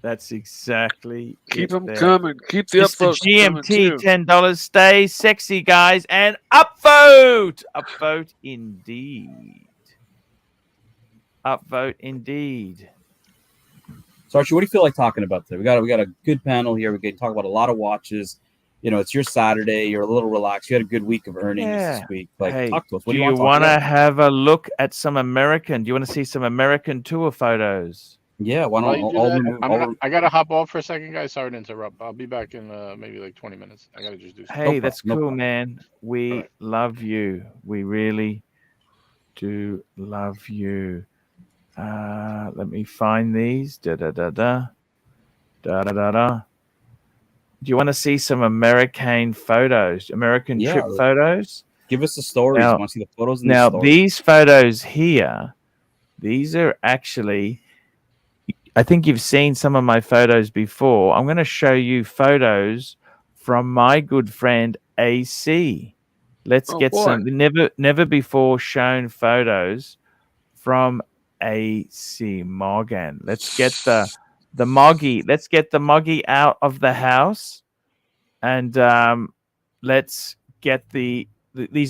Speaker 1: That's exactly.
Speaker 6: Keep them coming. Keep the
Speaker 1: Mr.
Speaker 6: upvotes
Speaker 1: GMT $10. Stay sexy, guys, and upvote. Upvote indeed. Upvote indeed.
Speaker 3: So Archie, what do you feel like talking about today? We got a good panel here. We can talk about a lot of watches. You know, it's your Saturday. You're a little relaxed. You had a good week of earnings this week. Like,
Speaker 1: hey,
Speaker 3: talk to us.
Speaker 1: What do you want to have a look at some American? Do you want to see some American tour photos?
Speaker 3: Yeah, why don't
Speaker 8: I gotta hop off for a second, guys. Sorry to interrupt. I'll be back in maybe like 20 minutes. I gotta just do something.
Speaker 1: Hey, that's cool, man. We love you. We really do love you. Let me find these. Da da da da da da da da. Do you want to see some American photos? American trip photos?
Speaker 3: Give us the stories.
Speaker 1: Now,
Speaker 3: I want to see the photos. And
Speaker 1: now
Speaker 3: the
Speaker 1: these photos here, these are actually. I think you've seen some of my photos before. I'm going to show you photos from my good friend AC. Let's get some never before shown photos from AC Morgan. Let's get the Moggy. Let's get the Moggy out of the house, and let's get these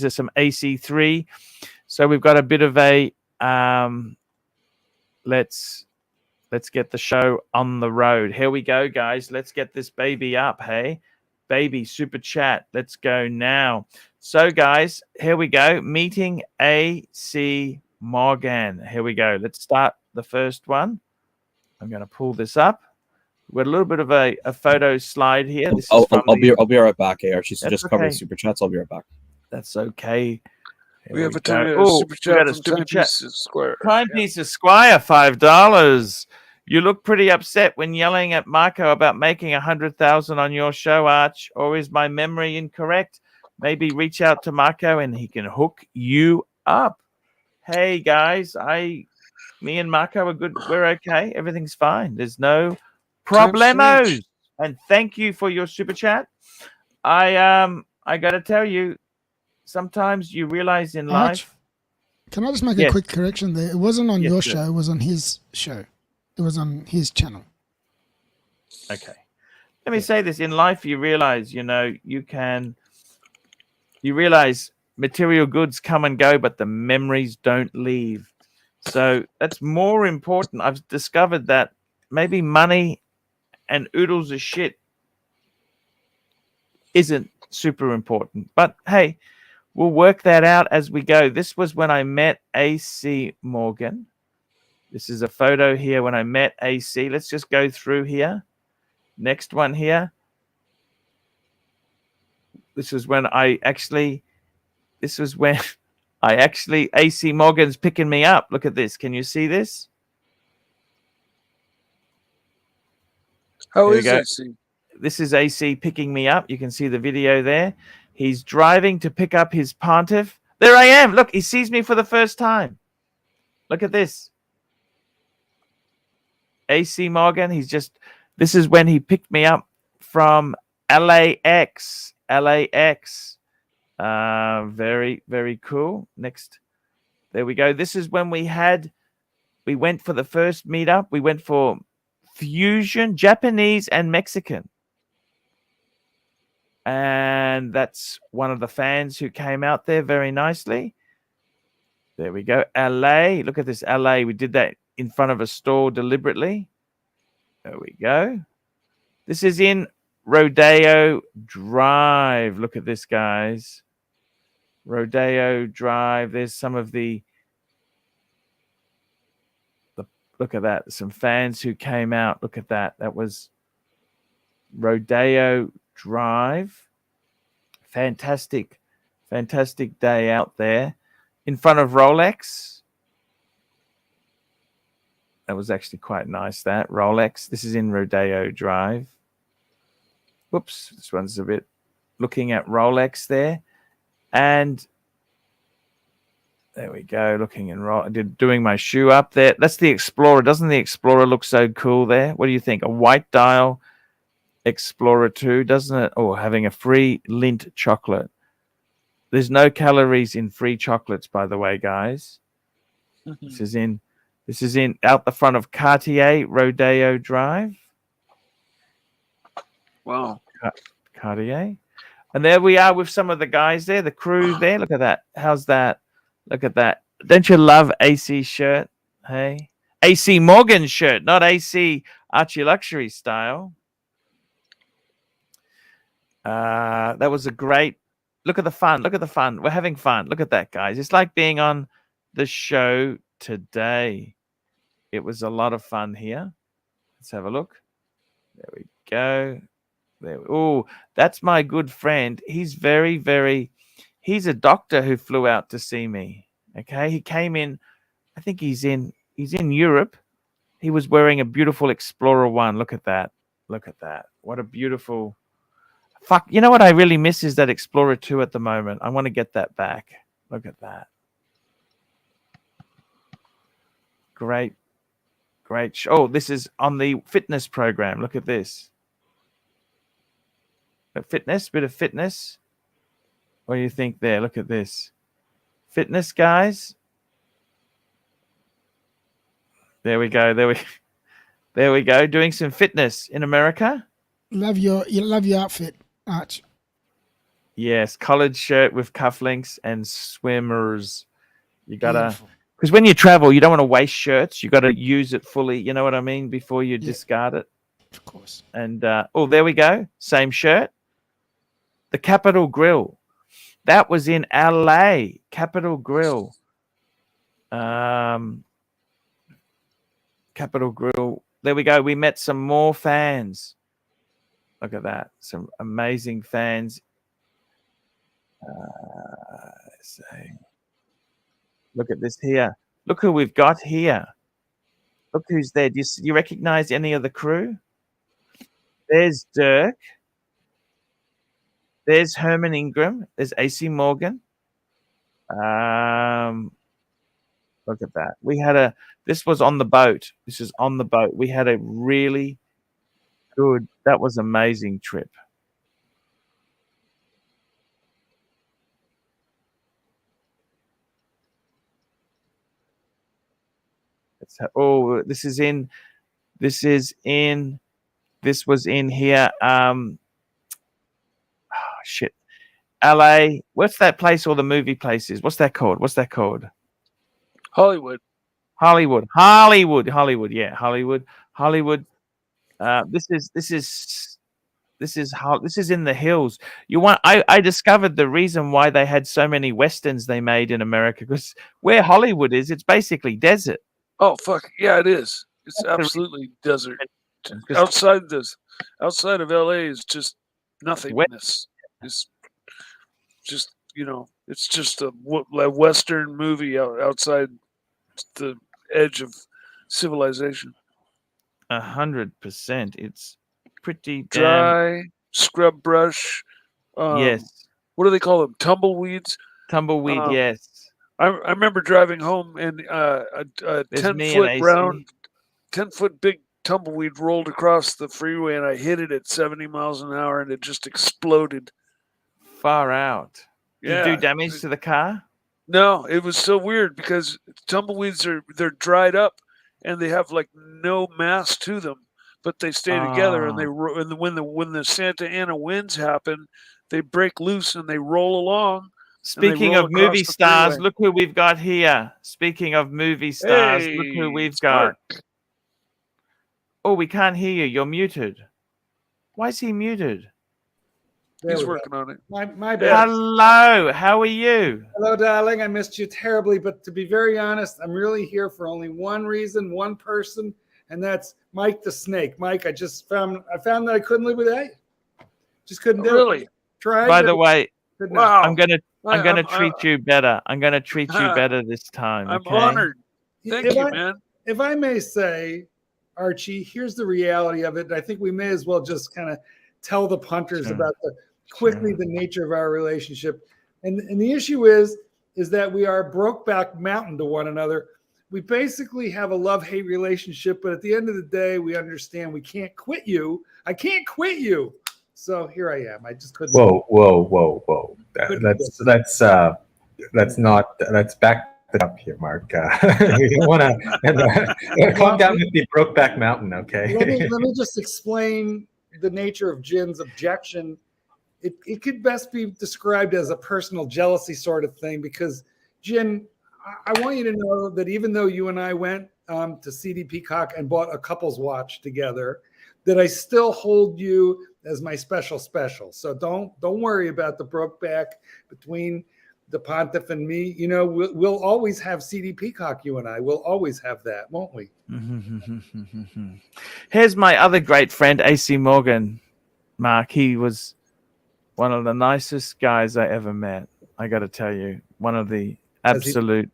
Speaker 1: are some AC3. So we've got a bit of a Let's get the show on the road. Here we go, guys. Let's get this baby up, hey? Baby, super chat. Let's go now. So, guys, here we go. Meeting AC Morgan. Here we go. Let's start the first one. I'm going to pull this up. We've got a little bit of a photo slide here.
Speaker 3: I'll be right back, Archie. So just cover the super chats. I'll be right back.
Speaker 1: That's okay.
Speaker 6: We have a super chat from Timepiece Esquire.
Speaker 1: Timepiece Esquire, $5. You look pretty upset when yelling at Marco about making 100,000 on your show, Arch. Or is my memory incorrect? Maybe reach out to Marco and he can hook you up. Hey guys, me and Marco are good. We're okay. Everything's fine. There's no problemos. And thank you for your super chat. I got to tell you, sometimes you realize in life.
Speaker 9: Can I just make a quick correction there? It wasn't on your show. It was on his show. It was on his channel.
Speaker 1: Okay. Let me say this. In life, you realize, you realize material goods come and go, but the memories don't leave. So that's more important. I've discovered that maybe money and oodles of shit isn't super important. But hey, we'll work that out as we go. This was when I met AC Morgan. This is a photo here when I met AC. Let's just go through here. Next one here. This was when AC Morgan's picking me up. Look at this. Can you see this?
Speaker 6: How
Speaker 1: There we
Speaker 6: is
Speaker 1: go.
Speaker 6: AC?
Speaker 1: This is AC picking me up. You can see the video there. He's driving to pick up his pontiff. There I am. Look, he sees me for the first time. Look at this. AC Morgan. This is when he picked me up from LAX. LAX. Very, very cool. Next. There we go. This is when we went for the first meetup. We went for fusion, Japanese and Mexican. And that's one of the fans who came out there very nicely. There we go. LA. Look at this. LA. We did that in front of a store deliberately. There we go. This is in Rodeo Drive. Look at this, guys. Rodeo Drive. There's some of the look at that. Some fans who came out. Look at that. That was Rodeo Drive. Fantastic day out there in front of Rolex. That was actually quite nice, that Rolex. This is in Rodeo Drive. Whoops, this one's a bit looking at Rolex there. And there we go, looking in doing my shoe up there. That's the Explorer. Doesn't the Explorer look so cool there? What do you think? A white dial Explorer II, doesn't it? Oh, having a free Lindt chocolate. There's no calories in free chocolates, by the way, guys. This is in out the front of Cartier Rodeo Drive.
Speaker 6: Wow.
Speaker 1: Cartier. And there we are with some of the guys there, the crew there. Look at that. How's that? Look at that. Don't you love AC shirt? Hey? AC Morgan shirt, not AC Archie Luxury style. That was a great look at the fun. Look at the fun. We're having fun. Look at that, guys. It's like being on the show today. It was a lot of fun here. Let's have a look. There we go. Oh, that's my good friend. He's he's a doctor who flew out to see me. Okay. He came in, I think he's in Europe. He was wearing a beautiful Explorer 1. Look at that. Look at that. What a beautiful fuck. You know what I really miss is that Explorer 2 at the moment. I want to get that back. Look at that. Great. Oh, this is on the fitness program. Look at this. Bit of fitness. What do you think there? Look at this. Fitness, guys. There we go. There we go. Doing some fitness in America.
Speaker 9: You love your outfit, Arch.
Speaker 1: Yes, collared shirt with cufflinks and swimmers. You gotta, because when you travel, you don't want to waste shirts. You got to use it fully. You know what I mean? Before you discard it.
Speaker 9: Of course.
Speaker 1: And oh, there we go. Same shirt. The Capitol Grill. That was in LA. Capitol Grill. Capitol Grill. There we go. We met some more fans. Look at that. Some amazing fans. Look at this here. Look who we've got here. Look who's there. Do you recognize any of the crew? There's Dirk. There's Herman Ingram. There's AC Morgan. Look at that. This was on the boat. This is on the boat. We had a really good, that was amazing trip. This was in here. Shit. LA. What's that place all the movie places? What's that called?
Speaker 6: Hollywood.
Speaker 1: Yeah, Hollywood. Hollywood. This is in the hills. I discovered the reason why they had so many westerns they made in America, because where Hollywood is, it's basically desert.
Speaker 6: Oh fuck yeah, it is. It's absolutely desert. Outside of LA is just nothingness. It's just it's just a western movie outside the edge of civilization.
Speaker 1: 100%. It's pretty
Speaker 6: dry, scrub brush.
Speaker 1: Yes.
Speaker 6: What do they call them? Tumbleweeds.
Speaker 1: Tumbleweed. Yes.
Speaker 6: I remember driving home and a 10-foot big tumbleweed rolled across the freeway, and I hit it at 70 miles an hour, and it just exploded.
Speaker 1: Far out.
Speaker 6: Yeah.
Speaker 1: Did you do damage to the car?
Speaker 6: No, it was so weird because tumbleweeds they're dried up and they have like no mass to them, but they stay together, and when the Santa Ana winds happen, they break loose and they roll along.
Speaker 1: Speaking of movie stars, look who we've got here. Speaking of movie stars, look who we've got. Oh, we can't hear you. You're muted. Why is he muted?
Speaker 6: He's working on it.
Speaker 12: My bad.
Speaker 1: Hello. How are you?
Speaker 12: Hello, darling. I missed you terribly, but to be very honest, I'm really here for only one reason, one person, and that's Mike the Snake. Mike, I found that I couldn't live without you. Just couldn't do it.
Speaker 6: Really?
Speaker 12: Tried.
Speaker 1: By the way,
Speaker 6: wow.
Speaker 1: I'm gonna treat you better. I'm gonna treat you better this time.
Speaker 6: I'm honored. Thank you, man.
Speaker 12: If I may say, Archie, here's the reality of it. I think we may as well just kind of tell the punters about the nature of our relationship. And the issue is that we are Brokeback Mountain to one another. We basically have a love-hate relationship, but at the end of the day, we understand we can't quit you. I can't quit you. So here I am. I just couldn't.
Speaker 7: Whoa. That's back up here, Mark. You don't want to calm down with the Brokeback Mountain, okay?
Speaker 12: Let me just explain the nature of Jin's objection. It could best be described as a personal jealousy sort of thing, because Jin, I want you to know that even though you and I went to CD Peacock and bought a couple's watch together, that I still hold you as my special. So don't worry about the Brokeback between the Pontiff and me. We'll always have CD Peacock, you and I. We'll always have that, won't we?
Speaker 1: Here's my other great friend, AC Morgan. Mark, he was one of the nicest guys I ever met. I got to tell you, one of the absolute.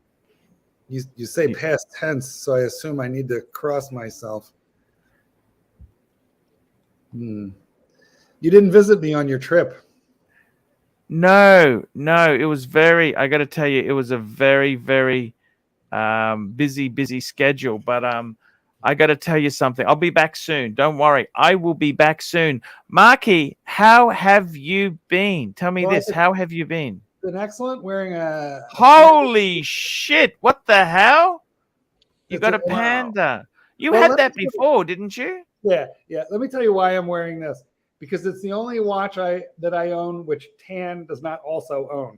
Speaker 12: You say past tense, so I assume I need to cross myself. You didn't visit me on your trip.
Speaker 1: No, it was I got to tell you, it was a very, very busy schedule. But I got to tell you something. I'll be back soon. Don't worry. I will be back soon. Marky, how have you been? Tell me this. How have you been?
Speaker 12: Been excellent. Wearing a
Speaker 1: holy shit! What the hell? You got a panda. You had that before, didn't you?
Speaker 12: Yeah. Let me tell you why I'm wearing this. Because it's the only watch that I own which Tan does not also own.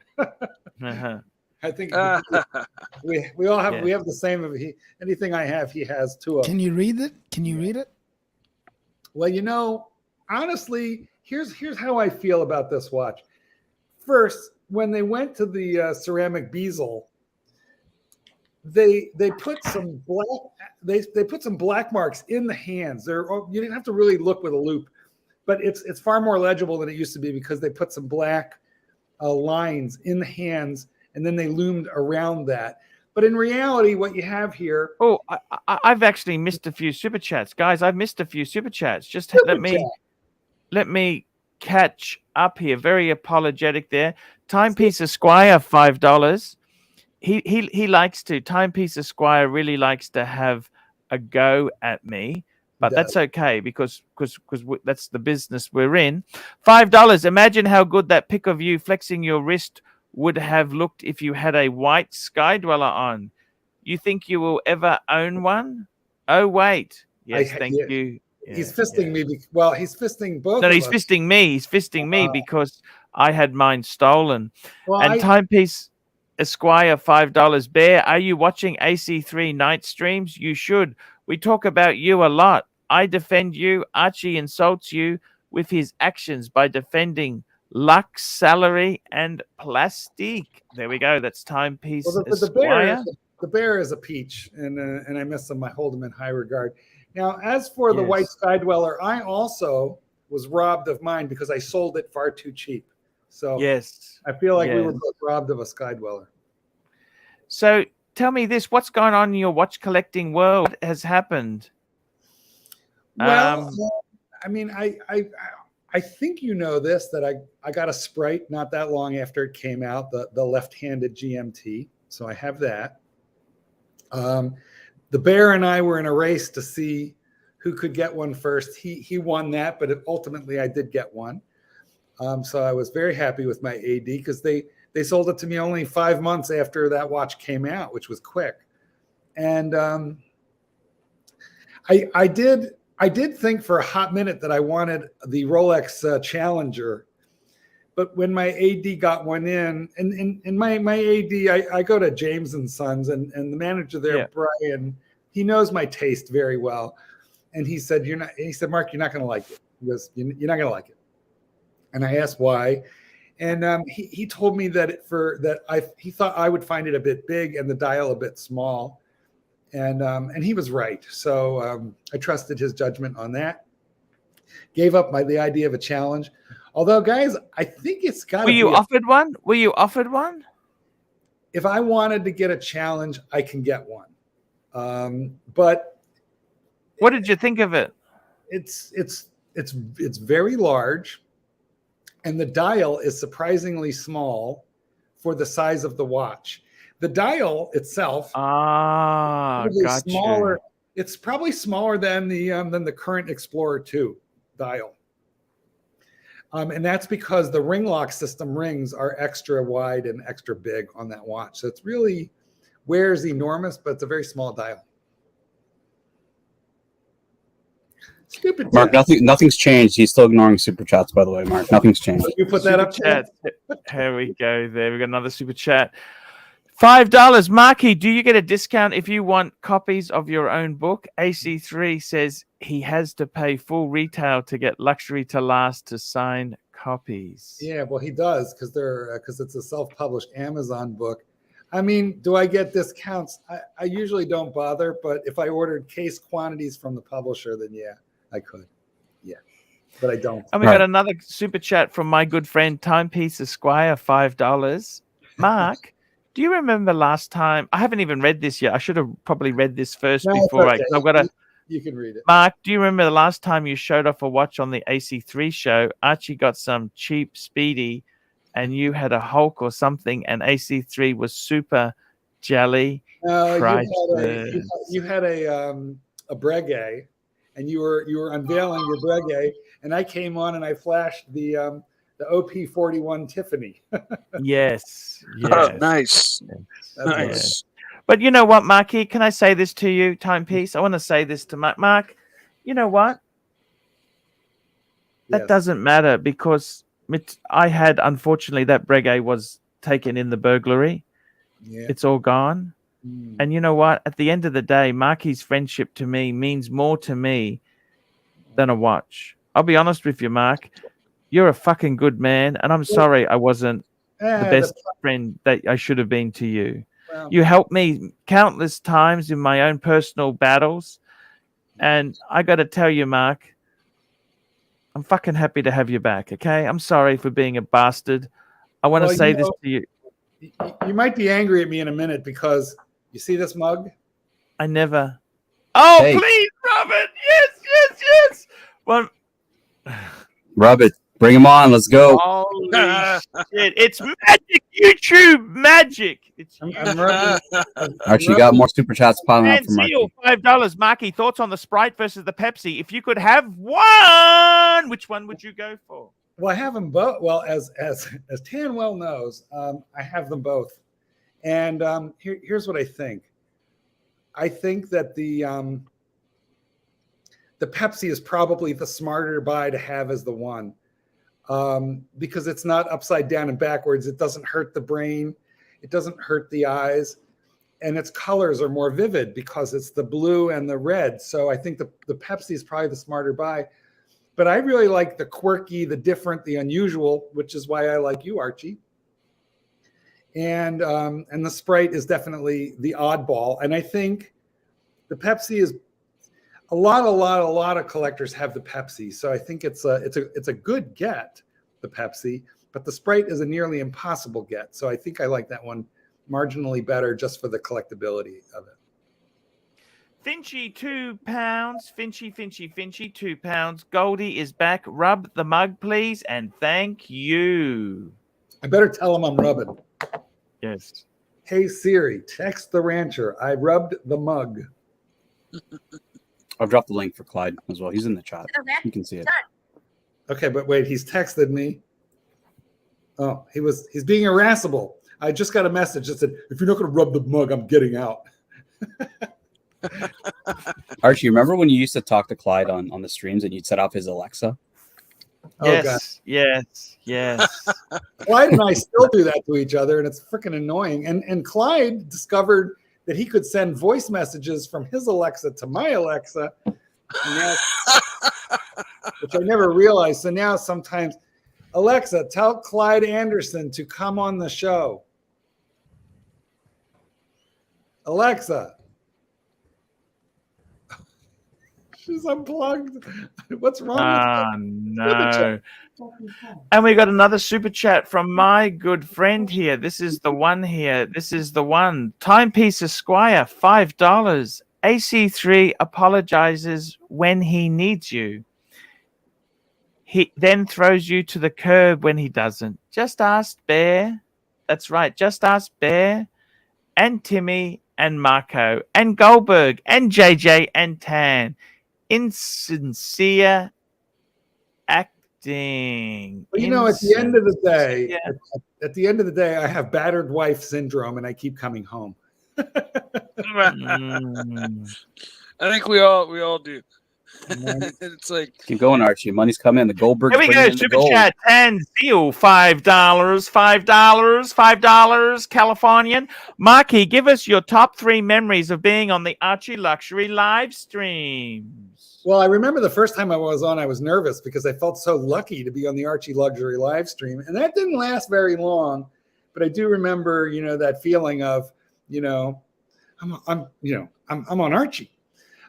Speaker 12: I think we all have we have the same. Anything I have, he has two of them.
Speaker 9: Can you read it?
Speaker 12: Well, honestly, here's how I feel about this watch. First, when they went to the ceramic bezel, they put some black marks in the hands. You didn't have to really look with a loupe, but it's far more legible than it used to be because they put some black lines in the hands, and then they loomed around that. But in reality, what you have here...
Speaker 1: Oh, I've actually missed a few super chats. Guys, I've missed a few super chats. Just let me catch up here. Very apologetic there. Timepiece Esquire, $5. He likes to. Timepiece Esquire really likes to have a go at me. But that's okay because that's the business we're in. $5. Imagine how good that pic of you flexing your wrist would have looked if you had a white Sky Dweller on. You think you will ever own one? Oh, wait. Yes, thank you. Yeah,
Speaker 12: he's fisting me. Well, he's fisting both.
Speaker 1: No, he's fisting me. He's fisting me because I had mine stolen. Well, Timepiece Esquire, $5. Bear, are you watching AC3 night streams? You should. We talk about you a lot. I defend you. Archie insults you with his actions by defending Lux, Salary, and Plastique. There we go. That's Timepiece
Speaker 12: Well,
Speaker 1: Esquire.
Speaker 12: the bear is a peach, and I miss him. I hold him in high regard. Now, as for the White Sky Dweller, I also was robbed of mine because I sold it far too cheap. So I feel like we were both robbed of a Sky Dweller.
Speaker 1: So tell me this: what's going on in your watch collecting world? What has happened?
Speaker 12: Well, I mean, I think you know this, that I got a Sprite not that long after it came out, the left-handed GMT. So I have that. The bear and I were in a race to see who could get one first. He won that, but ultimately I did get one. So I was very happy with my AD because they sold it to me only 5 months after that watch came out, which was quick. And I did think for a hot minute that I wanted the Rolex Challenger, but when my AD got one in, and my AD, I go to James and Sons, and the manager there, Brian, he knows my taste very well, and he said, Mark, you're not going to like it. He goes, you're not going to like it. And I asked why, and he told me that he thought I would find it a bit big and the dial a bit small. And he was right. So I trusted his judgment on that. Gave up the idea of a challenge. Although, guys, I think it's got to be.
Speaker 1: Were you offered one? Were you offered one?
Speaker 12: If I wanted to get a challenge, I can get one. But
Speaker 1: what did you think of it?
Speaker 12: It's very large, and the dial is surprisingly small for the size of the watch. The dial itself, smaller. It's probably smaller than the current Explorer II dial, and that's because the ring lock system rings are extra wide and extra big on that watch. So it's really wears enormous, but it's a very small dial. Stupid
Speaker 3: Mark, nothing's changed. He's still ignoring super chats, by the way, Mark. Nothing's changed.
Speaker 12: You put that up,
Speaker 1: chat. Here we go. There we got another super chat. $5. Marky, do you get a discount if you want copies of your own book? AC3 says he has to pay full retail to get Luxury to Last to sign copies.
Speaker 12: Yeah, well, he does because it's a self-published Amazon book. I mean, do I get discounts? I usually don't bother, but if I ordered case quantities from the publisher, then yeah, I could. Yeah, but I don't.
Speaker 1: And we got another super chat from my good friend Timepiece Esquire, $5. Mark, do you remember last time? I haven't even read this yet. I should have probably read this first before
Speaker 12: okay.
Speaker 1: I've got to.
Speaker 12: You can read it.
Speaker 1: Mark, do you remember the last time you showed off a watch on the AC3 show? Archie got some cheap Speedy, and you had a Hulk or something, and AC3 was super jelly.
Speaker 12: You had a Breguet, and you were unveiling your Breguet, and I came on and I flashed the OP41 Tiffany.
Speaker 1: Yes.
Speaker 2: Oh, nice.
Speaker 1: Nice. But you know what, Marky? Can I say this to you, Timepiece? I want to say this to Mark. Mark, you know what? That doesn't matter because I had, unfortunately, that Breguet was taken in the burglary.
Speaker 12: Yeah.
Speaker 1: It's all gone. And you know what? At the end of the day, Marky's friendship to me means more to me than a watch. I'll be honest with you, Mark. You're a fucking good man, and I'm sorry I wasn't the best friend that I should have been to you.
Speaker 12: Well,
Speaker 1: you helped me countless times in my own personal battles, and I got to tell you, Mark, I'm fucking happy to have you back, okay? I'm sorry for being a bastard. I want to say this to you.
Speaker 12: You might be angry at me in a minute because you see this mug?
Speaker 1: I never... Oh, hey. Please, Robert! Yes! Well...
Speaker 3: Rub it. Bring him on. Let's go.
Speaker 1: Holy shit. It's magic. YouTube magic.
Speaker 3: Archie, got more super chats piling up from Marky.
Speaker 1: $5. Marky, thoughts on the Sprite versus the Pepsi? If you could have one, which one would you go for?
Speaker 12: Well, I have them both. Well, as Tan well knows, I have them both. And here's what I think. I think that the Pepsi is probably the smarter buy to have as the one. Because it's not upside down and backwards. It doesn't hurt the brain. It doesn't hurt the eyes. and its colors are more vivid because it's the blue and the red. So I think the Pepsi is probably the smarter buy. But I really like the quirky, the different, the unusual, which is why I like you, Archie. And the Sprite is definitely the oddball. And I think the Pepsi is a lot of collectors have the Pepsi. So I think it's a good get, the Pepsi, but the Sprite is a nearly impossible get. So I think I like that one marginally better just for the collectability of it.
Speaker 1: Finchy, £2. Finchy, £2. Goldie is back. Rub the mug, please, and thank you.
Speaker 12: I better tell him I'm rubbing.
Speaker 1: Yes.
Speaker 12: Hey Siri, text the rancher. I rubbed the mug.
Speaker 3: I've dropped the link for Clyde as well. He's in the chat. You can see it.
Speaker 12: Okay, but wait, he's texted me. Oh, he's being irascible. I just got a message that said, if you're not going to rub the mug, I'm getting out.
Speaker 3: Archie, remember when you used to talk to Clyde on the streams and you'd set off his Alexa?
Speaker 1: Yes, yes.
Speaker 12: Clyde and I still do that to each other, and it's freaking annoying. And Clyde discovered that he could send voice messages from his Alexa to my Alexa, now, which I never realized. So now sometimes, Alexa, tell Clyde Anderson to come on the show. Alexa. She's unplugged. What's wrong with that?
Speaker 1: No. And we got another super chat from my good friend here. This is the one here. This is the one. Timepiece Esquire, $5. AC3 apologizes when he needs you. He then throws you to the curb when he doesn't. Just ask Bear. That's right. Just ask Bear and Timmy and Marco and Goldberg and JJ and Tan. Insincere acting.
Speaker 12: Well, you know, at the end of the day, at the end of the day, I have battered wife syndrome, and I keep coming home.
Speaker 6: I think we all do. It's like
Speaker 3: keep going, Archie. Money's coming. The Goldberg.
Speaker 1: Here we go. Super chat. Tanzil, $5. Californian. Marky, give us your top 3 memories of being on the Archie Luxury live streams.
Speaker 12: Well, I remember the first time I was on, I was nervous because I felt so lucky to be on the Archie Luxury live stream, and that didn't last very long. But I do remember, you know, that feeling of, you know, I'm on Archie.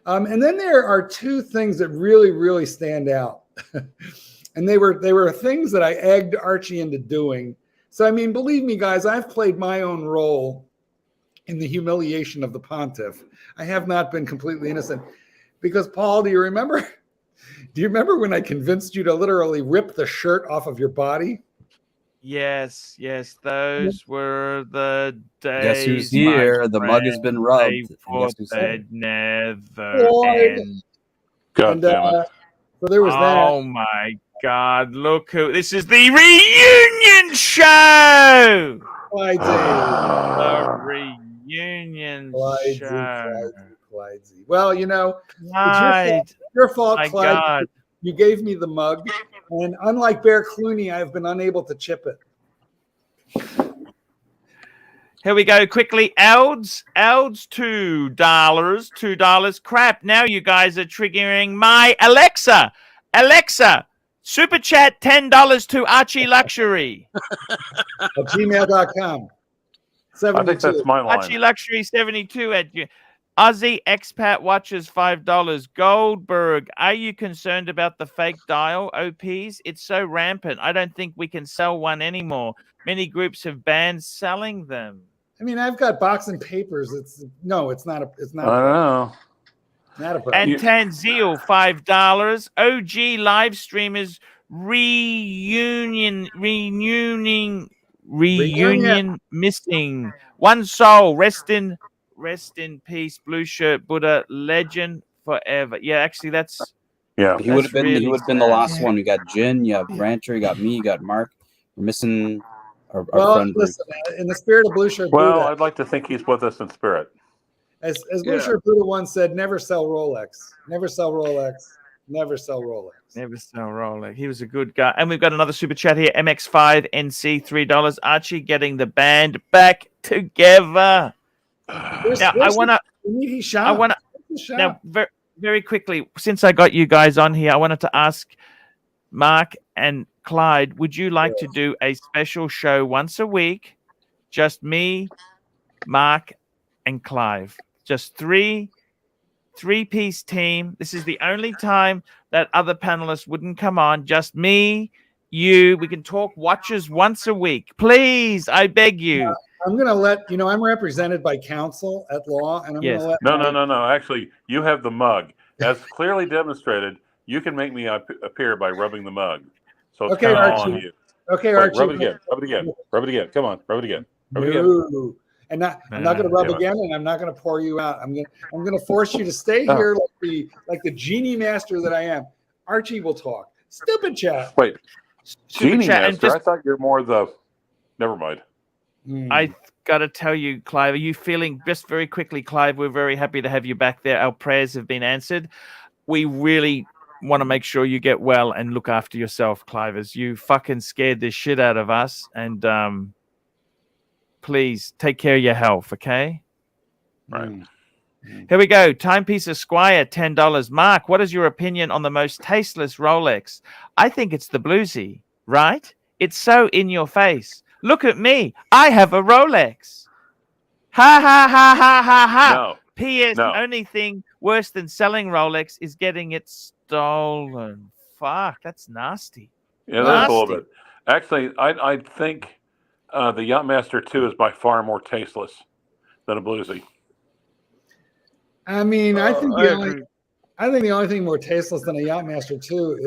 Speaker 12: And then there are 2 things that really stand out, and they were things that I egged Archie into doing. So I mean, believe me, guys, I've played my own role in the humiliation of the pontiff. I have not been completely innocent. Because, Paul, do you remember when I convinced you to literally rip the shirt off of your body?
Speaker 1: Yes. Those were the days.
Speaker 3: Guess who's here? The mug has been rubbed.
Speaker 1: They'd never end.
Speaker 2: God damn it.
Speaker 12: So there was that.
Speaker 1: Oh, my God. Look who. This is the reunion show.
Speaker 12: The
Speaker 1: reunion show.
Speaker 12: Well, you know, it's your fault, Clyde. God. You gave me the mug, and unlike Bear Clooney, I've been unable to chip it.
Speaker 1: Here we go quickly. Elds, $2. Crap, now you guys are triggering my Alexa. Alexa, super chat $10 to Archie Luxury.
Speaker 12: At gmail.com.
Speaker 2: I think that's my line.
Speaker 1: Archie Luxury 72 at you. Aussie expat watches $5. Goldberg, are you concerned about the fake dial OPs? It's so rampant. I don't think we can sell one anymore. Many groups have banned selling them.
Speaker 12: I mean, I've got box and papers. It's not a
Speaker 2: I don't know.
Speaker 12: Not a problem.
Speaker 1: And Tanzil, $5. OG live streamers reunion missing. One soul. Rest in peace, Blue Shirt Buddha, legend forever. Yeah, actually, that's
Speaker 3: he would have been the last one. We got Jin, you have Rancher, you got me, you got Mark. We're missing our friend.
Speaker 12: Listen, in the spirit of Blue Shirt
Speaker 2: Buddha,
Speaker 12: Buddha,
Speaker 2: I'd like to think he's with us in spirit.
Speaker 12: As Blue Shirt Buddha once said, never sell Rolex. Never sell Rolex. Never sell Rolex.
Speaker 1: Never sell Rolex. He was a good guy. And we've got another super chat here. MX5 NC $3. Archie getting the band back together. Now, I want to. Now, very quickly, since I got you guys on here, I wanted to ask Mark and Clyde, would you like to do a special show once a week? Just me, Mark, and Clive. Just three-piece team. This is the only time that other panelists wouldn't come on. Just me, you. We can talk watches once a week. Please, I beg you.
Speaker 12: I'm going to let, I'm represented by counsel at law, and I'm going to let...
Speaker 13: No. Actually, you have the mug. As clearly demonstrated, you can make me appear by rubbing the mug. So it's kind of on you.
Speaker 12: Okay,
Speaker 13: Wait,
Speaker 12: Archie.
Speaker 13: rub it again. Rub it again. Come on, rub it again. Rub it again.
Speaker 12: And I'm not going to rub again, and I'm not going to pour you out. I'm going to force you to stay here like the genie master that I am. Archie will talk. Stupid chat.
Speaker 13: Wait, genie master?
Speaker 1: Just,
Speaker 13: I thought you're more the... Never mind.
Speaker 1: I got to tell you, Clive, are you feeling, just very quickly, Clive, we're very happy to have you back there. Our prayers have been answered. We really want to make sure you get well and look after yourself, Clive, as you fucking scared this shit out of us. And please take care of your health, okay?
Speaker 13: Right.
Speaker 1: Here we go. Timepiece Esquire, $10. Mark, what is your opinion on the most tasteless Rolex? I think it's the Bluesy, right? It's so in your face. Look at me. I have a Rolex. Ha, ha, ha, ha, ha, ha.
Speaker 13: No.
Speaker 1: P.S. Only thing worse than selling Rolex is getting it stolen. Fuck, that's nasty.
Speaker 13: Yeah, that's a little bit. Actually, I think the Yachtmaster 2 is by far more tasteless than a Bluesy.
Speaker 12: I mean, I think the only thing more tasteless than a Yachtmaster 2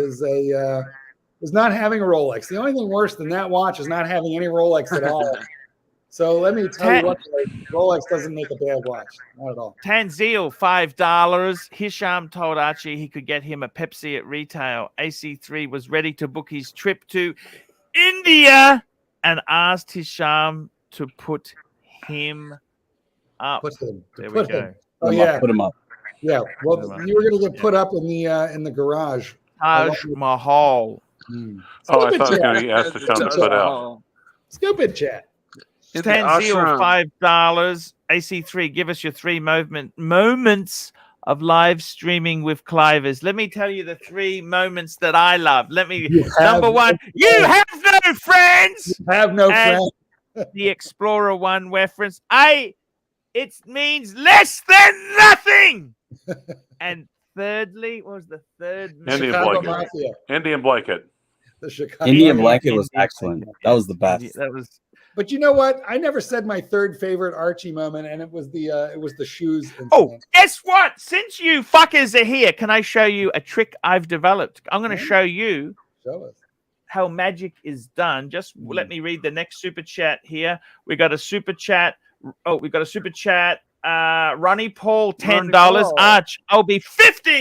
Speaker 12: is not having a Rolex. The only thing worse than that watch is not having any Rolex at all. So let me tell you what, Rolex doesn't make a bad watch. Not at all.
Speaker 1: Tanzil, $5. Hisham told Archie he could get him a Pepsi at retail. AC3 was ready to book his trip to India and asked Hisham to put him up. There we go.
Speaker 12: Oh, yeah.
Speaker 3: Put him up.
Speaker 12: Yeah. Well, you were going to get put up in the garage.
Speaker 1: Taj Mahal.
Speaker 13: Oh, I thought he asked Hisham to put out.
Speaker 12: Stupid chat.
Speaker 1: Tanzil, $5. AC3, give us your 3 moments of live streaming with Clivers. Let me tell you the 3 moments that I love. Number 1, you have no friends.
Speaker 12: You have no friends.
Speaker 1: The Explorer 1 reference. It means less than nothing. And thirdly, what was the third?
Speaker 13: Indian blanket. Indian blanket.
Speaker 12: The Chicago
Speaker 3: Indian blanket was excellent. That was the best.
Speaker 1: That was.
Speaker 12: But you know what? I never said my third favorite Archie moment, and it was the shoes. Incident.
Speaker 1: Oh, guess what? Since you fuckers are here, can I show you a trick I've developed? I'm going to show you how magic is done. Just let me read the next super chat here. We got a super chat. Oh, we got a super chat. Ronnie Paul, $10. Arch, I'll be 50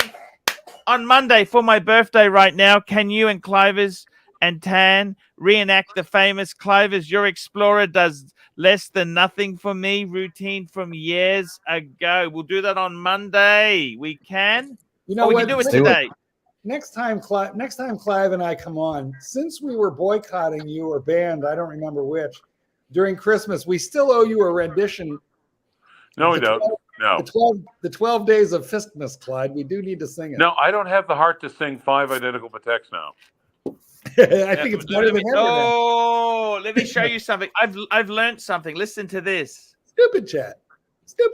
Speaker 1: on Monday for my birthday right now. Can you and Clivers and Tan reenact the famous Clivers, your Explorer does less than nothing for me routine from years ago? We'll do that on Monday. We can.
Speaker 12: You know
Speaker 1: we
Speaker 12: what?
Speaker 1: can do it today.
Speaker 12: Next time Clive and I come on, since we were boycotting you or banned, I don't remember which, during Christmas, we still owe you a rendition.
Speaker 13: No, we don't. No.
Speaker 12: The 12 days of Fistmas, Clyde. We do need to sing it.
Speaker 13: No, I don't have the heart to sing 5 identical Pateks now.
Speaker 12: I think it's better than ever.
Speaker 1: Oh, let me show you something. I've learned something. Listen to this.
Speaker 12: Stupid chat. Oh,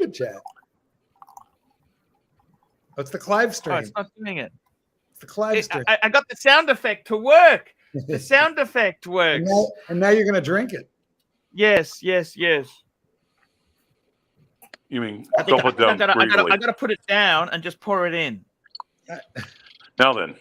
Speaker 12: it's the Clive stream.
Speaker 1: Oh, it's not doing it.
Speaker 12: It's the Clive stream.
Speaker 1: I got the sound effect to work. The sound effect works.
Speaker 12: And now you're going to drink it.
Speaker 1: Yes.
Speaker 13: You mean
Speaker 1: I got to put it down and just pour it in.
Speaker 13: Now then.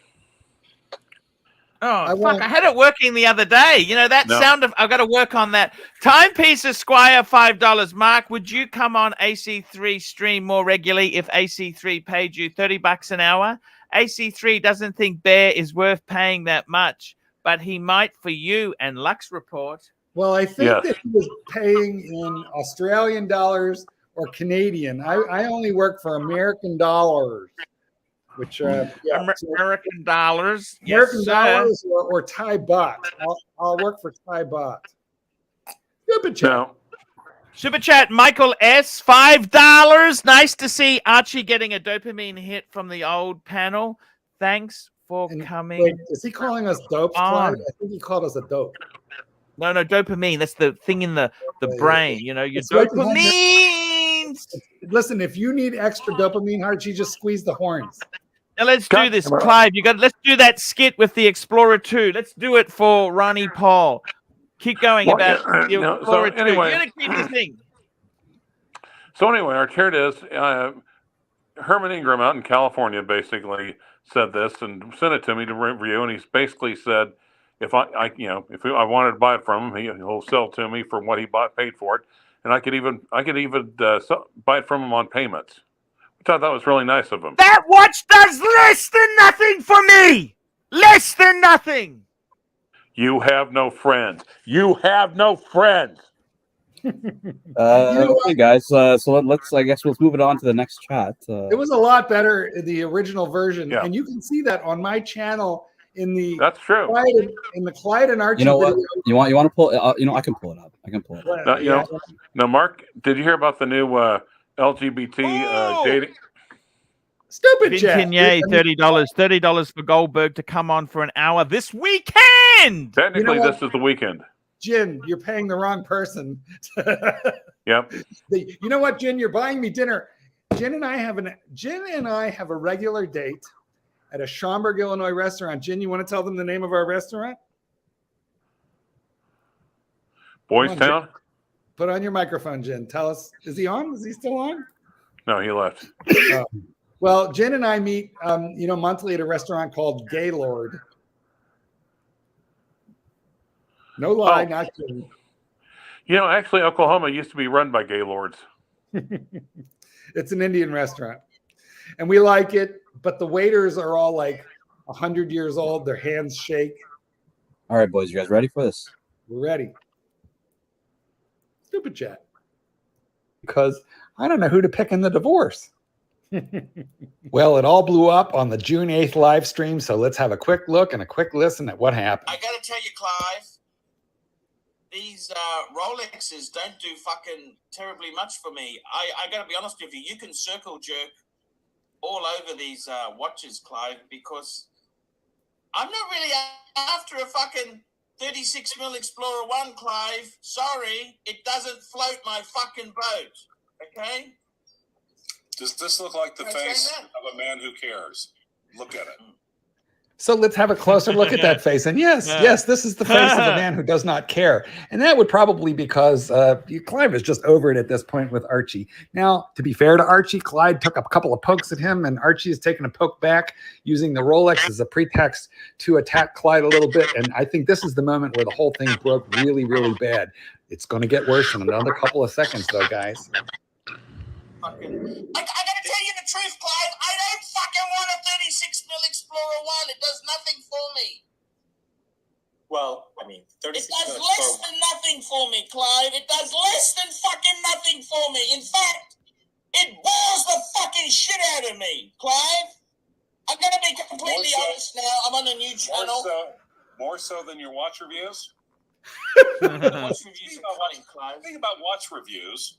Speaker 1: Oh, fuck. I had it working the other day. You know, that sound of... I've got to work on that. Timepiece Esquire, $5. Mark, would you come on AC3 stream more regularly if AC3 paid you $30 an hour? AC3 doesn't think Bear is worth paying that much, but he might for you and Lux Report.
Speaker 12: Well, I think that he was paying in Australian dollars or Canadian. I only work for American dollars. Which
Speaker 1: American dollars,
Speaker 12: American dollars or Thai baht. I'll work for Thai baht. Stupid chat.
Speaker 1: Super chat, Michael S. $5. Nice to see Archie getting a dopamine hit from the old panel. Thanks for coming.
Speaker 12: Wait, is he calling us dopes, Clyde? I think he called us a dope.
Speaker 1: No, dopamine. That's the thing in the brain. You know, your
Speaker 12: It's like
Speaker 1: dopamine.
Speaker 12: Listen, if you need extra dopamine, Archie, just squeeze the horns.
Speaker 1: Now let's do this, Clive. Let's do that skit with the Explorer II. Let's do it for Ronnie Paul. Keep going about the Explorer II.
Speaker 13: Anyway,
Speaker 1: You're the key thing.
Speaker 13: So anyway, here it is. Herman Ingram out in California basically said this and sent it to me to review, and he's basically said, if I wanted to buy it from him, he'll sell it to me for what he paid for it, and I could even buy it from him on payments, which I thought was really nice of him.
Speaker 1: That watch does less than nothing for me. Less than nothing.
Speaker 13: You have no friends. You have no friends.
Speaker 3: Okay, guys. So let's move it on to the next chat.
Speaker 12: It was a lot better in the original version, and you can see that on my channel in the.
Speaker 13: That's true.
Speaker 12: In the Clyde and Archie.
Speaker 3: You know what?
Speaker 12: Video.
Speaker 3: You want to pull? I can pull it up. I can pull it up.
Speaker 13: Now, Mark, did you hear about the new LGBT dating?
Speaker 12: Stupid
Speaker 1: Vincinier, $30 for Goldberg to come on for an hour this weekend.
Speaker 13: Technically, this is the weekend.
Speaker 12: Jin, you're paying the wrong person.
Speaker 13: Yep.
Speaker 12: You know what, Jin? You're buying me dinner. Jin and I have a regular date at a Schaumburg, Illinois restaurant. Jin, you want to tell them the name of our restaurant?
Speaker 13: Boys Town?
Speaker 12: Put on your microphone, Jin. Tell us. Is he on? Is he still on?
Speaker 13: No, he left.
Speaker 12: Well, Jen and I meet, monthly at a restaurant called Gaylord. No lie, not kidding.
Speaker 13: Actually, Oklahoma used to be run by Gaylords.
Speaker 12: It's an Indian restaurant, and we like it. But the waiters are all like 100 years old. Their hands shake.
Speaker 3: All right, boys, you guys ready for this?
Speaker 12: We're ready. Stupid chat. Because I don't know who to pick in the divorce. Well, it all blew up on the June 8th live stream, so let's have a quick look and a quick listen at what happened.
Speaker 14: I gotta tell you, Clive, these Rolexes don't do fucking terribly much for me. I gotta be honest with you, you can circle jerk all over these watches, Clive, because I'm not really after a fucking 36 mil Explorer 1, Clive. Sorry, it doesn't float my fucking boat, okay?
Speaker 15: Does this look like the face of a man who cares? Look at it.
Speaker 12: So let's have a closer look at that face. And yes, this is the face of a man who does not care. And that would probably be because Clive is just over it at this point with Archie. Now, to be fair to Archie, Clyde took a couple of pokes at him, and Archie has taken a poke back using the Rolex as a pretext to attack Clyde a little bit. And I think this is the moment where the whole thing broke really, really bad. It's going to get worse in another couple of seconds, though, guys.
Speaker 14: I gotta tell you the truth, Clive. I don't fucking want a 36 mil Explorer 1. It does nothing for me.
Speaker 16: Well, I mean, 36
Speaker 14: It does less than nothing for me, Clive. It does less than fucking nothing for me. In fact, it bores the fucking shit out of me, Clive. I'm gonna be completely honest now. I'm on a new channel.
Speaker 15: More so than your watch reviews?
Speaker 14: Watch reviews are what, Clive?
Speaker 15: Think about watch reviews.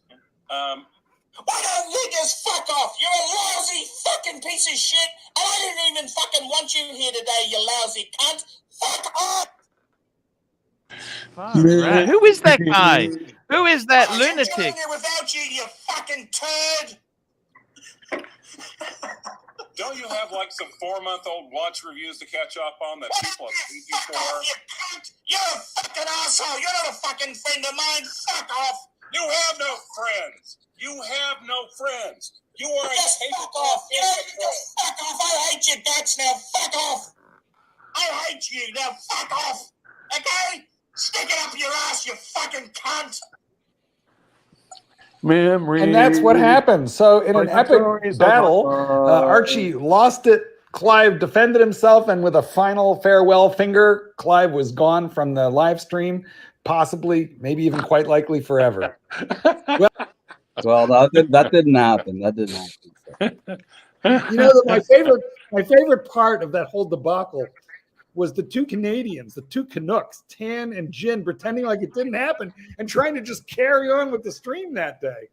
Speaker 14: Why don't you just fuck off? You're a lousy fucking piece of shit, and I didn't even fucking want you here today, you lousy cunt. Fuck off!
Speaker 1: Right. Who is that guy? Who is that lunatic?
Speaker 14: I'm here without you, you fucking turd.
Speaker 15: Don't you have like some 4-month-old watch reviews to catch up on that people have seen you for?
Speaker 14: You cunt! You're a fucking asshole. You're not a fucking friend of mine. Fuck off.
Speaker 15: You have no friends. You have no friends. You are
Speaker 14: just
Speaker 15: a
Speaker 14: fuck off. Just fuck off. I hate you, Dutch. Now fuck off. I hate you. Now fuck off. Okay? Stick it up your ass, you fucking cunt.
Speaker 13: Memory.
Speaker 12: And that's what happened. So in an epic battle, Archie lost it. Clive defended himself, and with a final farewell finger, Clive was gone from the live stream, possibly, maybe even quite likely forever.
Speaker 3: Well, that didn't happen. That didn't happen.
Speaker 12: You know, my favorite part of that whole debacle was the two Canadians, the two Canucks, Tan and Jin, pretending like it didn't happen and trying to just carry on with the stream that day.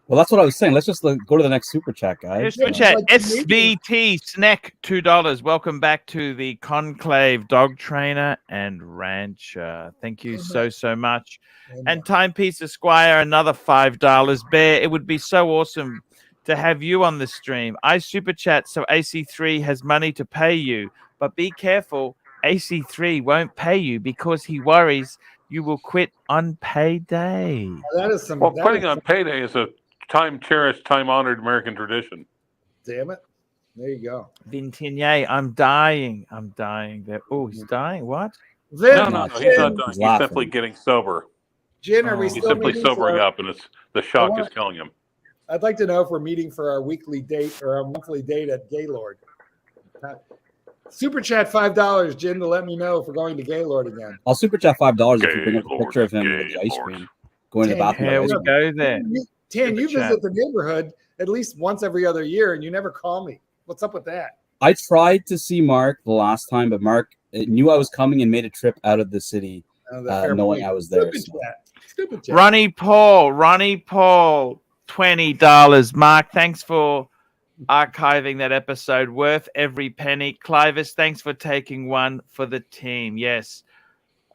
Speaker 3: Well, that's what I was saying. Let's just go to the next super chat, guys.
Speaker 1: Super chat. SVT Snack $2. Welcome back to the Conclave Dog Trainer and Rancher. Thank you so much. And Timepiece Esquire, another $5. Bear, it would be so awesome to have you on the stream. I super chat so AC3 has money to pay you, but be careful. AC3 won't pay you because he worries you will quit on payday.
Speaker 12: That is some.
Speaker 13: Well, quitting on payday is a time-cherished, time-honored American tradition.
Speaker 12: Damn it. There you go.
Speaker 1: Vintigny, I'm dying. I'm dying. There. Oh, he's dying? What?
Speaker 13: No, he's not dying. He's simply getting sober.
Speaker 12: Jin, are we
Speaker 13: He's
Speaker 12: still
Speaker 13: simply
Speaker 12: meeting
Speaker 13: sobering
Speaker 12: for-
Speaker 13: up, and the shock is killing him.
Speaker 12: I'd like to know if we're meeting for our weekly date or our monthly date at Gaylord. Super chat $5, Jin, to let me know if we're going to Gaylord again.
Speaker 3: I'll super chat $5 if you bring up a picture of him with the ice cream going to the bathroom.
Speaker 1: Here we go then.
Speaker 12: Tan, you
Speaker 3: Super chat.
Speaker 12: visit the neighborhood at least once every other year, and you never call me. What's up with that?
Speaker 3: I tried to see Mark the last time, but Mark knew I was coming and made a trip out of the city, knowing I was there. So.
Speaker 12: Stupid chat.
Speaker 1: Ronnie Paul, $20. Mark, thanks for archiving that episode. Worth every penny. Clivis, thanks for taking one for the team. Yes.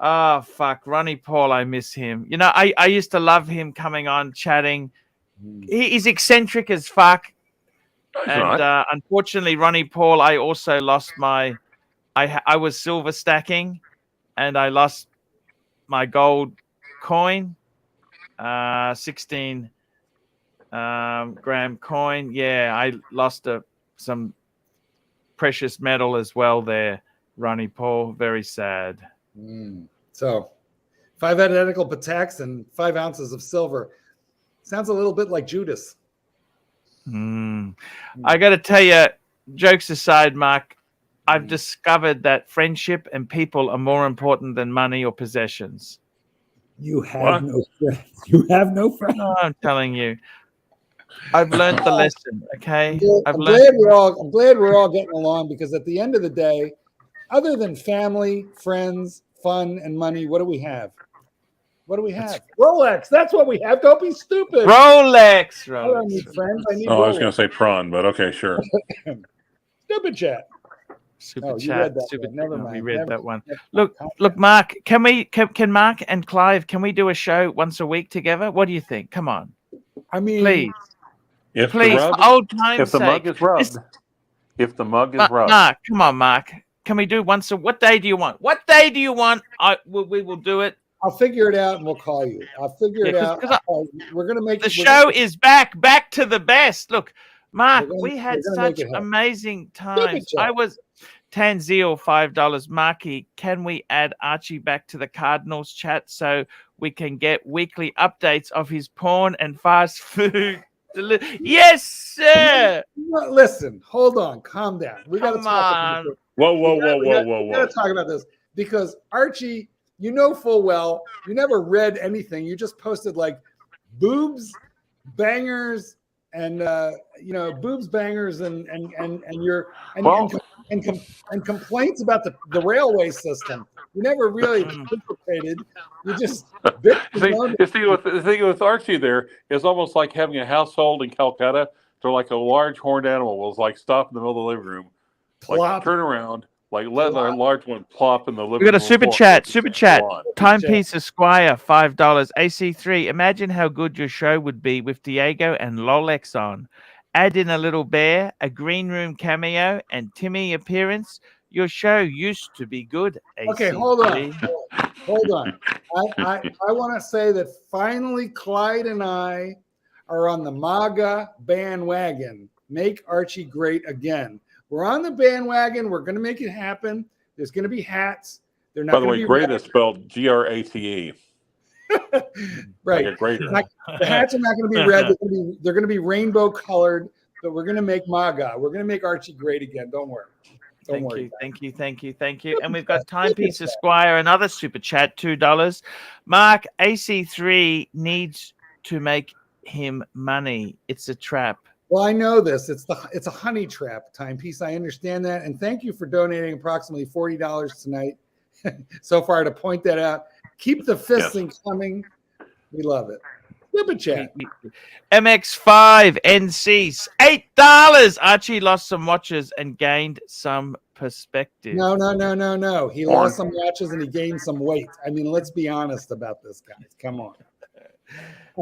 Speaker 1: Oh, fuck. Ronnie Paul, I miss him. You know, I used to love him coming on, chatting. He's eccentric as fuck. And unfortunately, Ronnie Paul, I also lost my... I was silver stacking, and I lost my gold coin, 16 gram coin. Yeah, I lost some precious metal as well there, Ronnie Paul. Very sad.
Speaker 12: So 5 identical Pateks and 5 ounces of silver. Sounds a little bit like Judas.
Speaker 1: I got to tell you, jokes aside, Mark, I've discovered that friendship and people are more important than money or possessions.
Speaker 12: You have no friends. You have no friends.
Speaker 1: No, I'm telling you. I've learned the lesson, okay?
Speaker 12: I'm glad we're all getting along, because at the end of the day, other than family, friends, fun, and money, what do we have? What do we have? Rolex. That's what we have. Don't be stupid.
Speaker 1: Rolex.
Speaker 12: I don't need friends. I need
Speaker 13: I was
Speaker 12: Rolex.
Speaker 13: going to say prawn, but okay, sure.
Speaker 12: Stupid chat.
Speaker 1: Super chat.
Speaker 12: Never mind.
Speaker 1: We read that one. Look, Mark. Can Mark and Clive? Can we do a show once a week together? What do you think? Come on.
Speaker 12: I mean,
Speaker 1: please,
Speaker 13: if
Speaker 1: please,
Speaker 13: the rub,
Speaker 1: for old time's
Speaker 13: if the
Speaker 1: sake.
Speaker 13: mug is rubbed, if the mug is rubbed,
Speaker 1: Mark, come on, Mark. Can we do once a? What day do you want? What day do you want? We will do it.
Speaker 12: I'll figure it out and we'll call you. I'll figure it out. We're gonna make
Speaker 1: the show is back to the best. Look, Mark, we had such
Speaker 12: make it happen.
Speaker 1: amazing times. I was Tanzil $5. Marky, can we add Archie back to the Cardinals chat so we can get weekly updates of his porn and fast food? Yes, sir.
Speaker 12: Listen, hold on, calm down. We got to talk.
Speaker 13: Whoa.
Speaker 12: We got to talk about this, because Archie, you know full well, you never read anything. You just posted like boobs, bangers, and boobs, bangers, and complaints about the railway system. You never really participated. You just
Speaker 13: the thing with Archie there is almost like having a household in Calcutta. They're like a large horned animal will like stop in the middle of the living room, like turn around, like let a large one plop in the living room.
Speaker 1: We got a super chat. Timepiece Esquire $5. AC3. Imagine how good your show would be with Diego and Rolex on. Add in a little bear, a green room cameo, and Timmy appearance. Your show used to be good. AC3.
Speaker 12: Okay, hold on. I want to say that finally Clyde and I are on the MAGA bandwagon. Make Archie great again. We're on the bandwagon. We're going to make it happen. There's going to be hats. They're not.
Speaker 13: By the way, great is spelled GRATE.
Speaker 12: Right.
Speaker 13: Like a grater.
Speaker 12: The hats are not going to be red. They're going to be rainbow colored. But we're going to make MAGA. We're going to make Archie great again. Don't worry.
Speaker 1: Thank you. And we've got Timepiece Esquire, another super chat, $2. Mark, AC3 needs to make him money. It's a trap.
Speaker 12: Well, I know this. It's a honey trap timepiece. I understand that, and thank you for donating approximately $40 tonight so far to point that out. Keep the fisting coming. We love it. Super chat.
Speaker 1: MX5 NCs, $8. Archie lost some watches and gained some perspective.
Speaker 12: No. He lost some watches and he gained some weight. I mean, let's be honest about this, guys. Come on.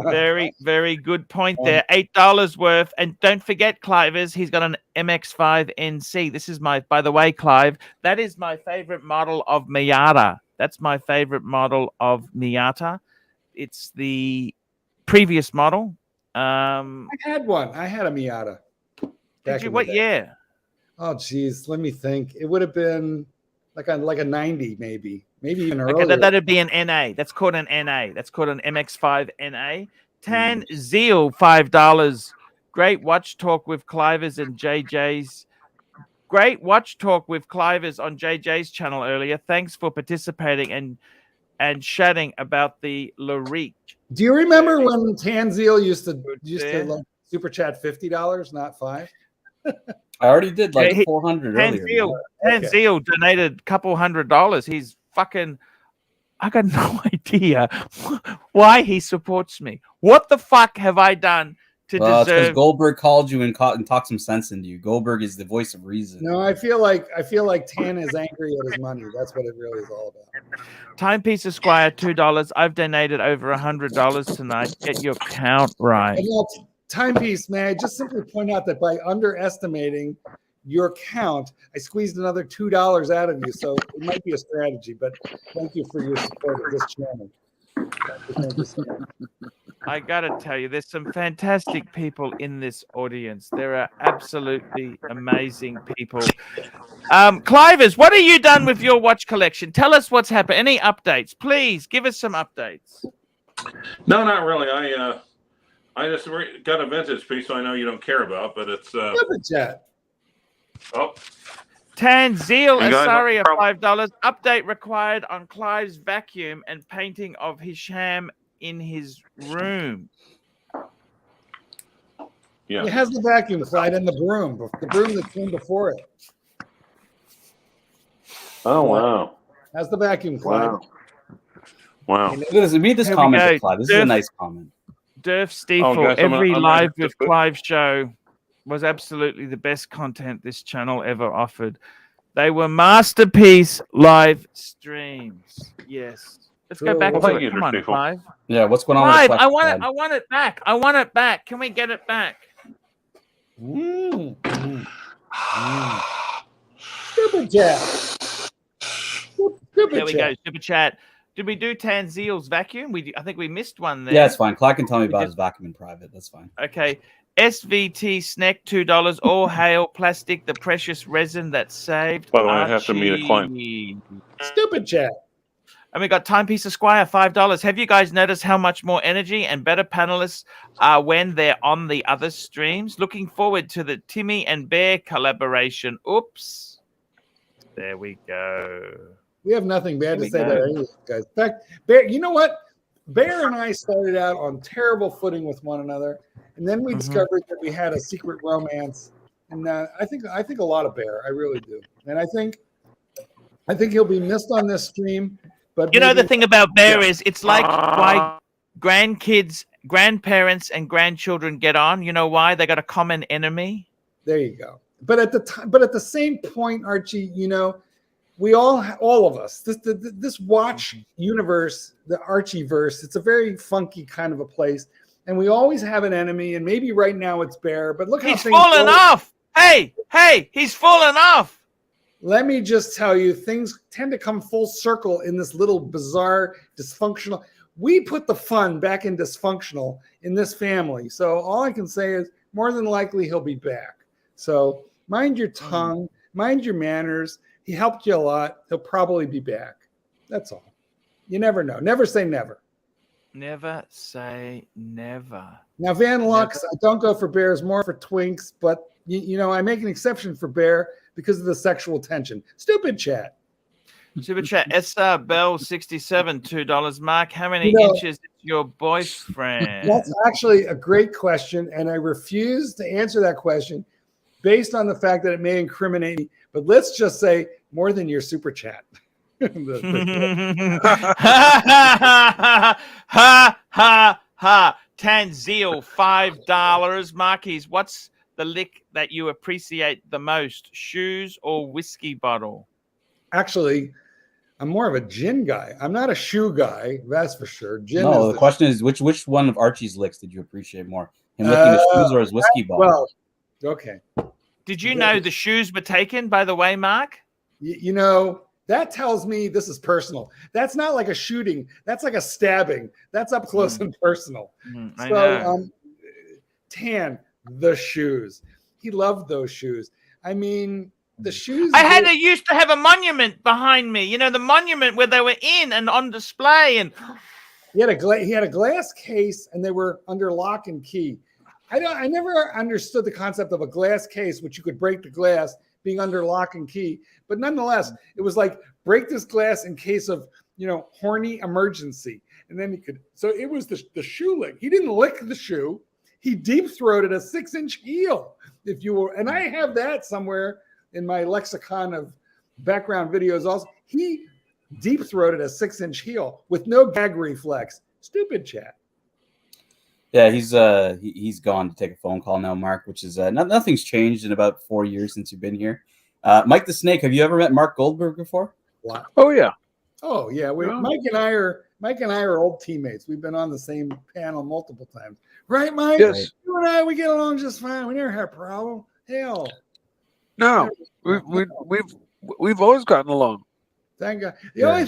Speaker 1: Very, very good point there. $8 worth. And don't forget, Clivers, he's got an MX5 NC. This is by the way, Clive, that is my favorite model of Miata. That's my favorite model of Miata. It's the previous model.
Speaker 12: I had one. I had a Miata.
Speaker 1: Did you? What year?
Speaker 12: Oh, geez. Let me think. It would have been like a 90, maybe even earlier.
Speaker 1: Okay, that'd be an NA. That's called an NA. That's called an MX5 NA. Tan Zeal, $5. Great watch talk with Clivers and JJ's. Great watch talk with Clivers on JJ's channel earlier. Thanks for participating and chatting about the Larique.
Speaker 12: Do you remember when Tanzil used to like super chat $50, not $5?
Speaker 3: I already did like 400 earlier.
Speaker 1: Tanzil donated a couple $100. He's fucking. I got no idea why he supports me. What the fuck have I done to deserve?
Speaker 3: Because Goldberg called you and talked some sense into you. Goldberg is the voice of reason.
Speaker 12: No, I feel like Tan is angry at his money. That's what it really is all about.
Speaker 1: Timepiece Esquire, $2. I've donated over $100 tonight. Get your count right.
Speaker 12: And that's Timepiece, man. I just simply point out that by underestimating your count, I squeezed another $2 out of you. So it might be a strategy, but thank you for your support of this channel. Thank you so much.
Speaker 1: I gotta tell you, there's some fantastic people in this audience. There are absolutely amazing people. Clivers, what have you done with your watch collection? Tell us what's happened. Any updates? Please give us some updates.
Speaker 13: No, not really. I just got a vintage piece, so I know you don't care about, but it's
Speaker 12: chat.
Speaker 13: Oh.
Speaker 1: Tanzil Asari, $5. Update required on Clive's vacuum and painting of Hisham in his room.
Speaker 12: Yeah. It has the vacuum, Clyde, and the broom that came before it.
Speaker 13: Oh, wow.
Speaker 12: Has the vacuum, Clyde.
Speaker 13: Wow.
Speaker 3: Read this comment, Clyde. This is a nice comment.
Speaker 1: Durf Stiefel, every live with Clive show was absolutely the best content this channel ever offered. They were masterpiece live streams. Yes. Let's go back to it. Come on, Clive.
Speaker 3: Yeah, what's going on?
Speaker 1: Clive, I want it back. I want it back. Can we get it back?
Speaker 12: Super chat.
Speaker 1: There we go. Super chat. Did we do Tanzil's vacuum? I think we missed one there.
Speaker 3: Yeah, it's fine. Clark can tell me about his vacuum in private. That's fine.
Speaker 1: Okay. SVT Snack, $2. All hail plastic, the precious resin that saved.
Speaker 13: By the way, I have to meet a client.
Speaker 12: Stupid chat.
Speaker 1: And we got Timepiece Esquire, $5. Have you guys noticed how much more energy and better panelists are when they're on the other streams? Looking forward to the Timmy and Bear collaboration. Oops. There we go.
Speaker 12: We have nothing bad to say about any of these guys. In fact, Bear, you know what? Bear and I started out on terrible footing with one another, and then we discovered that we had a secret romance. And I think a lot of Bear. I really do. And I think he'll be missed on this stream. But
Speaker 1: you know, the thing about Bear is it's like why grandparents and grandchildren get on. You know why? They got a common enemy.
Speaker 12: There you go. But at the same point, Archie, you know, we all of us, this watch universe, the Archieverse, it's a very funky kind of a place. And we always have an enemy, and maybe right now it's Bear, but look how
Speaker 1: he's fallen off. Hey, he's fallen off.
Speaker 12: Let me just tell you, things tend to come full circle in this little bizarre, dysfunctional. We put the fun back in dysfunctional in this family. So all I can say is more than likely he'll be back. So mind your tongue, mind your manners. He helped you a lot. He'll probably be back. That's all. You never know. Never say never.
Speaker 1: Never say never.
Speaker 12: Now, Van Lux, I don't go for Bears, more for Twinks, but you know, I make an exception for Bear because of the sexual tension. Stupid chat.
Speaker 1: Super chat. SR Bell 67, $2. Mark, how many inches is your boyfriend?
Speaker 12: That's actually a great question, and I refuse to answer that question based on the fact that it may incriminate me. But let's just say more than your super chat.
Speaker 1: ha. Tanzil, $5. Marquis, what's the lick that you appreciate the most? Shoes or whiskey bottle?
Speaker 12: Actually, I'm more of a gin guy. I'm not a shoe guy, that's for sure. Gin
Speaker 3: no,
Speaker 12: is
Speaker 3: the question is which one of Archie's licks did you appreciate more? Him licking the shoes or his whiskey bottle?
Speaker 12: Well, okay.
Speaker 1: Did you know the shoes were taken, by the way, Mark?
Speaker 12: You know, that tells me this is personal. That's not like a shooting. That's like a stabbing. That's up close and personal.
Speaker 1: I know.
Speaker 12: Tan, the shoes. He loved those shoes. I mean, the shoes.
Speaker 1: I used to have a monument behind me. You know, the monument where they were in and on display. And
Speaker 12: he had a glass case, and they were under lock and key. I never understood the concept of a glass case, which you could break the glass, being under lock and key. But nonetheless, it was like break this glass in case of, horny emergency. And then he could. So it was the shoe lick. He didn't lick the shoe. He deep throated a 6-inch heel, if you will. And I have that somewhere in my lexicon of background videos. Also, he deep throated a 6-inch heel with no gag reflex. Stupid chat.
Speaker 3: Yeah, he's gone to take a phone call now, Mark, which is nothing's changed in about 4 years since you've been here. Mike the Snake, have you ever met Mark Goldberg before?
Speaker 12: What?
Speaker 2: Oh yeah.
Speaker 12: Oh yeah. Mike and I are old teammates. We've been on the same panel multiple times. Right, Mike?
Speaker 6: Yes.
Speaker 12: You and I, we get along just fine. We never had a problem. Hell.
Speaker 6: No. We've always gotten along.
Speaker 12: Thank God. The only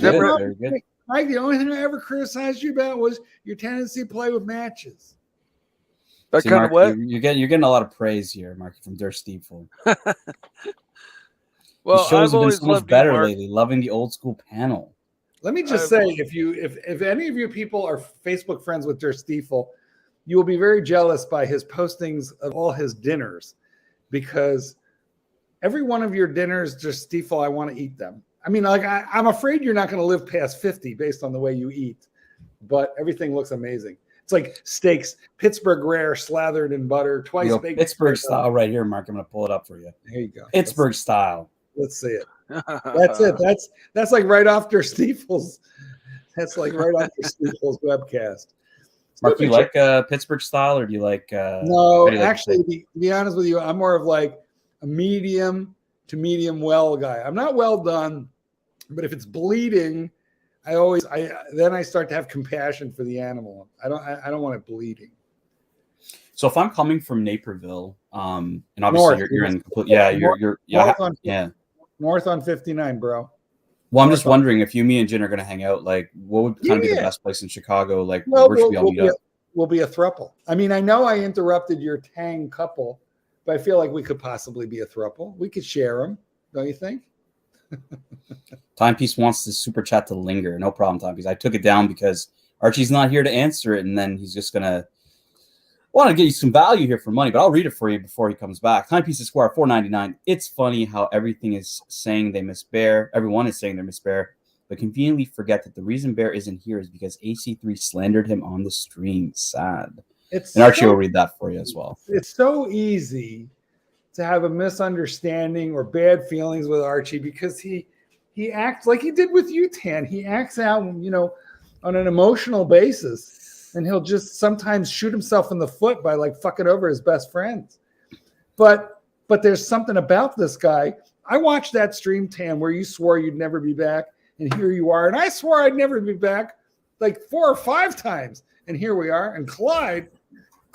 Speaker 12: thing I ever criticized you about was your tendency to play with matches.
Speaker 6: That kind of what?
Speaker 3: You're getting a lot of praise here, Mark, from Der Stiefel.
Speaker 6: Well,
Speaker 3: the shows
Speaker 6: I've
Speaker 3: have been so much better lately. Loving the old school panel.
Speaker 12: Let me just say, if any of you people are Facebook friends with Der Stiefel, you will be very jealous by his postings of all his dinners, because every one of your dinners, Der Stiefel, I want to eat them. I mean, like I'm afraid you're not going to live past 50 based on the way you eat, but everything looks amazing. It's like steaks, Pittsburgh rare, slathered in butter, twice baked.
Speaker 3: Pittsburgh style, right here, Mark. I'm going to pull it up for you.
Speaker 12: There you go.
Speaker 3: Pittsburgh style.
Speaker 12: Let's see it. That's it. That's like right off Der Stiefel's. That's like right off Der Stiefel's webcast.
Speaker 3: Mark, do you like Pittsburgh style, or do you like?
Speaker 12: No, actually, to be honest with you, I'm more of like a medium to medium well guy. I'm not well done, but if it's bleeding, then I start to have compassion for the animal. I don't want it bleeding.
Speaker 3: So if I'm coming from Naperville, and obviously you're in
Speaker 12: north on 59, bro.
Speaker 3: Well, I'm just wondering if me and Jen are going to hang out. Like, what would kind of be the best place in Chicago? Like, where should we all meet up?
Speaker 12: We'll be a throuple. I mean, I know I interrupted your Tang couple, but I feel like we could possibly be a throuple. We could share them, don't you think?
Speaker 3: Timepiece wants the super chat to linger. No problem, Timepiece. I took it down because Archie's not here to answer it, and then he's just gonna want to get you some value here for money. But I'll read it for you before he comes back. Timepiece is square $4.99. It's funny how everything is saying they miss Bear. Everyone is saying they miss Bear, but conveniently forget that the reason Bear isn't here is because AC3 slandered him on the stream. Sad. And Archie will read that for you as well.
Speaker 12: It's so easy to have a misunderstanding or bad feelings with Archie because he acts like he did with you, Tan. He acts out, on an emotional basis, and he'll just sometimes shoot himself in the foot by like fucking over his best friends. But there's something about this guy. I watched that stream, Tan, where you swore you'd never be back, and here you are. And I swore I'd never be back like 4 or 5 times, and here we are. And Clyde,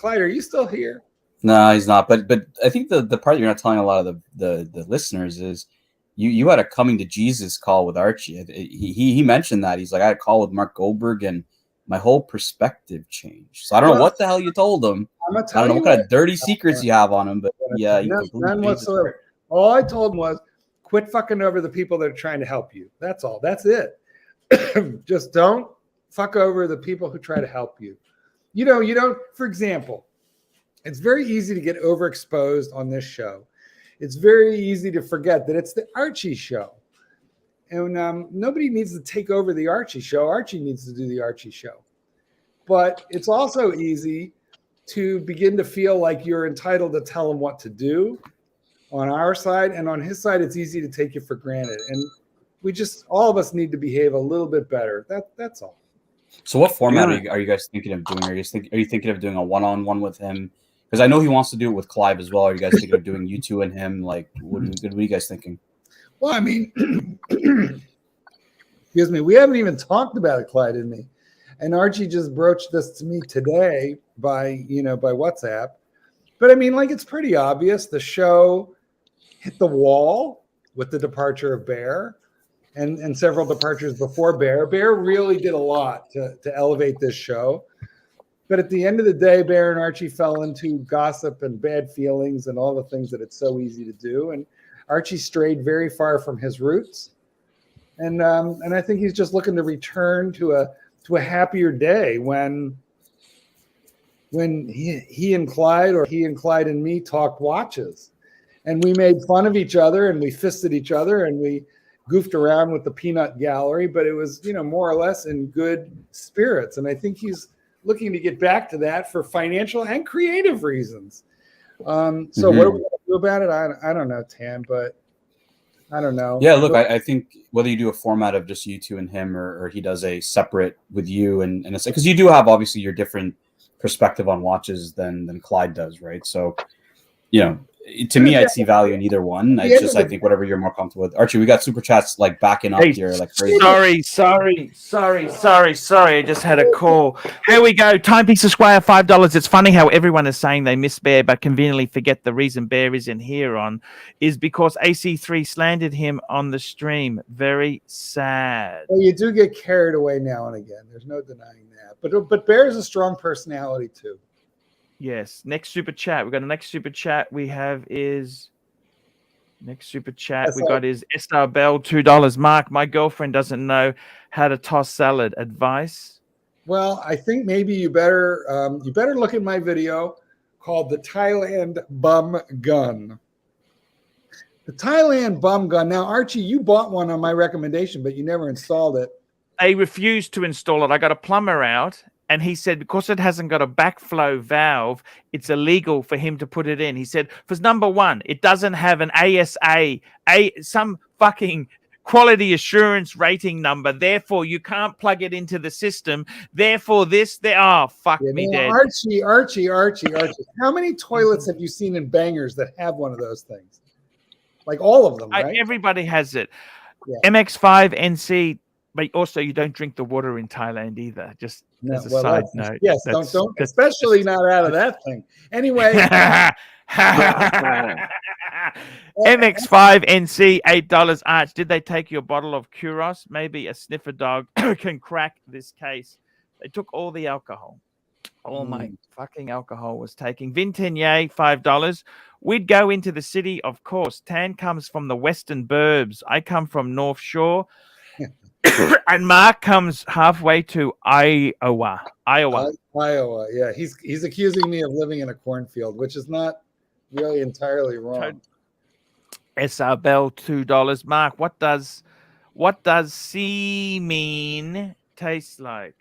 Speaker 12: are you still here?
Speaker 3: No, he's not. But I think the part you're not telling a lot of the listeners is you had a coming to Jesus call with Archie. He mentioned that. He's like, I had a call with Mark Goldberg and my whole perspective changed. So I don't know what the hell you told him. I don't know what kind of dirty secrents you have on him, but yeah,
Speaker 12: none whatsoever. All I told him was quit fucking over the people that are trying to help you. That's all. That's it. Just don't fuck over the people who try to help you. You don't, for example, it's very easy to get overexposed on this show. It's very easy to forget that it's the Archie show. And nobody needs to take over the Archie show. Archie needs to do the Archie show. But it's also easy to begin to feel like you're entitled to tell him what to do on our side. And on his side, it's easy to take you for granted. And all of us need to behave a little bit better. That's all.
Speaker 3: So what format are you guys thinking of doing? Are you thinking of doing a one-on-one with him? Because I know he wants to do it with Clive as well. Are you guys thinking of doing you two and him? Like, what are you guys thinking?
Speaker 12: Well, I mean, excuse me, we haven't even talked about it, Clyde and me. And Archie just broached this to me today by WhatsApp. But I mean, like, it's pretty obvious. The show hit the wall with the departure of Bear and several departures before Bear. Bear really did a lot to elevate this show. But at the end of the day, Bear and Archie fell into gossip and bad feelings and all the things that it's so easy to do. And Archie strayed very far from his roots. And I think he's just looking to return to a happier day when he and Clyde, or he and Clyde and me, talked watches. And we made fun of each other and we fisted each other and we goofed around with the peanut gallery, but it was, more or less in good spirits. And I think he's looking to get back to that for financial and creative reasons. So what are we going to do about it? I don't know, Tam, but I don't know.
Speaker 3: Yeah, look, I think whether you do a format of just you two and him, or he does a separate with you, and it's because you do have obviously your different perspective on watches than Clyde does, right? So, to me, I'd see value in either one. I think whatever you're more comfortable with. Archie, we got super chats like backing up here, like crazy.
Speaker 1: Sorry. I just had a call. Here we go. Timepiece Esquire, $5. It's funny how everyone is saying they miss Bear, but conveniently forget the reason Bear isn't here is because AC3 slandered him on the stream. Very sad.
Speaker 12: Well, you do get carried away now and again. There's no denying that. But Bear's a strong personality too.
Speaker 1: Yes. Next super chat. We got a next super chat. We got is Esther Bell, $2. Mark, my girlfriend doesn't know how to toss salad. Advice?
Speaker 12: Well, I think maybe you better look at my video called the Thailand Bum Gun. The Thailand Bum Gun. Now, Archie, you bought one on my recommendation, but you never installed it.
Speaker 1: They refused to install it. I got a plumber out. And he said, because it hasn't got a backflow valve, it's illegal for him to put it in. He said, because number one, it doesn't have an ASA, some fucking quality assurance rating number. Therefore, you can't plug it into the system. Therefore, fuck me dead.
Speaker 12: Archie. How many toilets have you seen in bangers that have one of those things? Like all of them, right?
Speaker 1: Everybody has it.
Speaker 12: Yeah.
Speaker 1: MX5 NC. But also, you don't drink the water in Thailand either. Just as a side note.
Speaker 12: Yes, don't, especially not out of that thing. Anyway.
Speaker 1: MX5 NC, $8. Arch, did they take your bottle of Kuros? Maybe a sniffer dog can crack this case. They took all the alcohol. All my fucking alcohol was taken. Vintenier, $5. We'd go into the city, of course. Tan comes from the Western Burbs. I come from North Shore. And Mark comes halfway to Iowa.
Speaker 12: Yeah, he's accusing me of living in a cornfield, which is not really entirely wrong.
Speaker 1: SR Bell, $2. Mark, what does semen taste like?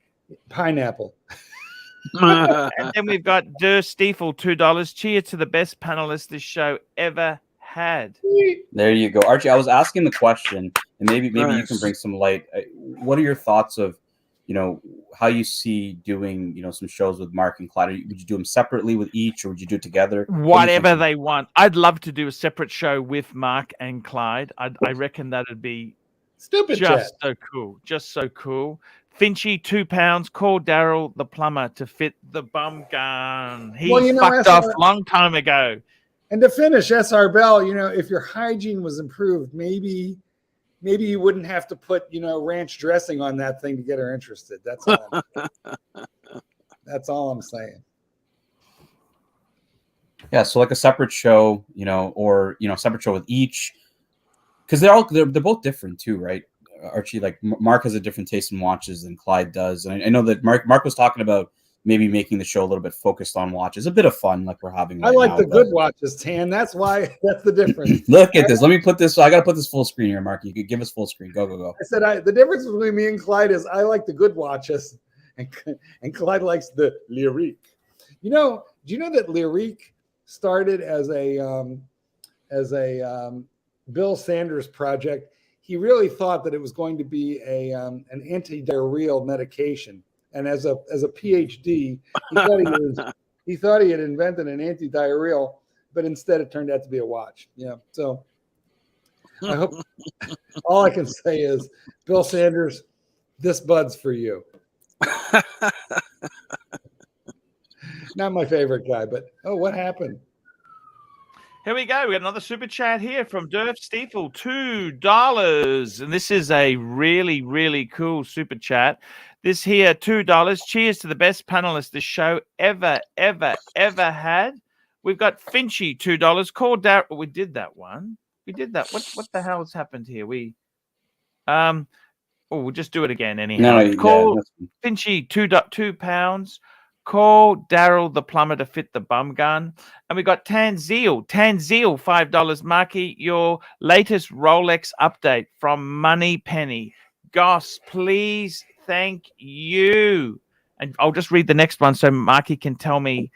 Speaker 12: Pineapple.
Speaker 1: And then we've got Der Stiefel, $2. Cheer to the best panelist this show ever had.
Speaker 3: There you go, Archie. I was asking the question, and maybe you can bring some light. What are your thoughts of, how you see doing, some shows with Mark and Clyde? Would you do them separately with each, or would you do it together?
Speaker 1: Whatever they want. I'd love to do a separate show with Mark and Clyde. I reckon that'd be
Speaker 12: stupid.
Speaker 1: So cool. Just so cool. Finchy, £2. Call Daryl the plumber to fit the bum gun. He fucked off a long time ago.
Speaker 12: And to finish, SR Bell, if your hygiene was improved, maybe you wouldn't have to put, ranch dressing on that thing to get her interested. That's all I'm saying.
Speaker 3: Yeah, so like a separate show, or separate show with each, because they're both different too, right? Archie, like Mark has a different taste in watches than Clyde does, and I know that Mark was talking about maybe making the show a little bit focused on watches. A bit of fun like we're having
Speaker 12: I
Speaker 3: right
Speaker 12: like
Speaker 3: now,
Speaker 12: the
Speaker 3: but-
Speaker 12: good watches, Tan. That's why. That's the difference.
Speaker 3: Look at this. Let me put this. I got to put this full screen here, Mark. You could give us full screen. Go, go, go.
Speaker 12: I said the difference between me and Clyde is I like the good watches, and Clyde likes the lyrique. You know? Do you know that lyrique started as a Bill Sanders project? He really thought that it was going to be an anti-diarrheal medication, and as a PhD, he thought he had invented an anti-diarrheal, but instead it turned out to be a watch. Yeah, so I hope all I can say is, Bill Sanders, this bud's for you. Not my favorite guy, but what happened?
Speaker 1: Here we go. We got another super chat here from Durf Stiefel, $2. And this is a really, really cool super chat. This here, $2. Cheers to the best panelist this show ever had. We've got Finchy, $2. Call Darryl. We did that one. We did that. What the hell has happened here? We'll just do it again anyhow.
Speaker 3: No,
Speaker 1: Call Finchy, £2. Call Daryl the plumber to fit the bum gun. And we got Tanzeel, $5. Marky, your latest Rolex update from Money Penny. Goss, please, thank you. And I'll just read the next one so Marky can tell me.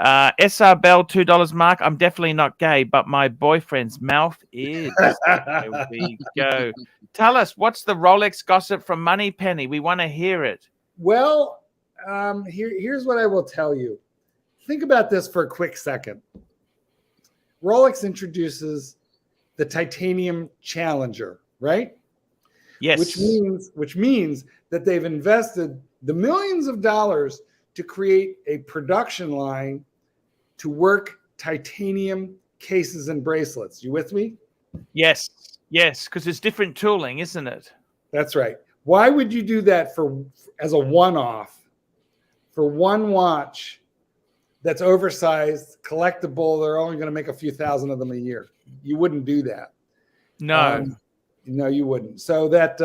Speaker 1: SR Bell, $2. Mark, I'm definitely not gay, but my boyfriend's mouth is. There we go. Tell us, what's the Rolex gossip from Money Penny? We want to hear it.
Speaker 12: Well, here's what I will tell you. Think about this for a quick second. Rolex introduces the Titanium Challenger, right?
Speaker 1: Yes.
Speaker 12: Which means that they've invested the millions of dollars to create a production line to work titanium cases and bracelets. You with me?
Speaker 1: Yes, because it's different tooling, isn't it?
Speaker 12: That's right. Why would you do that as a one-off for one watch that's oversized, collectible? They're only going to make a few thousand of them a year. You wouldn't do that.
Speaker 1: No.
Speaker 12: No, you wouldn't. So that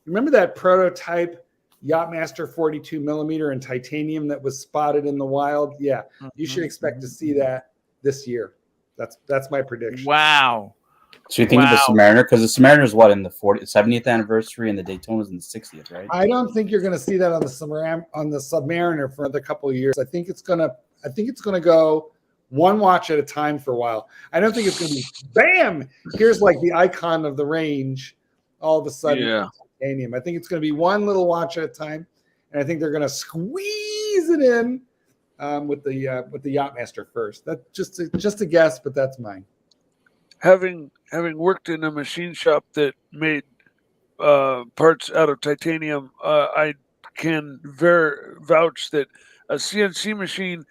Speaker 12: remember that prototype Yachtmaster 42 millimeter in titanium that was spotted in the wild? Yeah, you should expect to see that this year. That's my prediction.
Speaker 1: Wow.
Speaker 3: So you think of the Submariner? Because the Submariner is what, in the 70th anniversary, and the Daytona is in the 60th, right?
Speaker 12: I don't think you're going to see that on the Submariner for another couple of years. I think it's going to go one watch at a time for a while. I don't think it's going to be bam. Here's like the icon of the range. All of a sudden, titanium. I think it's going to be one little watch at a time, and I think they're going to squeeze it in with the Yachtmaster first. That's just a guess, but that's mine.
Speaker 6: Having worked in a machine shop that made parts out of titanium, I can vouch that a CNC machine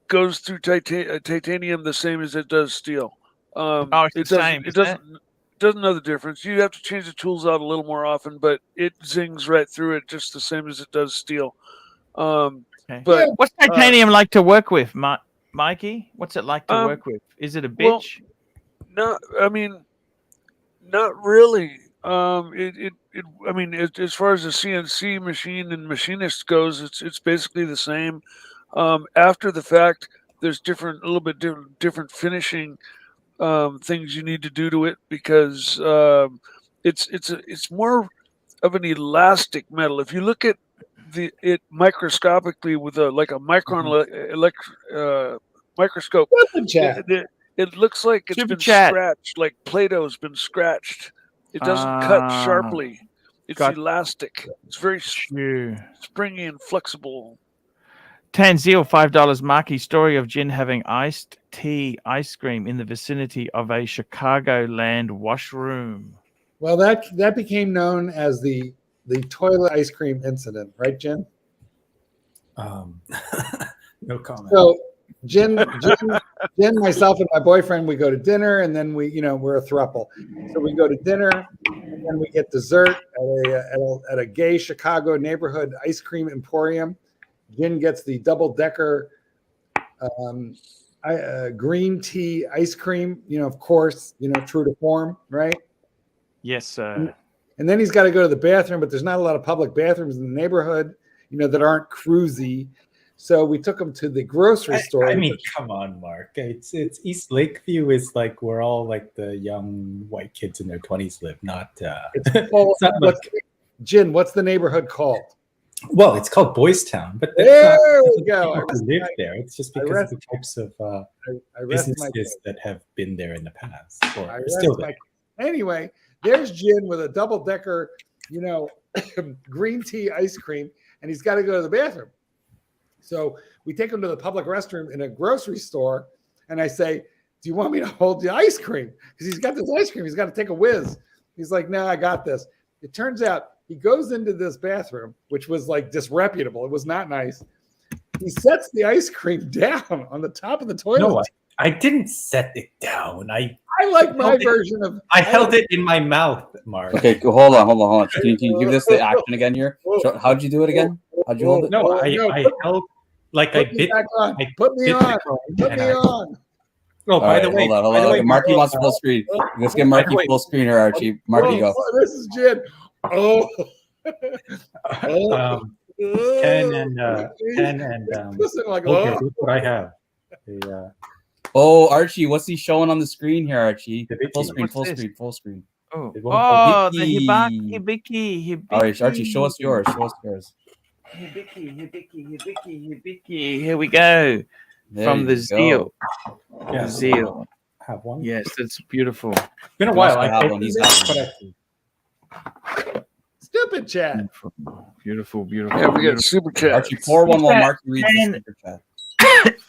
Speaker 6: goes through titanium the same as it does steel.
Speaker 1: It's the same.
Speaker 6: It doesn't know the difference. You have to change the tools out a little more often, but it zings right through it just the same as it does steel.
Speaker 1: Okay.
Speaker 6: But
Speaker 1: what's titanium like to work with, Mikey? What's it like to work with? Is it a bitch?
Speaker 6: No, I mean, not really. I mean, as far as the CNC machine and machinist goes, it's basically the same. After the fact, there's a little bit different finishing things you need to do to it, because it's more of an elastic metal. If you look at it microscopically with a micron microscope, it looks like it's been scratched, like Play-Doh's been scratched. It doesn't cut sharply. It's elastic. It's very springy and flexible.
Speaker 1: Tanzeel, $5. Marky, story of Jin having iced tea ice cream in the vicinity of a Chicagoland washroom.
Speaker 12: Well, that became known as the toilet ice cream incident, right, Jen?
Speaker 7: No comment.
Speaker 12: So Jen, myself, and my boyfriend, we go to dinner, and then we're a throuple. So we go to dinner, and then we get dessert at a gay Chicago neighborhood ice cream emporium. Jen gets the double-decker green tea ice cream, of course, true to form, right?
Speaker 1: Yes, sir.
Speaker 12: And then he's got to go to the bathroom, but there's not a lot of public bathrooms in the neighborhood. that aren't cruisy. So we took them to the grocery store.
Speaker 7: I mean, come on, Mark. It's East Lakeview is like where all like the young white kids in their 20s live, not.
Speaker 12: It's not Jin, what's the neighborhood called?
Speaker 7: Well, it's called Boys Town, but
Speaker 12: there we go.
Speaker 7: People who live there. It's just because of the types of businesses that have been there in the past. Or still there.
Speaker 12: Anyway, there's Jin with a double-decker, green tea ice cream, and he's got to go to the bathroom. So we take him to the public restroom in a grocery store, and I say, do you want me to hold the ice cream? Because he's got this ice cream. He's got to take a whiz. He's like, no, I got this. It turns out he goes into this bathroom, which was like disreputable. It was not nice. He sets the ice cream down on the top of the toilet.
Speaker 7: No, I didn't set it down. I
Speaker 12: like my version of.
Speaker 7: I held it in my mouth, Mark.
Speaker 3: Okay, hold on. Can you give this the action again here? How'd you do it again? How'd you hold it?
Speaker 7: No, I held like I bit.
Speaker 12: Put me on. Put me on.
Speaker 7: Oh, by the way,
Speaker 3: hold on. Marky wants full screen. Let's get Marky full screen here, Archie. Marky, go.
Speaker 12: This is Jin.
Speaker 7: Ken and
Speaker 12: listen, like,
Speaker 7: okay, that's what I have.
Speaker 3: Archie, what's he showing on the screen here, Archie? Full screen.
Speaker 1: Oh, the hibiki.
Speaker 3: All right, Archie, show us yours.
Speaker 1: Hibiki. Here we go. From the Zeal.
Speaker 7: Yeah,
Speaker 1: Zeal.
Speaker 7: Have one.
Speaker 1: Yes, it's beautiful.
Speaker 7: It's been a while. I have one.
Speaker 12: Stupid chat.
Speaker 1: Beautiful.
Speaker 6: Yeah, we got super chat.
Speaker 3: Archie, pour one while Mark reads the super chat.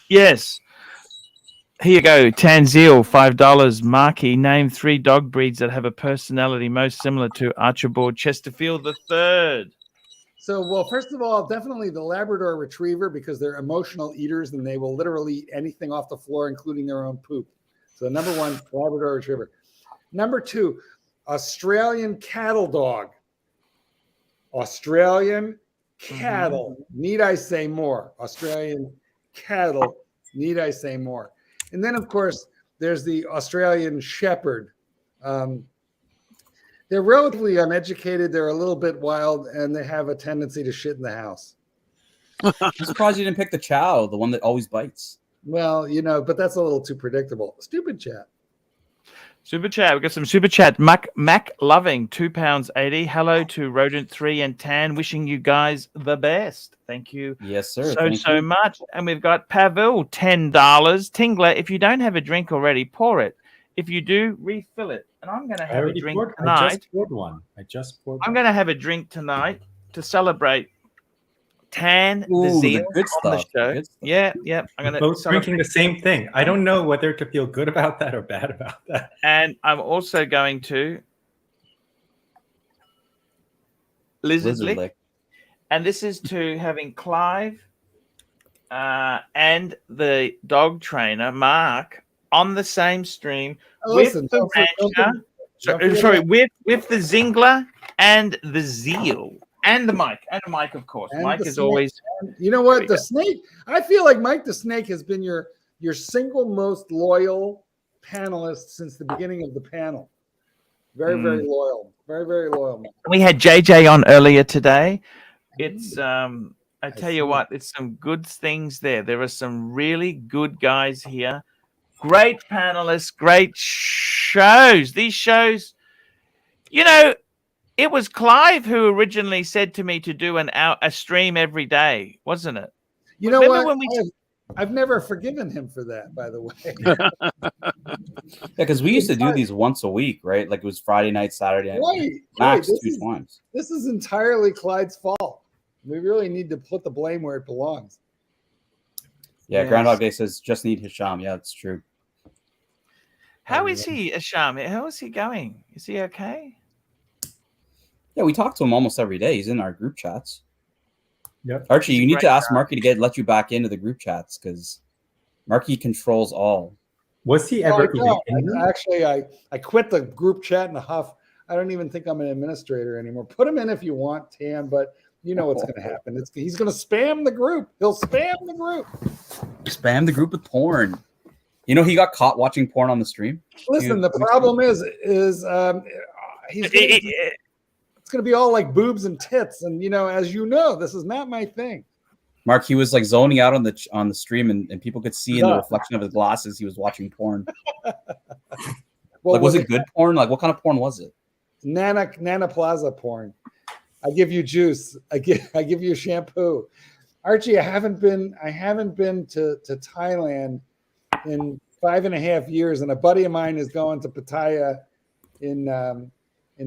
Speaker 1: Yes. Here you go. Tanzil, $5. Marky, name 3 dog breeds that have a personality most similar to Archibald Chesterfield III.
Speaker 12: So, well, first of all, definitely the Labrador Retriever, because they're emotional eaters and they will literally eat anything off the floor, including their own poop. So, number 1, Labrador Retriever. Number 2, Australian cattle dog. Australian cattle. Need I say more? Australian cattle. Need I say more? And then, of course, there's the Australian Shepherd. They're relatively uneducated. They're a little bit wild, and they have a tendency to shit in the house.
Speaker 3: I'm surprised you didn't pick the Chow, the one that always bites.
Speaker 12: Well, but that's a little too predictable. Stupid chat.
Speaker 1: Super chat. We got some super chat. Mac Loving, £2.80. Hello to Rodent 3 and Tan. Wishing you guys the best. Thank you.
Speaker 3: Yes, sir.
Speaker 1: So much. And we've got Pavel, $10. Tingler, if you don't have a drink already, pour it. If you do, refill it. And I'm going to have a drink tonight.
Speaker 7: I just poured one.
Speaker 1: I'm going to have a drink tonight to celebrate Tan, the Zeal
Speaker 3: good
Speaker 1: on the
Speaker 3: stuff.
Speaker 1: show.
Speaker 3: Good stuff.
Speaker 1: Yeah. I'm going to
Speaker 7: both drinking the same thing. I don't know whether to feel good about that or bad about that.
Speaker 1: And I'm also going to Lizard Lick. And this is to having Clive and the dog trainer, Mark, on the same stream with the Rancher. With the Zingler and the Zeal. And the Mike. And Mike, of course.
Speaker 12: And
Speaker 1: Mike
Speaker 12: the
Speaker 1: is
Speaker 12: snake.
Speaker 1: always...
Speaker 12: You know what? The Snake, I feel like Mike the Snake has been your single most loyal panelist since the beginning of the panel. Very, very loyal. Very, very loyal.
Speaker 1: We had JJ on earlier today. It's... I tell you what, it's some good things there. There are some really good guys here. Great panelists, great shows. These shows, it was Clive who originally said to me to do a stream every day, wasn't it?
Speaker 12: You know what? I've never forgiven him for that, by the way.
Speaker 3: Yeah, because we used to do these once a week, right? Like it was Friday night, Saturday night. Max 2 times.
Speaker 12: This is entirely Clyde's fault. We really need to put the blame where it belongs.
Speaker 3: Yeah, Groundhog Day says just need Hisham. Yeah, that's true.
Speaker 1: How is he, Hisham? How is he going? Is he okay?
Speaker 3: Yeah, we talk to him almost every day. He's in our group chats.
Speaker 7: Yep.
Speaker 3: Archie, you need to ask Marky to let you back into the group chats because Marky controls all.
Speaker 7: Was he ever?
Speaker 12: Actually, I quit the group chat in a huff. I don't even think I'm an administrator anymore. Put him in if you want, Tam, but you know what's going to happen. He's going to spam the group. He'll spam the group.
Speaker 3: Spam the group with porn. He got caught watching porn on the stream.
Speaker 12: Listen, the problem is it's going to be all like boobs and tits. And, as you know, this is not my thing.
Speaker 3: Mark, he was like zoning out on the stream, and people could see in the reflection of his glasses he was watching porn.
Speaker 12: Well,
Speaker 3: was it good porn? Like, what kind of porn was it?
Speaker 12: Nana Plaza porn. I give you juice. I give you shampoo. Archie, I haven't been to Thailand in 5.5 years, and a buddy of mine is going to Pattaya in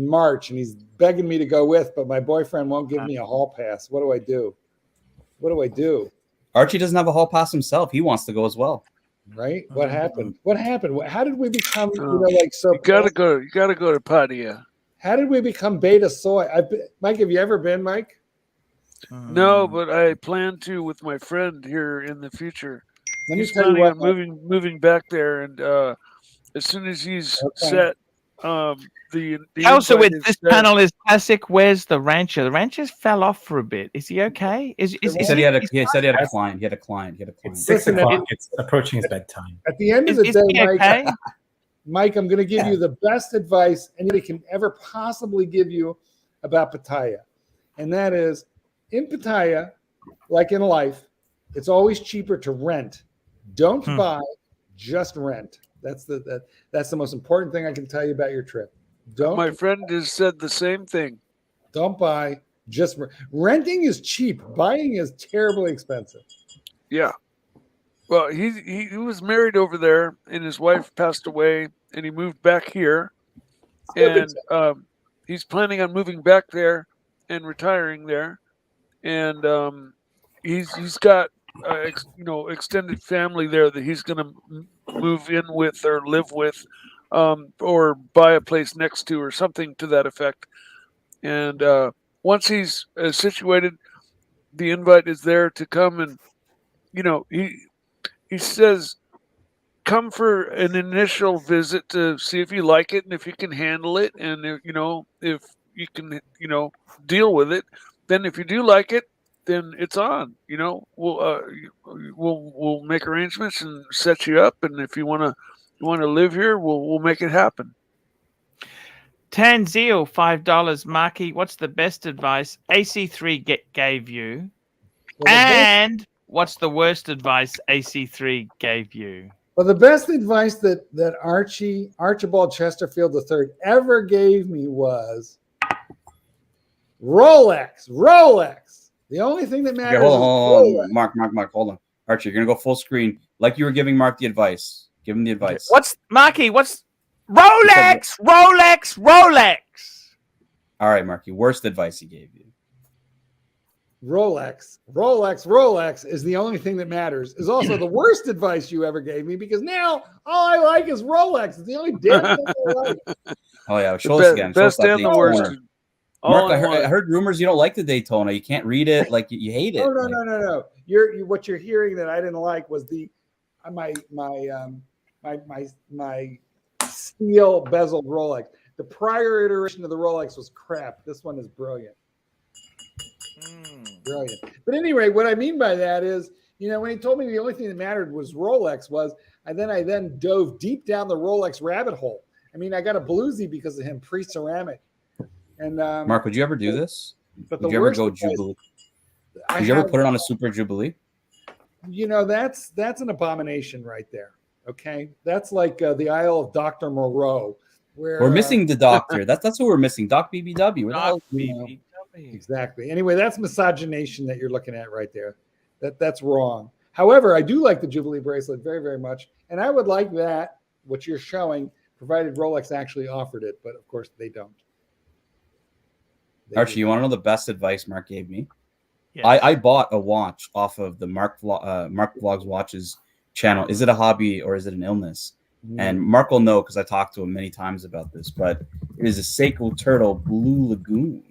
Speaker 12: March, and he's begging me to go with, but my boyfriend won't give me a hall pass. What do I do?
Speaker 3: Archie doesn't have a hall pass himself. He wants to go as well.
Speaker 12: Right? What happened? How did we become
Speaker 6: You gotta go to Pattaya.
Speaker 12: How did we become beta soy? Mike, have you ever been, Mike?
Speaker 6: No, but I plan to with my friend here in the future.
Speaker 12: Let me
Speaker 6: He's
Speaker 12: tell you
Speaker 6: planning
Speaker 12: what,
Speaker 6: on moving back there, and as soon as he's set, the
Speaker 1: also
Speaker 6: invite
Speaker 1: with
Speaker 6: is
Speaker 1: this
Speaker 6: set.
Speaker 1: panel is classic. Where's the rancher? The rancher's fell off for a bit. Is he okay?
Speaker 3: He said he had a client. He had a client.
Speaker 7: It's 6 o'clock. It's approaching his bedtime.
Speaker 12: At the end of the day, Mike,
Speaker 1: okay?
Speaker 12: Mike, I'm going to give you the best advice anybody can ever possibly give you about Pattaya. And that is, in Pattaya, like in life, it's always cheaper to rent. Don't buy, just rent. That's the most important thing I can tell you about your trip.
Speaker 6: My friend has said the same thing.
Speaker 12: Don't buy, just renting is cheap. Buying is terribly expensive.
Speaker 6: Yeah. Well, he was married over there, and his wife passed away, and he moved back here, and he's planning on moving back there and retiring there, and he's got extended family there that he's going to move in with or live with, or buy a place next to or something to that effect. And once he's situated, the invite is there to come, and he says, come for an initial visit to see if you like it and if you can handle it, and if you can deal with it. Then if you do like it, then it's on. We'll make arrangements and set you up, and if you want to live here, we'll make it happen.
Speaker 1: Tanzil, $5. Marky, what's the best advice AC3 gave you? And what's the worst advice AC3 gave you?
Speaker 12: Well, the best advice that Archibald Chesterfield III ever gave me was Rolex. The only thing that matters is Rolex.
Speaker 3: Mark, hold on. Archie, you're going to go full screen like you were giving Mark the advice. Give him the advice.
Speaker 1: What's Rolex?
Speaker 3: All right, Marky, worst advice he gave you.
Speaker 12: Rolex is the only thing that matters. Is also the worst advice you ever gave me, because now all I like is Rolex. It's the only damn thing I like.
Speaker 3: Oh yeah, show us again. Show us that
Speaker 6: and the worst.
Speaker 3: Mark, I heard rumors you don't like the Daytona. You can't read it. Like you hate it.
Speaker 12: No. What you're hearing that I didn't like was my steel bezeled Rolex. The prior iteration of the Rolex was crap. This one is brilliant. Brilliant. But anyway, what I mean by that is, when he told me the only thing that mattered was Rolex, I then dove deep down the Rolex rabbit hole. I mean, I got a bluesy because of him, pre-ceramic. And
Speaker 3: Mark, would you ever do this?
Speaker 12: But
Speaker 3: would you ever go Jubilee? Did you ever put it on a Super Jubilee?
Speaker 12: That's an abomination right there. Okay, that's like the Isle of Dr. Moreau. Where
Speaker 3: we're missing the doctor. That's what we're missing. Doc BBW.
Speaker 1: Doc BBW.
Speaker 12: Exactly. Anyway, that's misogynation that you're looking at right there. That's wrong. However, I do like the Jubilee bracelet very, very much, and I would like that, what you're showing, provided Rolex actually offered it, but of course they don't.
Speaker 3: Archie, you want to know the best advice Mark gave me? Yes. I bought a watch off of the Mark Vlogs Watches channel. Is it a hobby or is it an illness? And Mark will know because I talked to him many times about this, but it is a Seiko Turtle Blue Lagoon.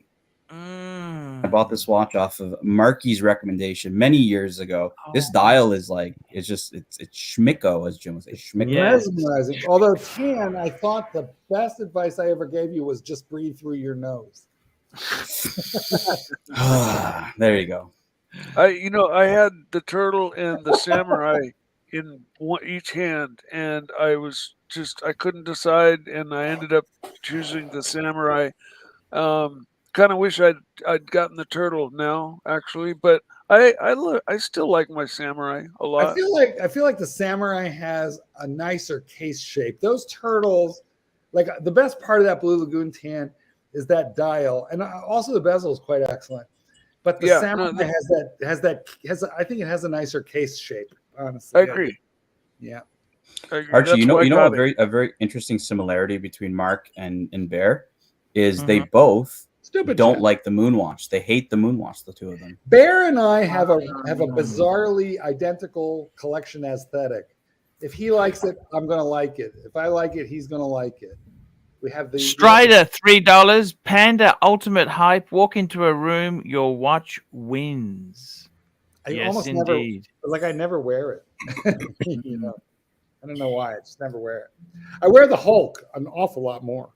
Speaker 3: I bought this watch off of Marky's recommendation many years ago. This dial is it's schmicko, as Jim would say. Schmicko.
Speaker 12: Mesmerizing. Although, Tan, I thought the best advice I ever gave you was just breathe through your nose.
Speaker 3: There you go.
Speaker 6: I had the turtle and the samurai in each hand, and I couldn't decide, and I ended up choosing the samurai. kind of wish I'd gotten the turtle now, actually, but I still like my samurai a lot.
Speaker 12: I feel like the samurai has a nicer case shape. Those turtles, like the best part of that Blue Lagoon tan is that dial, and also the bezel is quite excellent. But the samurai I think it has a nicer case shape. Honestly,
Speaker 6: I agree.
Speaker 12: Yeah.
Speaker 3: Archie, you know a very interesting similarity between Mark and Bear is they both don't like the Moonwatch. They hate the Moonwatch, the two of them.
Speaker 12: Bear and I have a bizarrely identical collection aesthetic. If he likes it, I'm going to like it. If I like it, he's going to like it. We have the
Speaker 1: Strider, $3. Panda Ultimate Hype. Walk into a room, your watch wins. Yes, indeed.
Speaker 12: I never wear it. You know, I don't know why. I just never wear it. I wear the Hulk an awful lot more.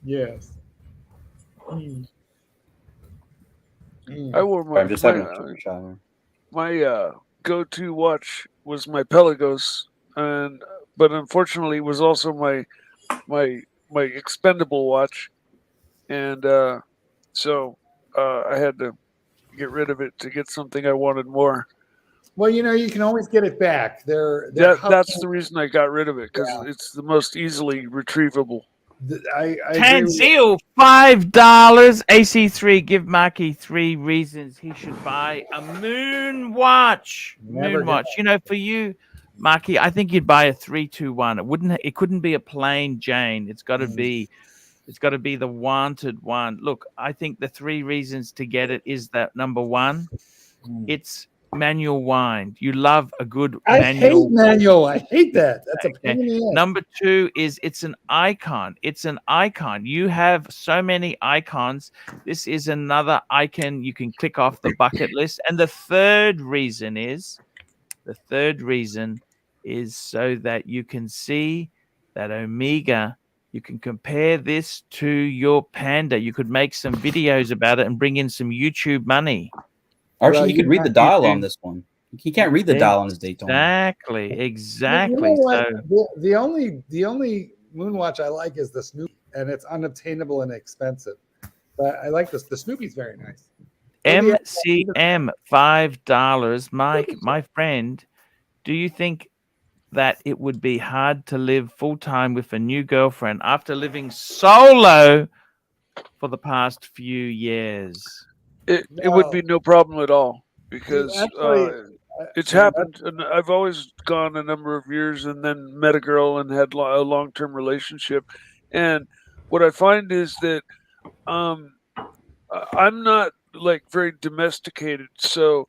Speaker 12: Yes.
Speaker 6: I wore my.
Speaker 3: I'm just having a chicken shower.
Speaker 6: My go-to watch was my Pelagos, but unfortunately, it was also my expendable watch, and so I had to get rid of it to get something I wanted more.
Speaker 12: Well, you know, you can always get it back.
Speaker 6: That's the reason I got rid of it, because it's the most easily retrievable.
Speaker 1: Tanzil, $5. AC3, give Marky 3 reasons he should buy a moon watch. Moon watch. You know, for you, Marky, I think you'd buy a 321. It couldn't be a plain Jane. It's got to be the wanted one. Look, I think the 3 reasons to get it is that number 1, it's manual wind. You love a good manual.
Speaker 12: I hate manual. I hate that. That's a pain in the ass.
Speaker 1: Number 2 is it's an icon. It's an icon. You have so many icons. This is another icon you can click off the bucket list. And the third reason is so that you can see that Omega. You can compare this to your Panda. You could make some videos about it and bring in some YouTube money.
Speaker 3: Archie, he could read the dial on this one. He can't read the dial on his Daytona.
Speaker 1: Exactly.
Speaker 12: You know what? The only Moonwatch I like is the Snoopy, and it's unobtainable and expensive. But I like this. The Snoopy's very nice.
Speaker 1: MCM, $5. Mike, my friend, do you think that it would be hard to live full-time with a new girlfriend after living solo for the past few years?
Speaker 6: It would be no problem at all, because it's happened, and I've always gone a number of years and then met a girl and had a long-term relationship. And what I find is that I'm not like very domesticated, so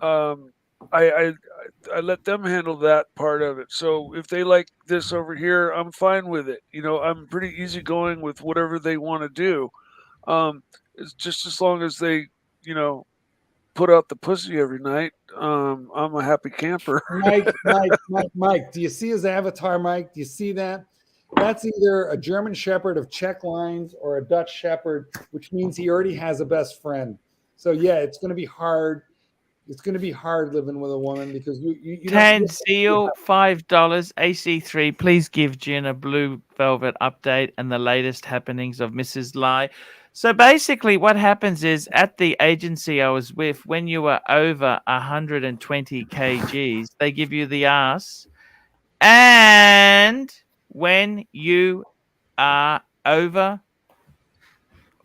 Speaker 6: I let them handle that part of it. So if they like this over here, I'm fine with it. You know, I'm pretty easygoing with whatever they want to do. It's just as long as they, you know, put out the pussy every night. I'm a happy camper.
Speaker 12: Mike, do you see his avatar, Mike? Do you see that? That's either a German Shepherd of Czech lines or a Dutch Shepherd, which means he already has a best friend. So yeah, it's going to be hard. It's going to be hard living with a woman because you
Speaker 1: Tanzil, $5. AC3, please give Jen a Blue Velvet update and the latest happenings of Mrs. Lai. So basically what happens is at the agency I was with, when you were over 120 kgs, they give you the ass. And when you are over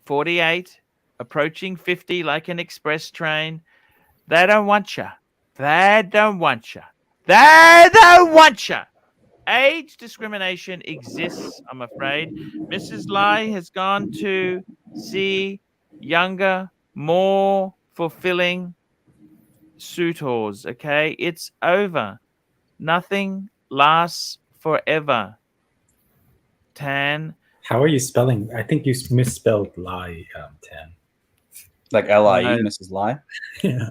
Speaker 1: 48, approaching 50 like an express train, they don't want you. They don't want you. They don't want you. Age discrimination exists, I'm afraid. Mrs. Lai has gone to see younger, more fulfilling suitors, okay? It's over. Nothing lasts forever. Tan.
Speaker 7: How are you spelling? I think you misspelled Lai, Tan.
Speaker 3: Like L-I-E, Mrs. Lai?
Speaker 7: Yeah.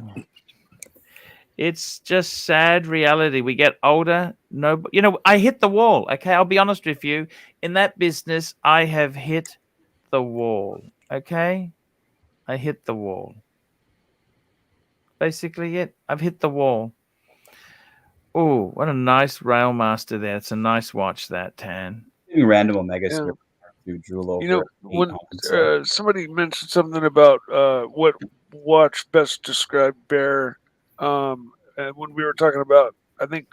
Speaker 1: It's just sad reality. We get older. No, you know, I hit the wall. Okay, I'll be honest with you. In that business, I have hit the wall. Okay, I hit the wall. Basically, I've hit the wall. Oh, what a nice Railmaster there. It's a nice watch, that Tan.
Speaker 3: Random Omega.
Speaker 6: Yeah.
Speaker 3: to drool over.
Speaker 6: You know,
Speaker 3: 8
Speaker 6: when
Speaker 3: ounces.
Speaker 6: somebody mentioned something about what watch best described Bear, and when we were talking about, I think,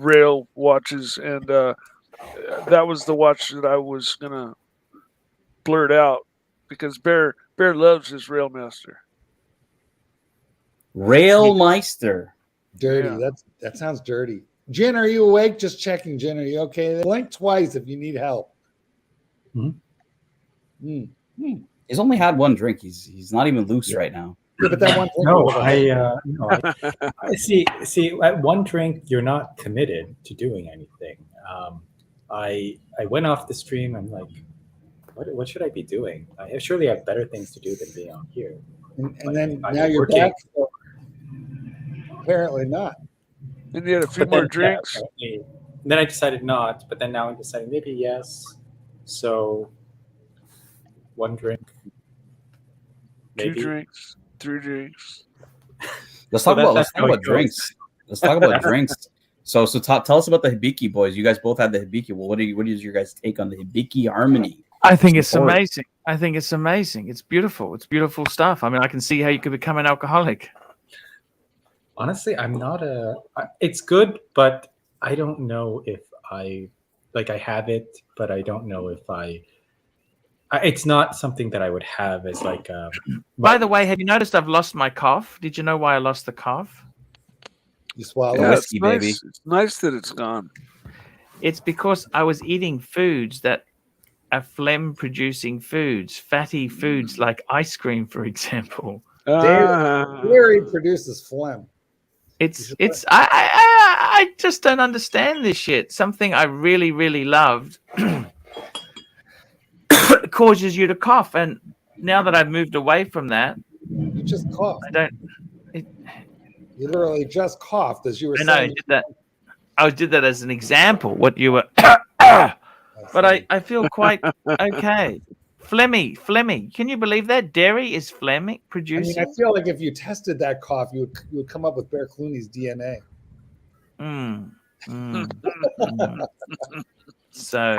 Speaker 6: rail watches, and that was the watch that I was gonna blurt out because Bear loves his Railmaster.
Speaker 3: Railmeister.
Speaker 12: Dirty.
Speaker 6: Yeah.
Speaker 12: That sounds dirty. Jen, are you awake? Just checking. Jen, are you okay? Blink twice if you need help.
Speaker 3: He's only had one drink. He's not even loose right now.
Speaker 12: Yeah, but that one drink.
Speaker 7: No, I see. At one drink, you're not committed to doing anything. I went off the stream. I'm like, what should I be doing? I surely have better things to do than being on here.
Speaker 12: And then now you're back. So apparently not.
Speaker 6: And you had a few more drinks.
Speaker 7: Yeah, then I decided not. But then now I'm deciding maybe yes. So one drink.
Speaker 6: Maybe. 2 drinks. 3 drinks.
Speaker 3: Let's talk about drinks. Let's talk about drinks. So tell us about the Hibiki boys. You guys both had the Hibiki. Well, what is your guys' take on the Hibiki Harmony?
Speaker 1: I think it's amazing. I think it's amazing. It's beautiful. It's beautiful stuff. I mean, I can see how you could become an alcoholic.
Speaker 7: Honestly, I'm not it's good, but I don't know if I have it, but I don't know if it's not something that I would have as like
Speaker 1: By the way, have you noticed I've lost my cough? Did you know why I lost the cough?
Speaker 12: You swallowed
Speaker 6: whiskey, baby. It's nice that it's gone.
Speaker 1: It's because I was eating foods that are phlegm-producing foods, fatty foods like ice cream, for example.
Speaker 12: Dairy produces phlegm.
Speaker 1: I just don't understand this shit. Something I really, really loved causes you to cough, and now that I've moved away from that,
Speaker 12: you just cough.
Speaker 1: I don't.
Speaker 12: You literally just coughed as you were
Speaker 1: I know,
Speaker 12: saying.
Speaker 1: I did that. I did that as an example. What you were, but I feel quite okay. Phlegmy. Can you believe that dairy is phlegmic producing?
Speaker 12: I feel like if you tested that cough, you would come up with Bear Clooney's DNA.
Speaker 1: So,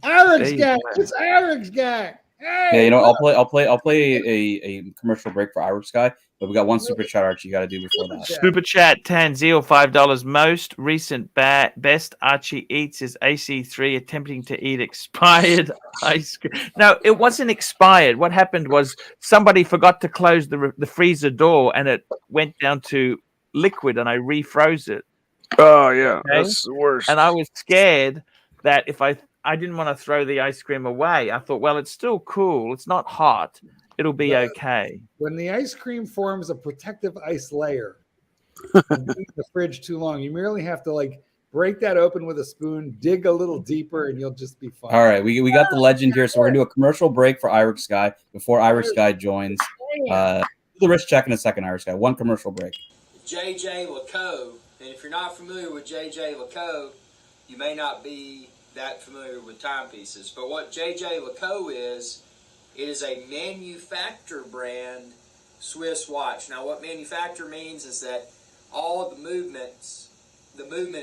Speaker 12: Eric's guy. It's Eric's guy. Hey,
Speaker 3: yeah, you know, I'll play a commercial break for Irish Guy, but we got one super chat, Archie, you got to do before that.
Speaker 1: Super chat Tanzil $5. Most recent best Archie eats is AC3 attempting to eat expired ice cream. No, it wasn't expired. What happened was somebody forgot to close the freezer door, and it went down to liquid, and I refroze it.
Speaker 6: Oh yeah, that's the worst.
Speaker 1: And I was scared that if I didn't want to throw the ice cream away. I thought, well, it's still cool. It's not hot. It'll be okay.
Speaker 12: When the ice cream forms a protective ice layer and keep the fridge too long, you merely have to break that open with a spoon, dig a little deeper, and you'll just be fine.
Speaker 3: All right, we got the legend here, so we're gonna do a commercial break for Irish Guy before Irish Guy joins. Do the wrist check in a second, Irish Guy. One commercial break.
Speaker 17: JJ LeCaux, and if you're not familiar with JJ LeCaux, you may not be that familiar with timepieces, but what JJ LeCaux is, it is a manufacturer brand Swiss watch. Now, what manufacturer means is that all of the movement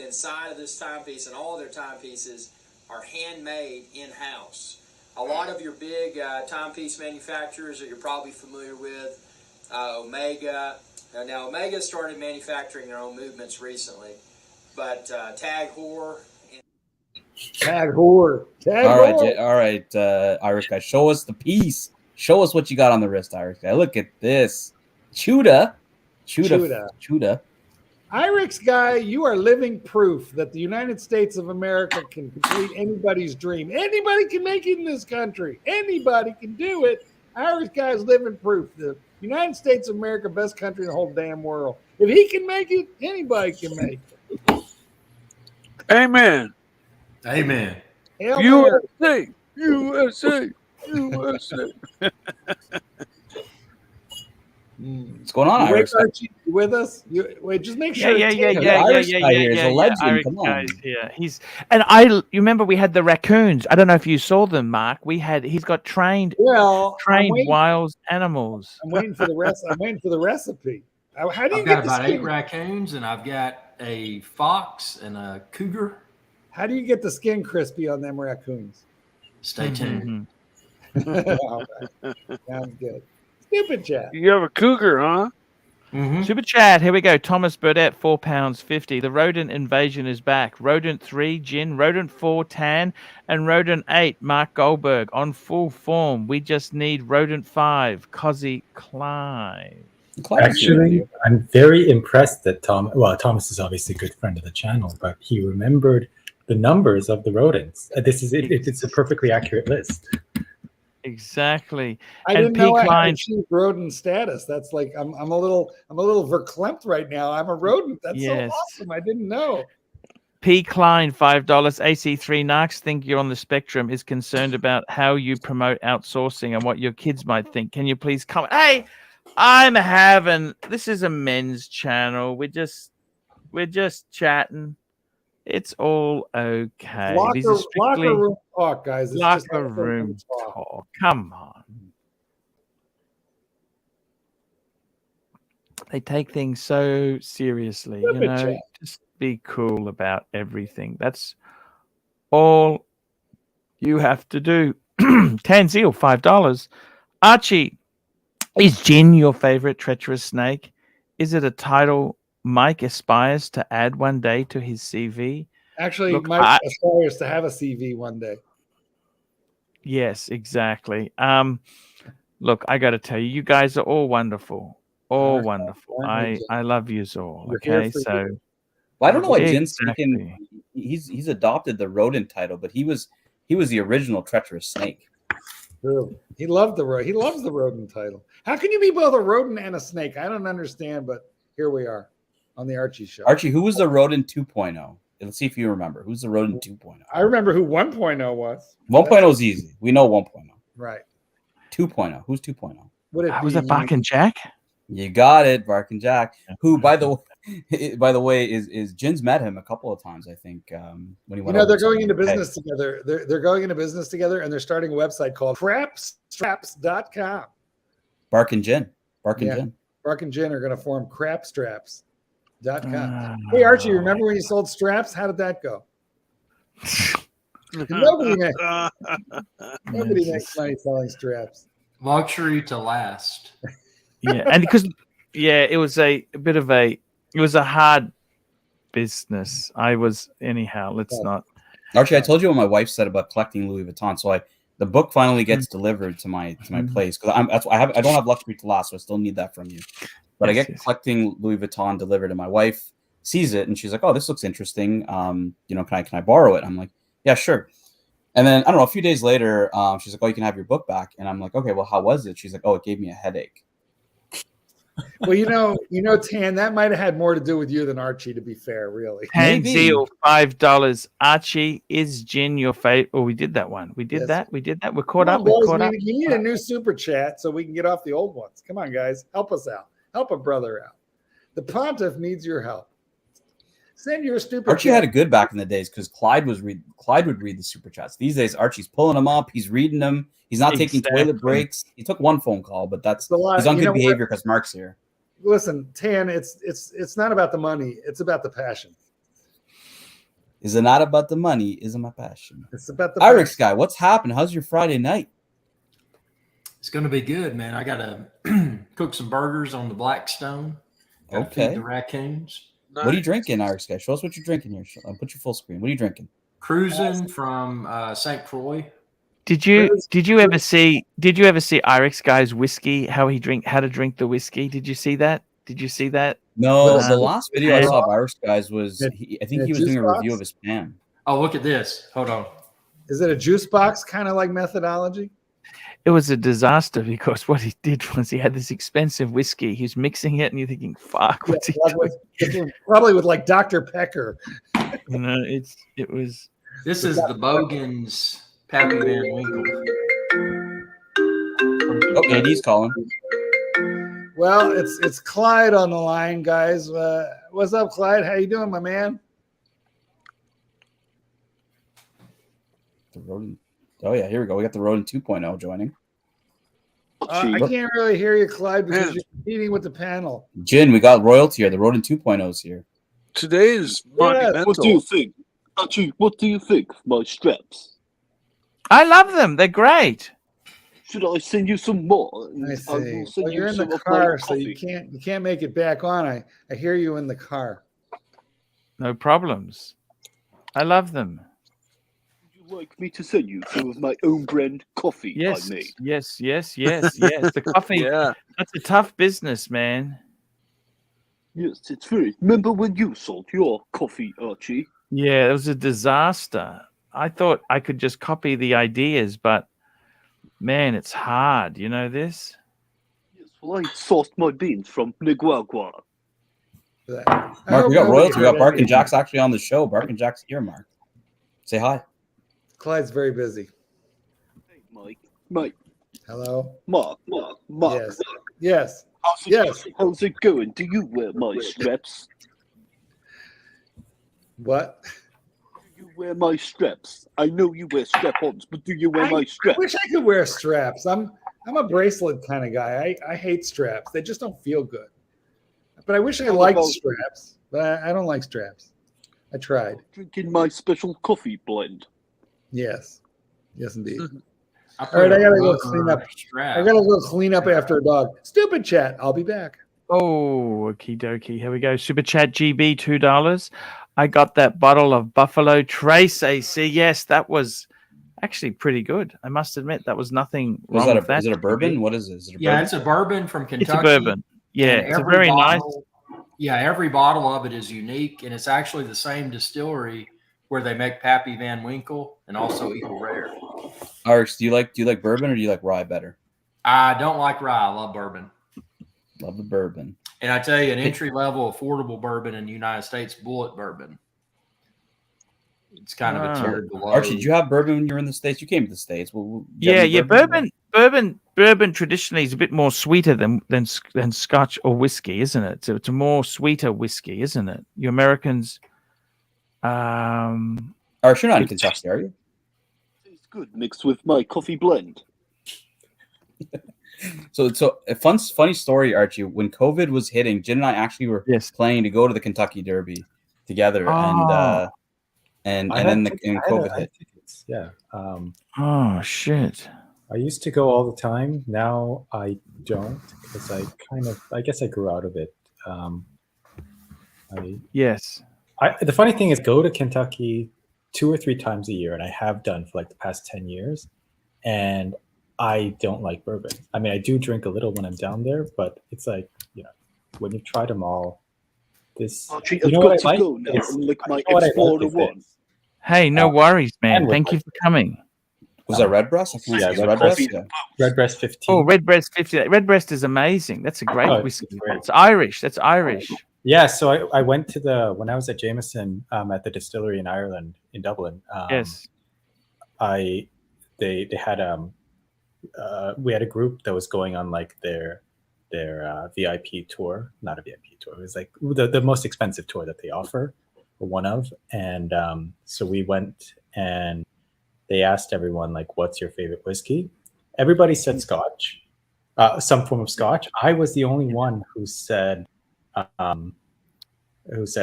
Speaker 17: inside of this timepiece and all of their timepieces are handmade in-house. A lot of your big timepiece manufacturers that you're probably familiar with, Omega. Now, Omega started manufacturing their own movements recently, but Tag Heuer.
Speaker 3: All right, Irish Guy. Show us the piece. Show us what you got on the wrist, Irish Guy. Look at this. Chuda.
Speaker 12: Irish Guy, you are living proof that the United States of America can complete anybody's dream. Anybody can make it in this country. Anybody can do it. Irish Guy is living proof. The United States of America, best country in the whole damn world. If he can make it, anybody can make it.
Speaker 6: Amen.
Speaker 18: Amen.
Speaker 6: USA, USA, USA.
Speaker 3: What's going on, Irish Guy?
Speaker 12: Archie, you with us? Wait, just make sure.
Speaker 1: Yeah.
Speaker 3: Irish Guy here is a legend. Come on.
Speaker 1: Yeah, you remember we had the raccoons. I don't know if you saw them, Mark. He's got trained wild animals.
Speaker 12: I'm waiting for the rest. I'm waiting for the recipe. How do you
Speaker 18: I've
Speaker 12: get
Speaker 18: got about 8 raccoons, and I've got a fox and a cougar.
Speaker 12: How do you get the skin crispy on them raccoons?
Speaker 18: Stay tuned.
Speaker 12: All right. Sounds good. Stupid chat.
Speaker 6: You have a cougar, huh?
Speaker 1: Super chat. Here we go. Thomas Burdett, £4.50. The rodent invasion is back. Rodent 3, Gin. Rodent 4, Tan. And Rodent 8, Mark Goldberg. On full form. We just need Rodent 5, Cozzy Clive.
Speaker 7: Actually, I'm very impressed that Thomas is obviously a good friend of the channel, but he remembered the numbers of the rodents. This is it. It's a perfectly accurate list.
Speaker 1: Exactly.
Speaker 12: I didn't know I had achieved rodent status. That's like I'm a little verklempt right now. I'm a rodent. That's so awesome. I didn't know.
Speaker 1: P. Klein, $5. AC3 Narcs think you're on the spectrum, is concerned about how you promote outsourcing and what your kids might think. Can you please comment? Hey, this is a men's channel. We're just chatting. It's all okay. These are strictly
Speaker 12: locker room talk, guys. It's just
Speaker 1: locker room talk. Come on. They take things so seriously, you know. Just be cool about everything. That's all you have to do. Tanzil, $5. Archie, is Gin your favorite treacherous snake? Is it a title Mike aspires to add one day to his CV?
Speaker 12: Actually,
Speaker 1: Look,
Speaker 12: Mike aspires to have a CV one day.
Speaker 1: Yes, exactly. Look, I got to tell you, you guys are all wonderful. All wonderful. I love yous all. Okay, so.
Speaker 3: Well, I don't know why Jin's thinking he's adopted the rodent title, but he was the original treacherous snake.
Speaker 12: True. He loves the rodent title. How can you be both a rodent and a snake? I don't understand, but here we are on the Archie show.
Speaker 3: Archie, who was the rodent 2.0? Let's see if you remember. Who's the rodent 2.0?
Speaker 12: I remember who 1.0 was.
Speaker 3: 1.0 is easy. We know 1.0.
Speaker 12: Right.
Speaker 3: 2.0. Who's 2.0?
Speaker 1: Was it Bark and Jack?
Speaker 3: You got it, Bark and Jack. Who, by the way, is Jin's met him a couple of times, I think. When he went
Speaker 12: they're going into business together. They're going into business together, and they're starting a website called crapstraps.com.
Speaker 3: Bark and Jin. Bark and Jin.
Speaker 12: Bark and Jin are going to form crapstraps.com. Hey, Archie, remember when you sold straps? How did that go? Nobody makes money selling straps.
Speaker 18: Luxury to last.
Speaker 1: Yeah, and because it was a hard business. Let's not.
Speaker 3: Archie, I told you what my wife said about collecting Louis Vuitton. So the book finally gets delivered to my place because I don't have luxury to last, so I still need that from you. But I get collecting Louis Vuitton delivered, and my wife sees it and she's like, "Oh, this looks interesting. Can I borrow it?" I'm like, "Yeah, sure." And then I don't know, a few days later, she's like, "Oh, you can have your book back." And I'm like, "Okay, well, how was it?" She's like, "Oh, it gave me a headache."
Speaker 12: Well, Tan, that might have had more to do with you than Archie, to be fair, really.
Speaker 1: Tanzil, $5. Archie, is Gin your favorite? Oh, we did that one. We did that. We're caught up.
Speaker 12: You need a new super chat so we can get off the old ones. Come on, guys. Help us out. Help a brother out. The Pontiff needs your help. Send your stupid
Speaker 3: Archie had it good back in the days because Clyde would read the super chats. These days, Archie's pulling them up. He's reading them. He's not taking toilet breaks. He took one phone call, but he's on good behavior because Mark's here.
Speaker 12: Listen, Tan, it's not about the money. It's about the passion.
Speaker 3: Is it not about the money? Is it my passion?
Speaker 12: It's about the
Speaker 3: Irix guy. What's happened? How's your Friday night?
Speaker 18: It's going to be good, man. I got to cook some burgers on the Blackstone. Gotta feed the raccoons.
Speaker 3: Nice. What are you drinking, Irix guy? Show us what you're drinking here. Put your full screen. What are you drinking?
Speaker 18: Cruising from St. Croix.
Speaker 1: Did you ever see Irix guy's whiskey? How to drink the whiskey? Did you see that?
Speaker 3: No, the last video I saw of Irix guys was I think he was doing a review of his pan.
Speaker 18: Oh, look at this. Hold on.
Speaker 12: Is it a juice box kind of like methodology?
Speaker 1: It was a disaster because what he did was he had this expensive whiskey. He's mixing it, and you're thinking, "Fuck, what's he doing?"
Speaker 12: Probably with like Dr. Pecker.
Speaker 1: It was.
Speaker 18: This is the Bogan's Pappy Van Winkle.
Speaker 3: Okay, he's calling.
Speaker 12: Well, it's Clyde on the line, guys. What's up, Clyde? How you doing, my man?
Speaker 3: The rodent. Oh yeah, here we go. We got the rodent 2.0 joining.
Speaker 12: I can't really hear you, Clyde, because you're competing with the panel.
Speaker 3: Jin, we got royalty here. The rodent 2.0's here.
Speaker 6: Today is monumental.
Speaker 19: What do you think? Archie, what do you think about straps?
Speaker 1: I love them. They're great.
Speaker 19: Should I send you some more?
Speaker 12: I see. Well, you're in the car, so you can't make it back on. I hear you in the car.
Speaker 1: No problems. I love them.
Speaker 19: Would you like me to send you some of my own brand coffee I made?
Speaker 1: Yes. The coffee. That's a tough business, man.
Speaker 19: Yes, it's very. Remember when you sold your coffee, Archie?
Speaker 1: Yeah, it was a disaster. I thought I could just copy the ideas, but man, it's hard. You know this?
Speaker 19: Yes, well, I sourced my beans from Nicaragua.
Speaker 3: Mark, we got royalty. We got Bark and Jack's actually on the show. Bark and Jack's here, Mark. Say hi.
Speaker 12: Clyde's very busy.
Speaker 19: Hey, Mike.
Speaker 12: Hello?
Speaker 19: Mark.
Speaker 12: Yes.
Speaker 19: How's it going? Do you wear my straps?
Speaker 12: What?
Speaker 19: Do you wear my straps? I know you wear strap-ons, but do you wear my straps?
Speaker 12: I wish I could wear straps. I'm a bracelet kind of guy. I hate straps. They just don't feel good. But I wish I liked straps. But I don't like straps. I tried.
Speaker 19: Drinking my special coffee blend.
Speaker 12: Yes, indeed. All right, I gotta go clean up. I gotta go clean up after a dog. Stupid chat. I'll be back.
Speaker 1: Oh, okie dokie. Here we go. Super chat GB $2. I got that bottle of Buffalo Trace AC. Yes, that was actually pretty good. I must admit that was nothing wrong with that.
Speaker 3: Is it a bourbon? What is it? Is it a
Speaker 18: Yeah,
Speaker 3: bourbon?
Speaker 18: it's a bourbon from Kentucky.
Speaker 1: It's a bourbon. Yeah, it's a very nice.
Speaker 18: Yeah, every bottle of it is unique, and it's actually the same distillery where they make Pappy Van Winkle and also Eagle Rare.
Speaker 3: Alex, do you like bourbon or do you like rye better?
Speaker 18: I don't like rye. I love bourbon.
Speaker 3: Love the bourbon.
Speaker 18: And I tell you, an entry-level affordable bourbon in the United States, Bullet Bourbon. It's kind of a tier below.
Speaker 3: Archie, did you have bourbon when you were in the States? You came to the States. Well,
Speaker 1: Bourbon traditionally is a bit more sweeter than Scotch or whiskey, isn't it? So it's a more sweeter whiskey, isn't it? You Americans.
Speaker 3: Archie, you're not in Kentucky, are you?
Speaker 19: Tastes good mixed with my coffee blend.
Speaker 3: So a funny story, Archie. When COVID was hitting, Jen and I actually were planning to go to the Kentucky Derby together, and then COVID hit.
Speaker 7: Tickets. Yeah.
Speaker 1: Oh shit!
Speaker 7: I used to go all the time. Now I don't because I guess I grew out of it. The funny thing is, go to Kentucky 2 or 3 times a year, and I have done for like the past 10 years, and I don't like bourbon. I mean, I do drink a little when I'm down there, but it's like, when you've tried them all,
Speaker 19: Archie, I've got to go now and lick my Explorer I.
Speaker 1: Hey, no worries, man. Thank you for coming.
Speaker 3: Was that Redbreast?
Speaker 7: Redbreast 15.
Speaker 1: Oh, Redbreast 15. Redbreast is amazing. That's a great whiskey. It's Irish. That's Irish.
Speaker 7: Yeah, so I went to when I was at Jameson at the distillery in Ireland, in Dublin.
Speaker 1: Yes.
Speaker 7: They had we had a group that was going on like their VIP tour, not a VIP tour. It was like the most expensive tour that they offer, or one of. And so we went and they asked everyone like, "What's your favorite whiskey?" Everybody said Scotch, some form of Scotch. I was the only one who said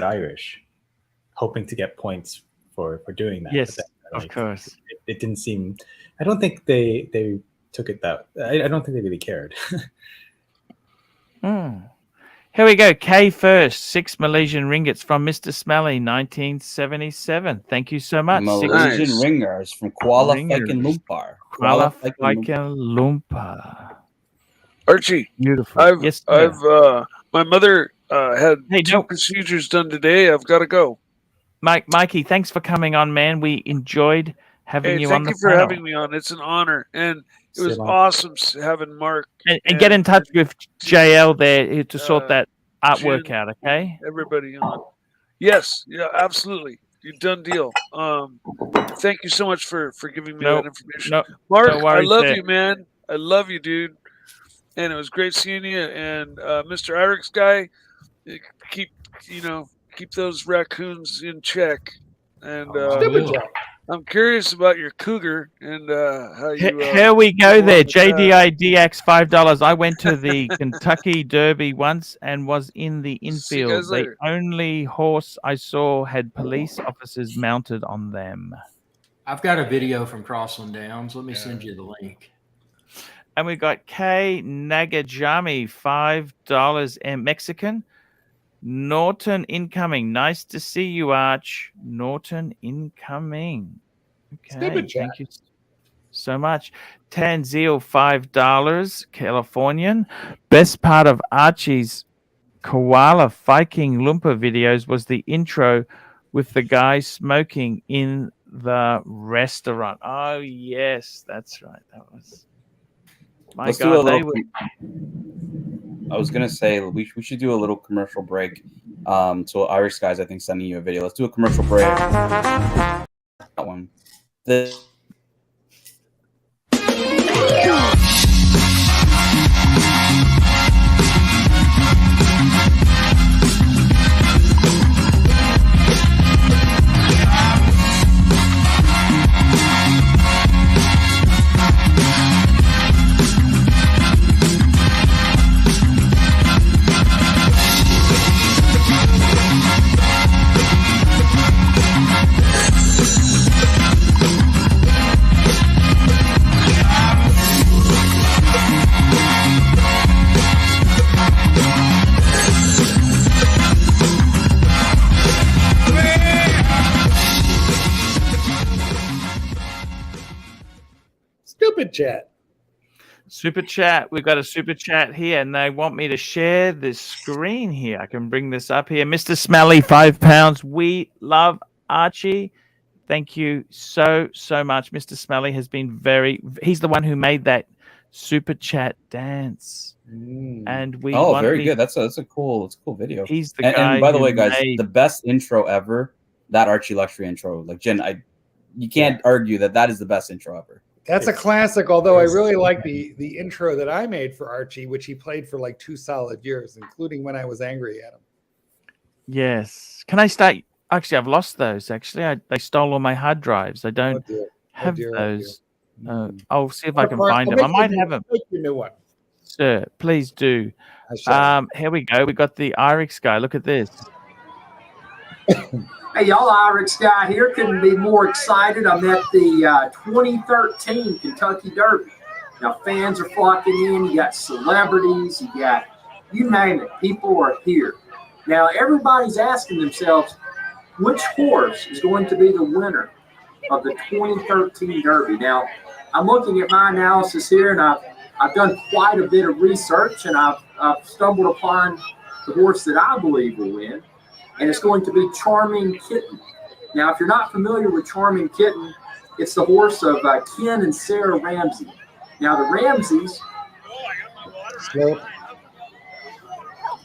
Speaker 7: Irish, hoping to get points for doing that.
Speaker 1: Yes,
Speaker 7: then,
Speaker 1: of course.
Speaker 7: It didn't seem. I don't think they took it that. I don't think they really cared.
Speaker 1: Here we go. K first, 6 Malaysian ringgits from Mr. Smelly, 1977. Thank you so much.
Speaker 3: Malaysian ringers from Kuala Lumpur.
Speaker 1: Kuala Lumpur.
Speaker 6: Archie,
Speaker 1: beautiful.
Speaker 6: I've my mother had 2 procedures done today. I've got to go.
Speaker 1: Mikey, thanks for coming on, man. We enjoyed having you on the
Speaker 6: Thank you for having me on. It's an honor, and it was awesome having Mark.
Speaker 1: And get in touch with JL there to sort that artwork out, okay?
Speaker 6: Everybody on. Yes, yeah, absolutely. You done deal. Thank you so much for giving me that information. Mark, I love you, man. I love you, dude. And it was great seeing you. And Mr. Irix guy, keep those raccoons in check. And I'm curious about your cougar and how you.
Speaker 1: Here we go there. JDIDX $5. I went to the Kentucky Derby once and was in the infield. The only horse I saw had police officers mounted on them.
Speaker 18: I've got a video from Crossland Downs. Let me send you the link.
Speaker 1: And we got K Nagajami, $5 and Mexican. Norton incoming. Nice to see you, Arch. Norton incoming. Okay, thank you so much. Tanzil, $5, Californian. Best part of Archie's Koala Viking Lumpa videos was the intro with the guy smoking in the restaurant. Oh, yes, that's right. That was...
Speaker 3: Let's do a little. I was gonna say we should do a little commercial break. So Irish guys, I think sending you a video. Let's do a commercial break. That one. Super chat. We've got a super chat here, and they want me to share this screen here. I can bring this up here. Mr. Smelly, £5. We love Archie. Thank you so much. Mr. Smelly has been he's the one who made that super chat dance. And we very good. That's a cool video.
Speaker 1: He's the
Speaker 3: guy. And by the way, guys,
Speaker 1: made
Speaker 3: the best intro ever, that Archie Luxury intro. Like Jen, you can't argue that is the best intro ever.
Speaker 12: That's a classic, although I really like the intro that I made for Archie, which he played for like 2 solid years, including when I was angry at him.
Speaker 1: Yes. Can I start? Actually, I've lost those. Actually, they stole all my hard drives. I don't have those. I'll see if I can find them. I might have them.
Speaker 12: Make your new one.
Speaker 1: Sir, please do. Here we go. We got the IRIX guy. Look at this.
Speaker 20: Hey, y'all, IRIX guy here. Couldn't be more excited. I'm at the 2013 Kentucky Derby. Now, fans are flocking in. You got celebrities. You name it. People are here. Now, everybody's asking themselves, which horse is going to be the winner of the 2013 Derby? Now, I'm looking at my analysis here, and I've done quite a bit of research, and I've stumbled upon the horse that I believe will win. And it's going to be Charming Kitten. Now, if you're not familiar with Charming Kitten, it's the horse of Ken and Sarah Ramsey. Now, the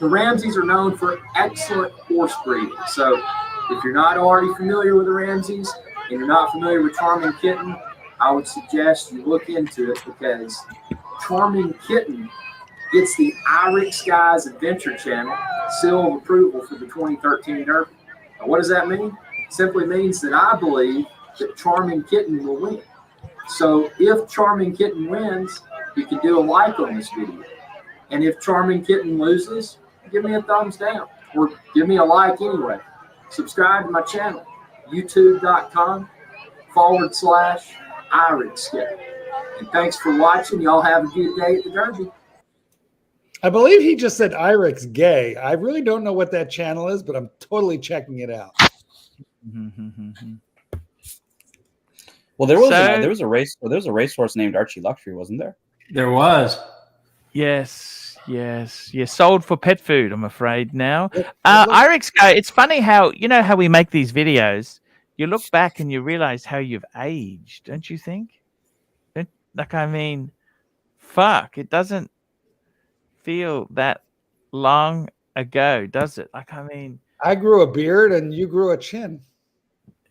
Speaker 20: Ramseys are known for excellent horse breeding. So, if you're not already familiar with the Ramseys and you're not familiar with Charming Kitten, I would suggest you look into it, because Charming Kitten gets the IRIX Guys Adventure Channel seal of approval for the 2013 Derby. Now, what does that mean? It simply means that I believe that Charming Kitten will win. So if Charming Kitten wins, you can do a like on this video. And if Charming Kitten loses, give me a thumbs down or give me a like anyway. Subscribe to my channel, youtube.com/IRIX Guy. And thanks for watching. Y'all have a good day at the Derby.
Speaker 12: I believe he just said IRIX Gay. I really don't know what that channel is, but I'm totally checking it out.
Speaker 3: Well, there was a racehorse named Archie Luxury, wasn't there?
Speaker 18: There was.
Speaker 1: Yes. Sold for pet food, I'm afraid now. IRIX Guy, it's funny how we make these videos. You look back and you realize how you've aged, don't you think? Fuck, it doesn't feel that long ago, does it?
Speaker 12: I grew a beard and you grew a chin.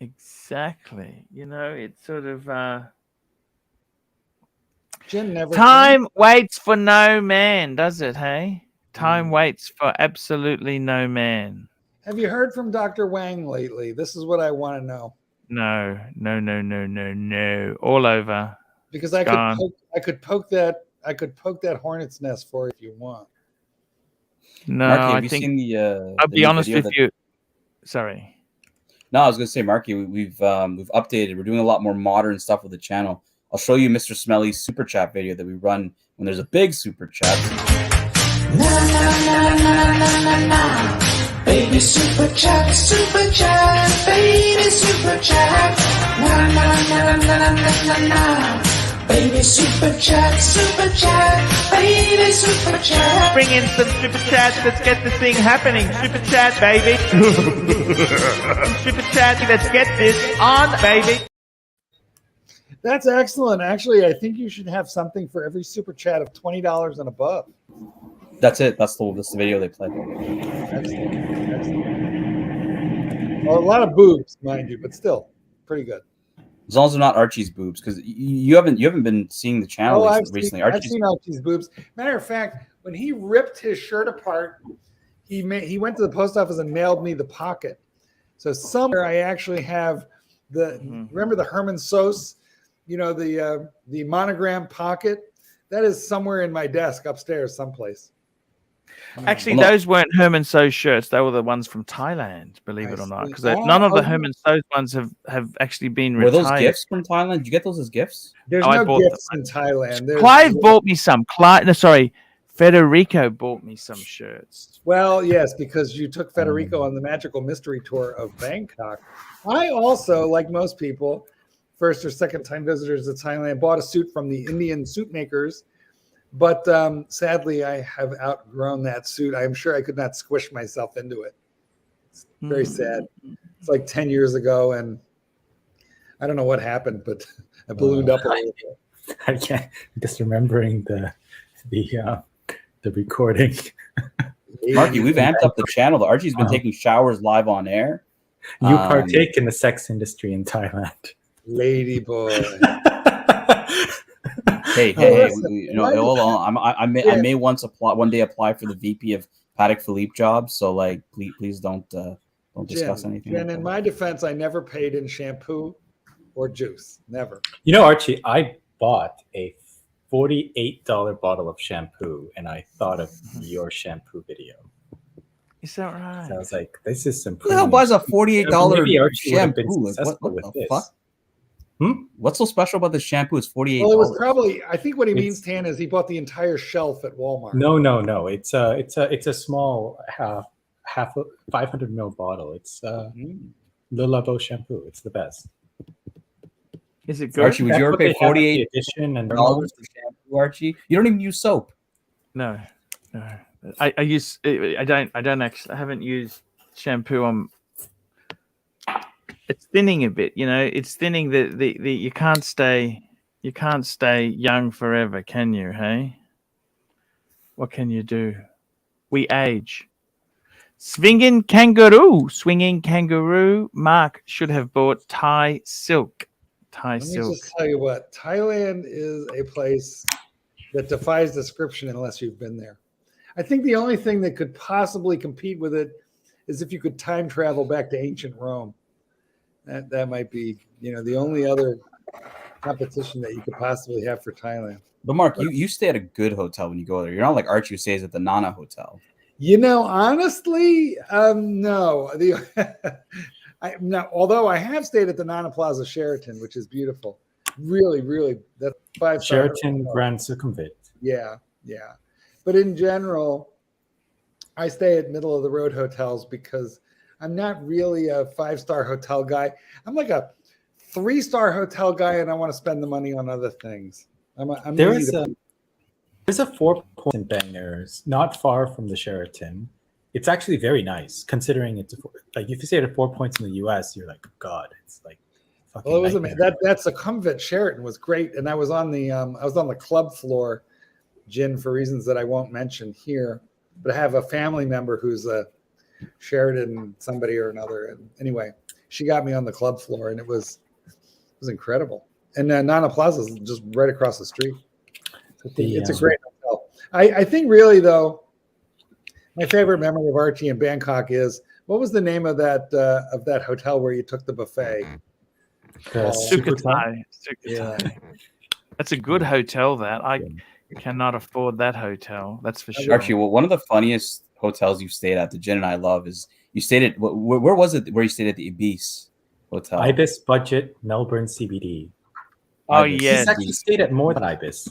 Speaker 1: Exactly. It's sort of
Speaker 12: Chin never
Speaker 1: time waits for no man, does it? Hey, time waits for absolutely no man.
Speaker 12: Have you heard from Dr. Wang lately? This is what I want to know.
Speaker 1: No. All over.
Speaker 12: Because I could poke that hornet's nest for you if you want.
Speaker 1: No,
Speaker 3: Marky,
Speaker 1: I think
Speaker 3: seen
Speaker 1: I'll be honest with you. Sorry.
Speaker 3: No, I was gonna say, Marky, we've updated. We're doing a lot more modern stuff with the channel. I'll show you Mr. Smelly's super chat video that we run when there's a big super chat.
Speaker 5: Na na na na na na na. Baby super chat, baby super chat. Na na na na na na na. Baby super chat, baby super chat.
Speaker 1: Bring in some super chats. Let's get this thing happening. Super chat, baby. Super chat. Let's get this on, baby.
Speaker 12: That's excellent. Actually, I think you should have something for every super chat of $20 and above.
Speaker 3: That's it. That's the video they play.
Speaker 12: Excellent. Well, a lot of boobs, mind you, but still pretty good.
Speaker 3: As long as they're not Archie's boobs, because you haven't been seeing the channel recently.
Speaker 12: I've seen Archie's boobs. Matter of fact, when he ripped his shirt apart, he went to the post office and mailed me the pocket. So somewhere I actually have remember the Herman Sos, the monogram pocket. That is somewhere in my desk upstairs, someplace.
Speaker 1: Actually, those weren't Herman Sos shirts. They were the ones from Thailand, believe it or not. Because none of the Herman Sos ones have actually been retired.
Speaker 3: Were those gifts from Thailand? Did you get those as gifts?
Speaker 12: There's no gifts in Thailand.
Speaker 1: Clive bought me some. Federico bought me some shirts.
Speaker 12: Well, yes, because you took Federico on the magical mystery tour of Bangkok. I also, like most people, first or second time visitors to Thailand, bought a suit from the Indian suit makers. But sadly, I have outgrown that suit. I'm sure I could not squish myself into it. It's very sad. It's like 10 years ago, and I don't know what happened, but I ballooned up a little bit.
Speaker 7: I can't. Just remembering the recording.
Speaker 3: Marky, we've amped up the channel. The Archie's been taking showers live on air.
Speaker 7: You partake in the sex industry in Thailand,
Speaker 12: lady boy.
Speaker 3: Hey, hold on. I may one day apply for the VP of Patek Philippe job. So, like, please don't discuss anything.
Speaker 12: And in my defense, I never paid in shampoo or juice. Never.
Speaker 7: Archie, I bought a $48 bottle of shampoo, and I thought of your shampoo video.
Speaker 1: Is that right?
Speaker 7: So I was like, this is some.
Speaker 3: Who the hell buys a $48 shampoo?
Speaker 7: What the
Speaker 3: fuck? What's so special about the shampoo? It's $48.
Speaker 12: Well, it was probably. I think what he means, Tan, is he bought the entire shelf at Walmart.
Speaker 7: No. It's a small half 500 ml bottle. It's Le Labo shampoo. It's the best.
Speaker 1: Is it good?
Speaker 3: Archie, would you ever pay $48 for shampoo, Archie? You don't even use soap.
Speaker 1: No. I haven't used shampoo on. It's thinning a bit, it's thinning the you can't stay young forever, can you? Hey, what can you do? We age. Swinging kangaroo. Mark should have bought Thai silk.
Speaker 12: Let me just tell you what, Thailand is a place that defies description unless you've been there. I think the only thing that could possibly compete with it is if you could time travel back to ancient Rome. That might be, the only other competition that you could possibly have for Thailand.
Speaker 3: But Mark, you stay at a good hotel when you go there. You're not like Archie who stays at the Nana Hotel.
Speaker 12: Honestly, no. Although I have stayed at the Nana Plaza Sheraton, which is beautiful. Really, really, that's 5-star.
Speaker 7: Sheraton Grand Sukhumvit.
Speaker 12: Yeah. But in general, I stay at middle of the road hotels because I'm not really a 5-star hotel guy. I'm like a 3-star hotel guy, and I want to spend the money on other things.
Speaker 7: There's a 4 Points in Bangors, not far from the Sheraton. It's actually very nice, considering it's like if you stay at 4 Points in the U.S., you're like, God, it's like.
Speaker 12: Well, it was that's a Sukhumvit Sheraton was great, and I was on the club floor, Jin, for reasons that I won't mention here. But I have a family member who's a Sheraton somebody or another, and anyway, she got me on the club floor, and it was incredible. And Nana Plaza is just right across the street. It's a great hotel. I think really though, my favorite memory of Archie in Bangkok is, what was the name of that hotel where you took the buffet?
Speaker 1: Sukhothai. Yeah, that's a good hotel. That I cannot afford that hotel. That's for sure.
Speaker 3: Archie, well, one of the funniest hotels you've stayed at. The Jen and I love is you stayed at where was it? Where you stayed at the Ibis Hotel?
Speaker 7: Ibis Budget, Melbourne CBD.
Speaker 1: Oh
Speaker 7: Ibis.
Speaker 1: yes,
Speaker 7: He's actually stayed at more than Ibis.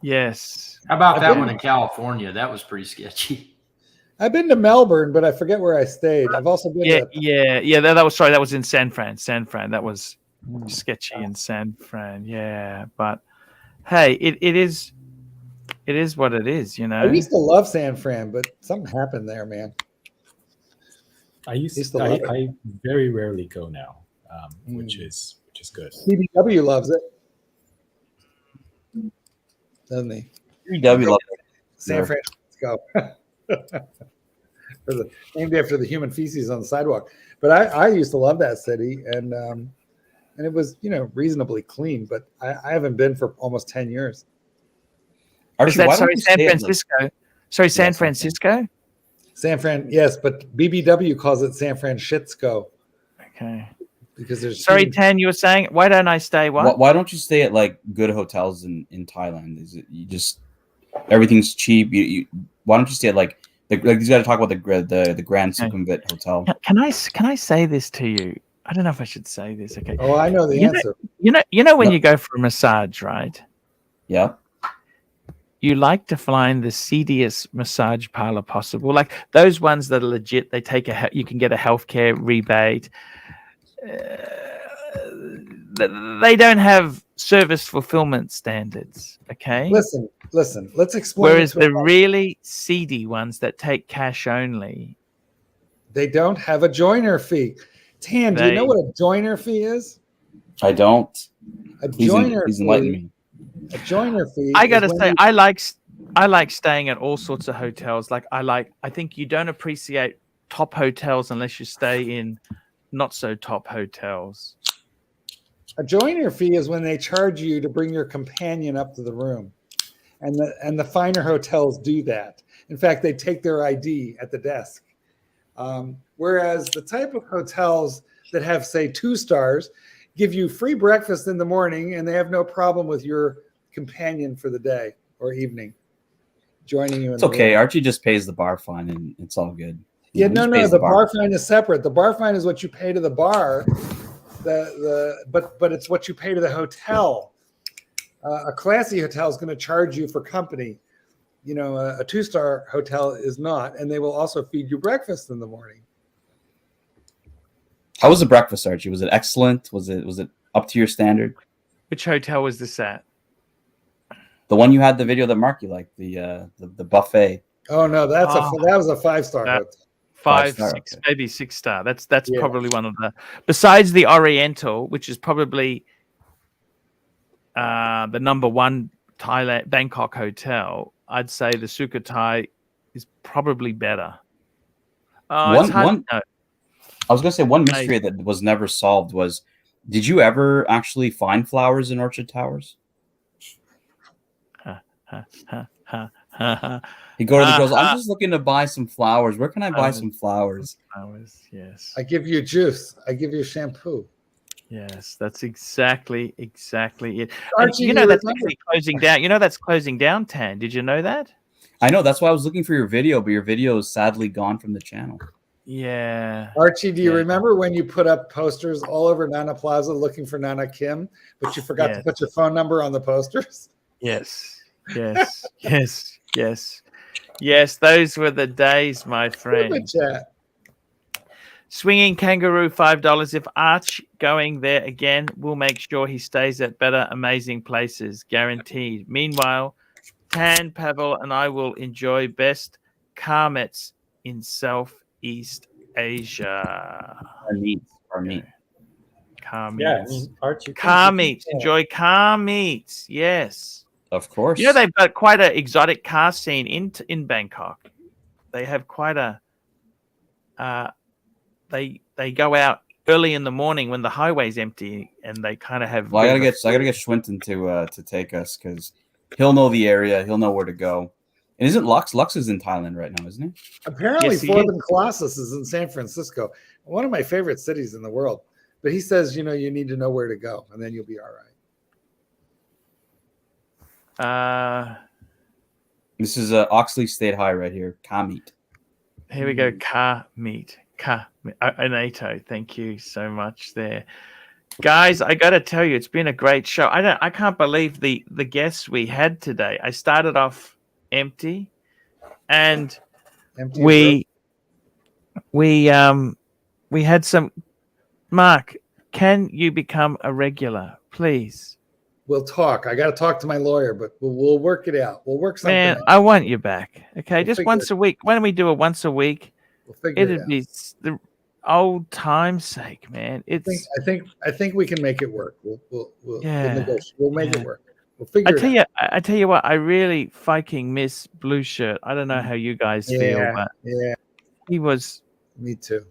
Speaker 1: Yes.
Speaker 18: How about that one in California? That was pretty sketchy.
Speaker 12: I've been to Melbourne, but I forget where I stayed. I've also been to
Speaker 1: That was sorry. That was in San Fran. That was sketchy in San Fran. Yeah, but hey, it is what it is. You know.
Speaker 12: I used to love San Fran, but something happened there, man.
Speaker 7: I very rarely go now, which is good.
Speaker 12: CBW loves it, doesn't he?
Speaker 3: CBW loves it.
Speaker 12: San Francisco. Named after the human feces on the sidewalk. But I used to love that city, and it was reasonably clean. But I haven't been for almost 10 years.
Speaker 1: Archie, San Francisco? Sorry, San Francisco.
Speaker 12: San Fran, yes, but BBW calls it San Francisco.
Speaker 1: Okay.
Speaker 12: Because there's
Speaker 1: Tan, you were saying, why don't I stay?
Speaker 3: Why don't you stay at like good hotels in Thailand? Is it you just everything's cheap? Why don't you stay at like you got to talk about the Grand Sukhumvit Hotel?
Speaker 1: Can I say this to you? I don't know if I should say this. Okay.
Speaker 12: Oh, I know the answer.
Speaker 1: You know when you go for a massage, right?
Speaker 3: Yeah.
Speaker 1: You like to find the seediest massage parlor possible, like those ones that are legit. They take you can get a healthcare rebate. They don't have service fulfillment standards. Okay.
Speaker 12: Listen. Let's explain.
Speaker 1: Whereas the really seedy ones that take cash only,
Speaker 12: they don't have a joiner fee. Tan, do you know what a joiner fee is?
Speaker 3: I don't.
Speaker 12: Please enlighten me. A joiner fee.
Speaker 1: I gotta say, I like staying at all sorts of hotels. I think you don't appreciate top hotels unless you stay in not so top hotels.
Speaker 12: A joiner fee is when they charge you to bring your companion up to the room, and the finer hotels do that. In fact, they take their ID at the desk. Whereas the type of hotels that have, say, 2 stars give you free breakfast in the morning, and they have no problem with your companion for the day or evening joining you.
Speaker 3: It's okay. Archie just pays the bar fine, and it's all good.
Speaker 12: Yeah, no. The bar fine is separate. The bar fine is what you pay to the bar. But it's what you pay to the hotel. A classy hotel is going to charge you for company. A 2-star hotel is not, and they will also feed you breakfast in the morning.
Speaker 3: How was the breakfast, Archie? Was it excellent? Was it up to your standard?
Speaker 1: Which hotel was this at?
Speaker 3: The one you had the video that Mark you liked, the buffet.
Speaker 12: Oh no, that was a 5-star hotel.
Speaker 1: 5, 6, maybe 6-star. That's probably one of the, besides the Oriental, which is probably the number 1 Thailand Bangkok hotel. I'd say the Sukhothai is probably better.
Speaker 3: I was gonna say one mystery that was never solved was, did you ever actually find flowers in Orchard Towers? You go to the girls. I'm just looking to buy some flowers. Where can I buy some flowers?
Speaker 1: Flowers, yes.
Speaker 12: I give you juice. I give you shampoo.
Speaker 1: Yes, that's exactly it.
Speaker 12: Archie,
Speaker 1: that's actually closing down. That's closing down, Tan. Did you know that?
Speaker 3: I know. That's why I was looking for your video, but your video is sadly gone from the channel.
Speaker 1: Yeah.
Speaker 12: Archie, do you remember when you put up posters all over Nana Plaza looking for Nana Kim, but you forgot to put your phone number on the posters?
Speaker 1: Yes. Yes, those were the days, my friend. Swinging Kangaroo, $5. If Arch going there again, we'll make sure he stays at better, amazing places, guaranteed. Meanwhile, Tan, Pavel, and I will enjoy best Carmets in Southeast Asia.
Speaker 3: Our meat.
Speaker 1: Car meats.
Speaker 7: Yeah, I mean, Archie.
Speaker 1: Car meats. Enjoy car meats. Yes.
Speaker 3: Of course.
Speaker 1: They've got quite an exotic car scene in Bangkok. They have quite a they go out early in the morning when the highway's empty, and they kind of have.
Speaker 3: Well, I gotta get Schwinton to take us, because he'll know the area. He'll know where to go. And isn't Lux is in Thailand right now, isn't he?
Speaker 12: Apparently, Forbin Colossus is in San Francisco, one of my favorite cities in the world. But he says, you need to know where to go, and then you'll be all right.
Speaker 3: This is Oxley State High right here. Car meat.
Speaker 1: Here we go. Car meat. Anato. Thank you so much there. Guys, I got to tell you, it's been a great show. I can't believe the guests we had today. I started off empty, and we had some. Mark, can you become a regular, please?
Speaker 12: We'll talk. I got to talk to my lawyer, but we'll work it out. We'll work something
Speaker 1: Man,
Speaker 12: out.
Speaker 1: I want you back. Okay,
Speaker 12: We'll
Speaker 1: just
Speaker 12: figure
Speaker 1: once a week. Why don't we do it once a week?
Speaker 12: We'll figure it
Speaker 1: It'd
Speaker 12: out.
Speaker 1: be the old time's sake, man. It's.
Speaker 12: I think we can make it work. We'll
Speaker 1: Yeah,
Speaker 12: negotiate. We'll make
Speaker 1: yeah.
Speaker 12: it work. We'll figure it out.
Speaker 1: I tell you what, I really fucking miss Blue Shirt. I don't know how you guys feel, but he was.
Speaker 12: Me too.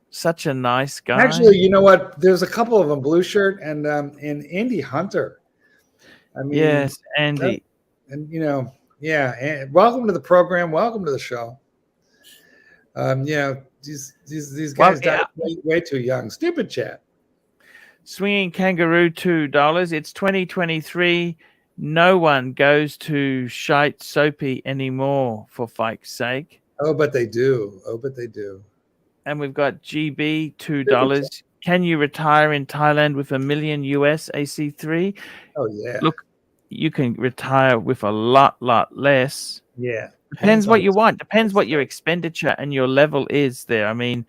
Speaker 1: Such a nice guy.
Speaker 12: Actually, you know what? There's a couple of them, Blue Shirt and Andy Hunter. I mean,
Speaker 1: yes, Andy.
Speaker 12: And and welcome to the program. Welcome to the show. These guys died way too young. Stupid chat.
Speaker 1: Swinging Kangaroo $2. It's 2023. No one goes to shite soapy anymore, for fuck's sake.
Speaker 12: Oh, but they do.
Speaker 1: And we've got GB $2. Can you retire in Thailand with $1 million US AC3?
Speaker 12: Oh yeah.
Speaker 1: Look, you can retire with a lot less.
Speaker 12: Yeah.
Speaker 1: Depends what you want. Depends what your expenditure and your level is there. I mean,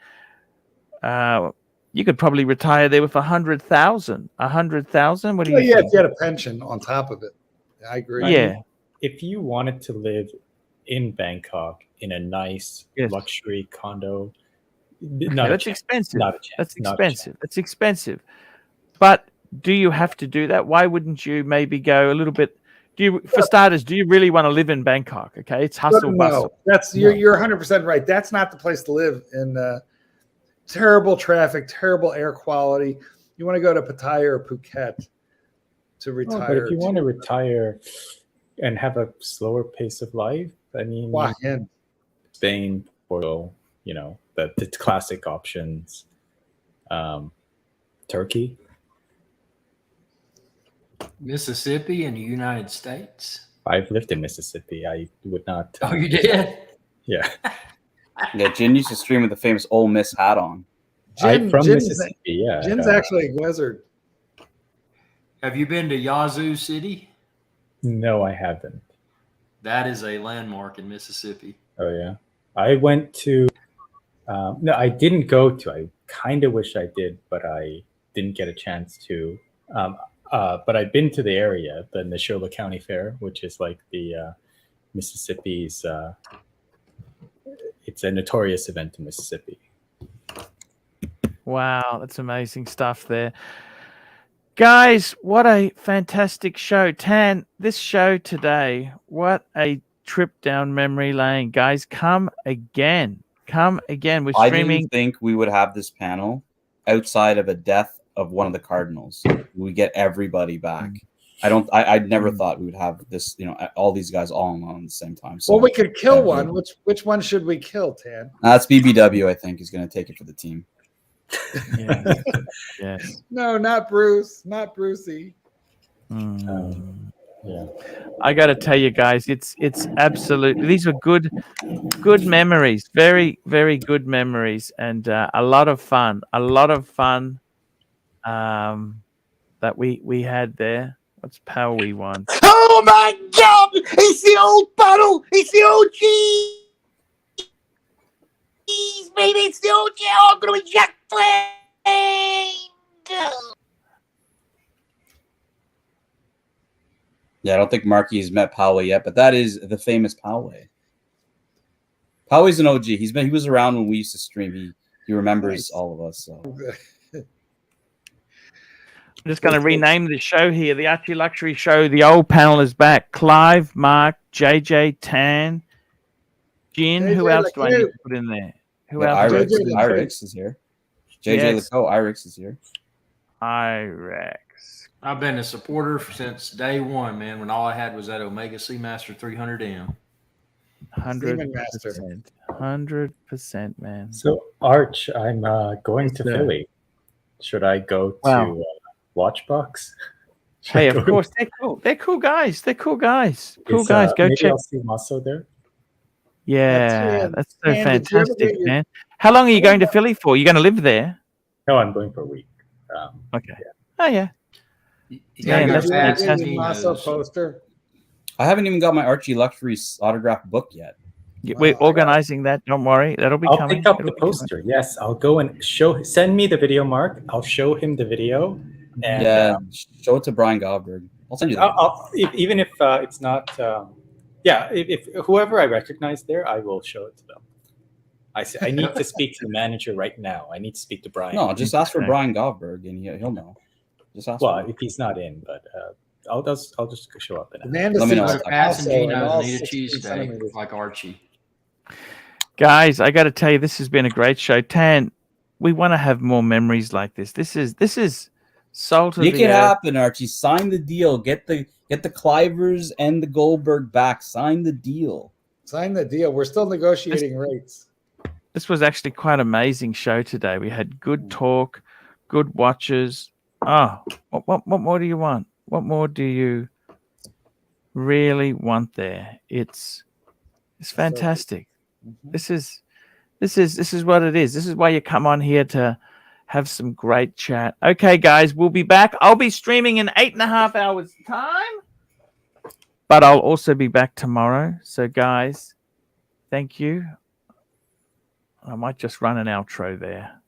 Speaker 1: you could probably retire there with 100,000. 100,000. What do you think?
Speaker 12: Yeah, if you had a pension on top of it. I agree.
Speaker 1: Yeah.
Speaker 7: If you wanted to live in Bangkok in a nice luxury condo,
Speaker 1: that's expensive.
Speaker 7: Not a chance.
Speaker 1: That's expensive. That's expensive. But do you have to do that? Why wouldn't you maybe go a little bit? For starters, do you really want to live in Bangkok? Okay, it's hustle bustle.
Speaker 12: You're 100% right. That's not the place to live in terrible traffic, terrible air quality. You want to go to Pattaya or Phuket to retire.
Speaker 7: But if you want to retire and have a slower pace of life, I mean, Spain, Portugal, the classic options. Turkey,
Speaker 18: Mississippi in the United States.
Speaker 7: I've lived in Mississippi. I would not.
Speaker 18: Oh, you did?
Speaker 7: Yeah.
Speaker 3: Yeah, Jin used to stream with the famous Ole Miss hat on.
Speaker 7: I'm from Mississippi. Yeah.
Speaker 12: Jin's actually a wizard.
Speaker 18: Have you been to Yazoo City?
Speaker 7: No, I haven't.
Speaker 18: That is a landmark in Mississippi.
Speaker 7: Oh yeah, I went to. No, I didn't go to. I kind of wish I did, but I didn't get a chance to. But I've been to the area, the Neshoba County Fair, which is like the Mississippi's. It's a notorious event in Mississippi.
Speaker 1: Wow, that's amazing stuff there. Guys, what a fantastic show. Tan, this show today, what a trip down memory lane. Guys, come again. Come again. We're streaming.
Speaker 3: I didn't think we would have this panel outside of a death of one of the Cardinals. We get everybody back. I never thought we would have this, all these guys all on the same time. So
Speaker 12: well, we could kill one. Which one should we kill, Tan?
Speaker 3: That's BBW, I think, is going to take it for the team.
Speaker 1: Yeah. Yes.
Speaker 12: No, not Bruce. Not Brucey.
Speaker 7: Yeah.
Speaker 1: I got to tell you guys, it's absolutely, these are good memories, very, very good memories, and a lot of fun that we had there. What's power we won?
Speaker 19: Oh my God! It's the old bottle! It's the OG! Baby, it's the OG! Oh, I'm gonna inject flame!
Speaker 3: Yeah, I don't think Marky has met Poway yet, but that is the famous Poway. Poway's an OG. He was around when we used to stream. He remembers all of us. So.
Speaker 1: I'm just going to rename the show here, the Archie Luxury Show. The old panel is back. Clive, Mark, JJ, Tan, Jin. Who else do I need to put in there? Who else?
Speaker 3: Irix is here. JJ Leco, Irix is here.
Speaker 1: Irix.
Speaker 18: I've been a supporter since day one, man, when all I had was that Omega Seamaster 300M.
Speaker 1: 100%. 100%, man.
Speaker 7: So, Arch, I'm going to Philly. Should I go to Watchbox?
Speaker 1: Hey, of course, they're cool. They're cool guys. They're cool guys. Cool guys. Go
Speaker 7: maybe
Speaker 1: check.
Speaker 7: I'll see Masso there.
Speaker 1: Yeah, that's so
Speaker 12: Man, did you ever
Speaker 1: fantastic,
Speaker 12: get your-
Speaker 1: man. How long are you going to Philly for? You're going to live there?
Speaker 7: No, I'm going for a week.
Speaker 1: Okay. Oh, yeah.
Speaker 12: Yeah,
Speaker 1: Man, that's
Speaker 12: did you ever get
Speaker 1: fantastic.
Speaker 12: your Masso poster?
Speaker 3: I haven't even got my Archie Luxury autograph book yet.
Speaker 1: We're organizing that. Don't worry. That'll be
Speaker 7: I'll
Speaker 1: coming.
Speaker 7: pick up
Speaker 1: It'll
Speaker 7: the
Speaker 1: be coming.
Speaker 7: poster. Yes, I'll go and send me the video, Mark. I'll show him the video. And,
Speaker 3: yeah, show it to Brian Goldberg. I'll send you that.
Speaker 7: Even if it's not, if whoever I recognize there, I will show it to them. I need to speak to the manager right now. I need to speak to Brian.
Speaker 3: No, just ask for Brian Goldberg and he'll know. Just ask.
Speaker 7: Well, if he's not in, but I'll just show up. And
Speaker 18: let me know. Passanginos need a cheesesteak like Archie.
Speaker 1: Guys, I got to tell you, this has been a great show. Tan, we want to have more memories like this. This is salt of
Speaker 3: Make
Speaker 1: the
Speaker 3: it
Speaker 1: earth.
Speaker 3: happen, Archie. Sign the deal. Get the Clivers and the Goldberg back. Sign the deal.
Speaker 12: Sign the deal. We're still negotiating rates.
Speaker 1: This was actually quite an amazing show today. We had good talk, good watches. Oh, what more do you want? What more do you really want there? It's fantastic. This is what it is. This is why you come on here to have some great chat. Okay, guys, we'll be back. I'll be streaming in 8.5 hours time, but I'll also be back tomorrow. So, guys, thank you. I might just run an outro there.